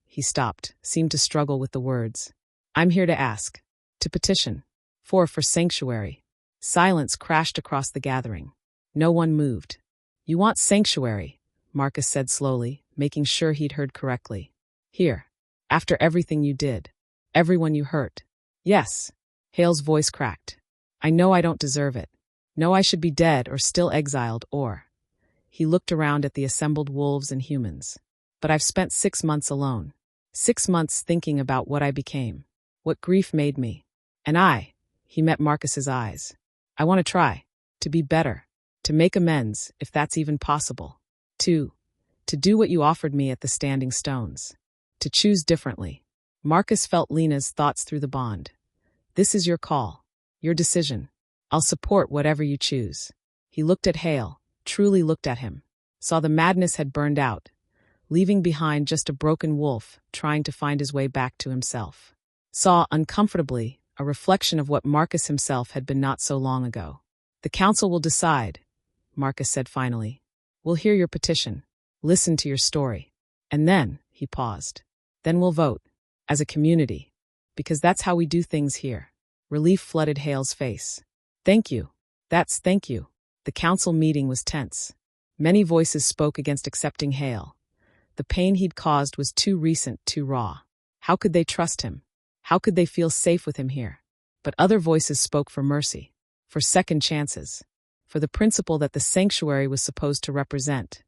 He stopped, seemed to struggle with the words. I'm here to ask. To petition. For sanctuary. Silence crashed across the gathering. No one moved. You want sanctuary, Marcus said slowly, making sure he'd heard correctly. Here. After everything you did. Everyone you hurt. Yes. Hale's voice cracked. I know I don't deserve it. No, I should be dead or still exiled or. He looked around at the assembled wolves and humans. But I've spent 6 months alone. 6 months thinking about what I became. What grief made me. And he met Marcus's eyes. I want to try. To be better. To make amends, if that's even possible. To do what you offered me at the Standing Stones. To choose differently. Marcus felt Lena's thoughts through the bond. This is your call. Your decision. I'll support whatever you choose. He looked at Hale, truly looked at him. Saw the madness had burned out, leaving behind just a broken wolf trying to find his way back to himself. Saw, uncomfortably, a reflection of what Marcus himself had been not so long ago. The council will decide, Marcus said finally. We'll hear your petition, listen to your story. And then, he paused. Then we'll vote. As a community. Because that's how we do things here. Relief flooded Hale's face. Thank you. Thank you. The council meeting was tense. Many voices spoke against accepting Hale. The pain he'd caused was too recent, too raw. How could they trust him? How could they feel safe with him here? But other voices spoke for mercy, for second chances, for the principle that the sanctuary was supposed to represent,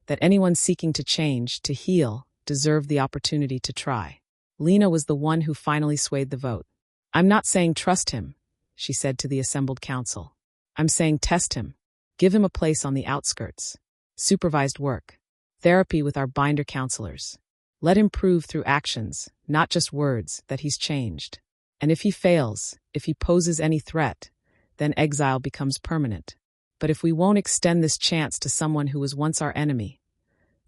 that anyone seeking to change, to heal, deserved the opportunity to try. Lena was the one who finally swayed the vote. I'm not saying trust him, she said to the assembled council. I'm saying test him. Give him a place on the outskirts. Supervised work. Therapy with our binder counselors. Let him prove through actions, not just words, that he's changed. And if he fails, if he poses any threat, then exile becomes permanent. But if we won't extend this chance to someone who was once our enemy,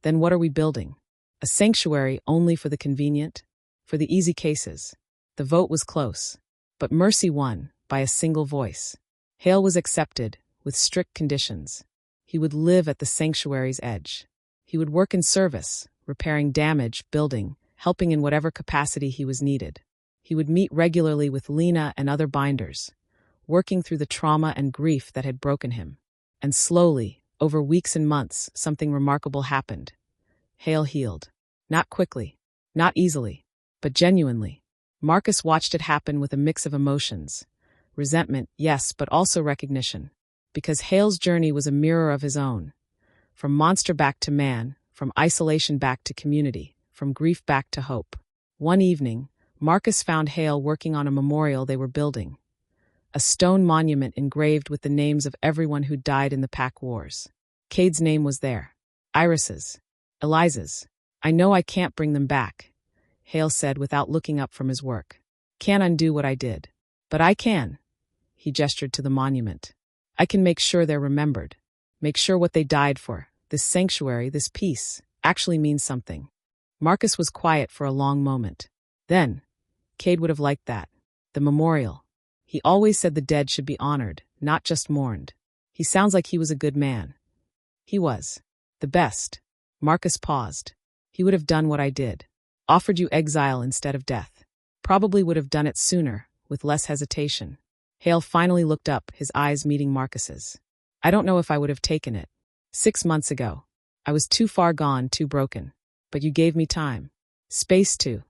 then what are we building? A sanctuary only for the convenient? For the easy cases? The vote was close. But mercy won, by a single voice. Hale was accepted, with strict conditions. He would live at the sanctuary's edge. He would work in service, repairing damage, building, helping in whatever capacity he was needed. He would meet regularly with Lena and other binders, working through the trauma and grief that had broken him. And slowly, over weeks and months, something remarkable happened. Hale healed. Not quickly, not easily, but genuinely. Marcus watched it happen with a mix of emotions. Resentment, yes, but also recognition. Because Hale's journey was a mirror of his own. From monster back to man, from isolation back to community, from grief back to hope. One evening, Marcus found Hale working on a memorial they were building. A stone monument engraved with the names of everyone who died in the Pack Wars. Cade's name was there. Iris's. Eliza's. I know I can't bring them back, Hale said without looking up from his work. Can't undo what I did. But I can. He gestured to the monument. I can make sure they're remembered. Make sure what they died for, this sanctuary, this peace, actually means something. Marcus was quiet for a long moment. Then, Cade would have liked that. The memorial. He always said the dead should be honored, not just mourned. He sounds like he was a good man. He was. The best. Marcus paused. He would have done what I did. Offered you exile instead of death. Probably would have done it sooner, with less hesitation. Hale finally looked up, his eyes meeting Marcus's. I don't know if I would have taken it. 6 months ago. I was too far gone, too broken. But you gave me time. Space to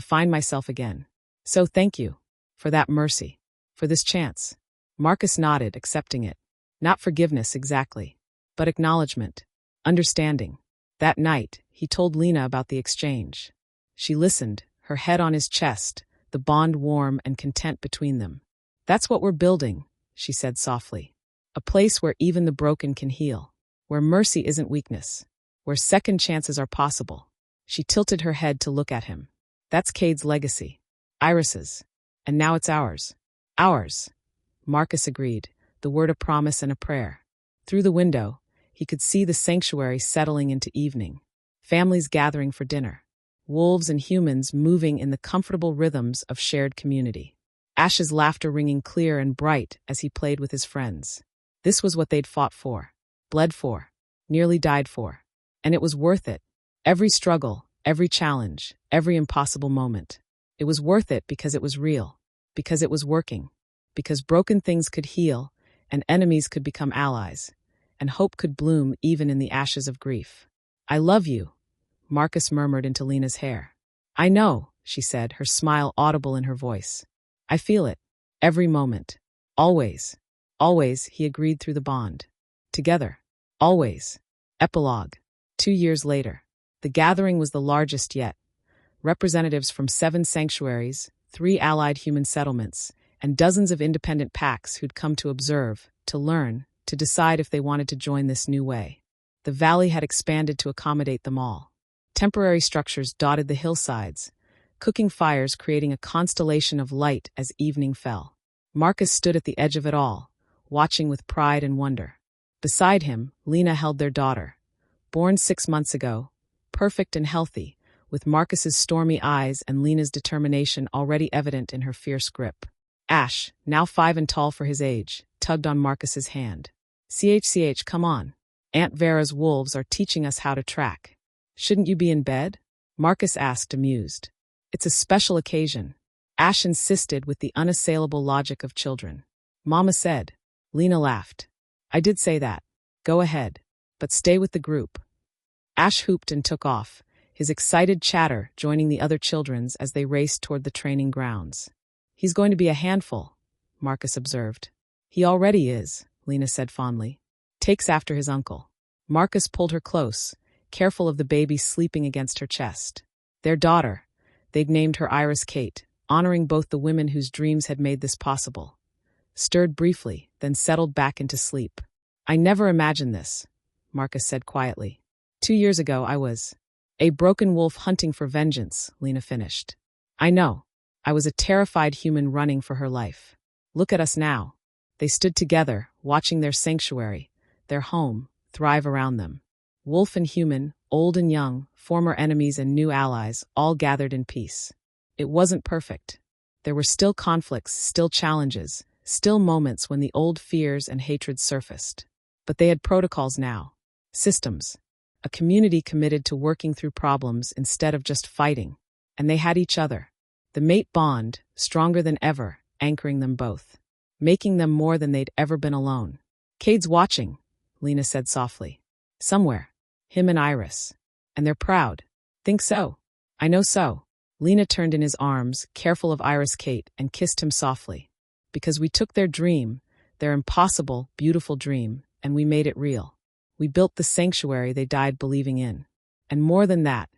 find myself again. So thank you. For that mercy. For this chance. Marcus nodded, accepting it. Not forgiveness exactly. But acknowledgement. Understanding. That night, he told Lena about the exchange. She listened, her head on his chest, the bond warm and content between them. That's what we're building, she said softly. A place where even the broken can heal. Where mercy isn't weakness. Where second chances are possible. She tilted her head to look at him. That's Cade's legacy. Iris's. And now it's ours. Ours. Marcus agreed, the word a promise and a prayer. Through the window, he could see the sanctuary settling into evening. Families gathering for dinner. Wolves and humans moving in the comfortable rhythms of shared community. Ash's laughter ringing clear and bright as he played with his friends. This was what they'd fought for. Bled for. Nearly died for. And it was worth it. Every struggle, every challenge, every impossible moment. It was worth it because it was real. Because it was working. Because broken things could heal, and enemies could become allies. And hope could bloom even in the ashes of grief. I love you, Marcus murmured into Lena's hair. I know, she said, her smile audible in her voice. I feel it. Every moment. Always. Always, he agreed through the bond. Together. Always. Epilogue. 2 years later. The gathering was the largest yet. Representatives from 7 sanctuaries, 3 allied human settlements, and dozens of independent packs who'd come to observe, to learn, to decide if they wanted to join this new way. The valley had expanded to accommodate them all. Temporary structures dotted the hillsides, cooking fires creating a constellation of light as evening fell. Marcus stood at the edge of it all, watching with pride and wonder. Beside him, Lena held their daughter. Born 6 months ago, perfect and healthy, with Marcus's stormy eyes and Lena's determination already evident in her fierce grip. Ash, now 5 and tall for his age, tugged on Marcus's hand. CHCH, come on. Aunt Vera's wolves are teaching us how to track. Shouldn't you be in bed? Marcus asked, amused. It's a special occasion. Ash insisted with the unassailable logic of children. Mama said. Lena laughed. I did say that. Go ahead. But stay with the group. Ash hooped and took off, his excited chatter joining the other children's as they raced toward the training grounds. He's going to be a handful, Marcus observed. He already is, Lena said fondly. Takes after his uncle. Marcus pulled her close, careful of the baby sleeping against her chest. Their daughter. They'd named her Iris Kate, honoring both the women whose dreams had made this possible. Stirred briefly, then settled back into sleep. I never imagined this, Marcus said quietly. 2 years ago I was a broken wolf hunting for vengeance, Lena finished. I know. I was a terrified human running for her life. Look at us now. They stood together, watching their sanctuary, their home, thrive around them. Wolf and human, old and young, former enemies and new allies, all gathered in peace. It wasn't perfect. There were still conflicts, still challenges, still moments when the old fears and hatreds surfaced. But they had protocols now. Systems. A community committed to working through problems instead of just fighting. And they had each other. The mate bond, stronger than ever, anchoring them both, making them more than they'd ever been alone. Cade's watching, Lena said softly. Somewhere. Him and Iris. And they're proud. Think so? I know so. Lena turned in his arms, careful of Iris Kate, and kissed him softly. Because we took their dream, their impossible, beautiful dream, and we made it real. We built the sanctuary they died believing in. And more than that,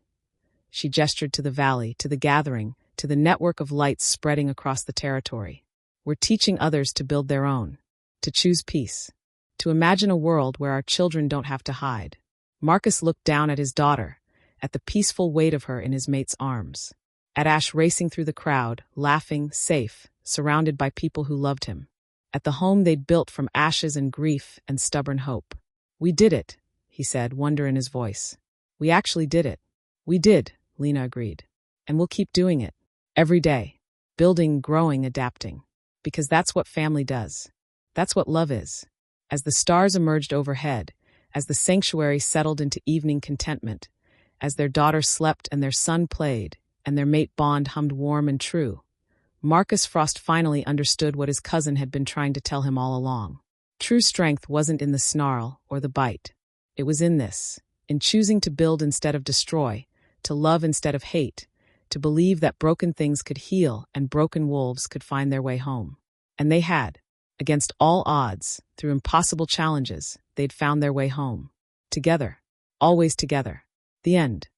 she gestured to the valley, to the gathering, to the network of lights spreading across the territory. We're teaching others to build their own, to choose peace, to imagine a world where our children don't have to hide. Marcus looked down at his daughter, at the peaceful weight of her in his mate's arms, at Ash racing through the crowd, laughing, safe, surrounded by people who loved him, at the home they'd built from ashes and grief and stubborn hope. We did it, he said, wonder in his voice. We actually did it. We did, Lena agreed. And we'll keep doing it. Every day. Building, growing, adapting. Because that's what family does. That's what love is. As the stars emerged overhead, as the sanctuary settled into evening contentment, as their daughter slept and their son played, and their mate bond hummed warm and true, Marcus Frost finally understood what his cousin had been trying to tell him all along. True strength wasn't in the snarl or the bite. It was in this, in choosing to build instead of destroy, to love instead of hate, to believe that broken things could heal and broken wolves could find their way home. And they had. Against all odds, through impossible challenges, they'd found their way home. Together. Always together. The end.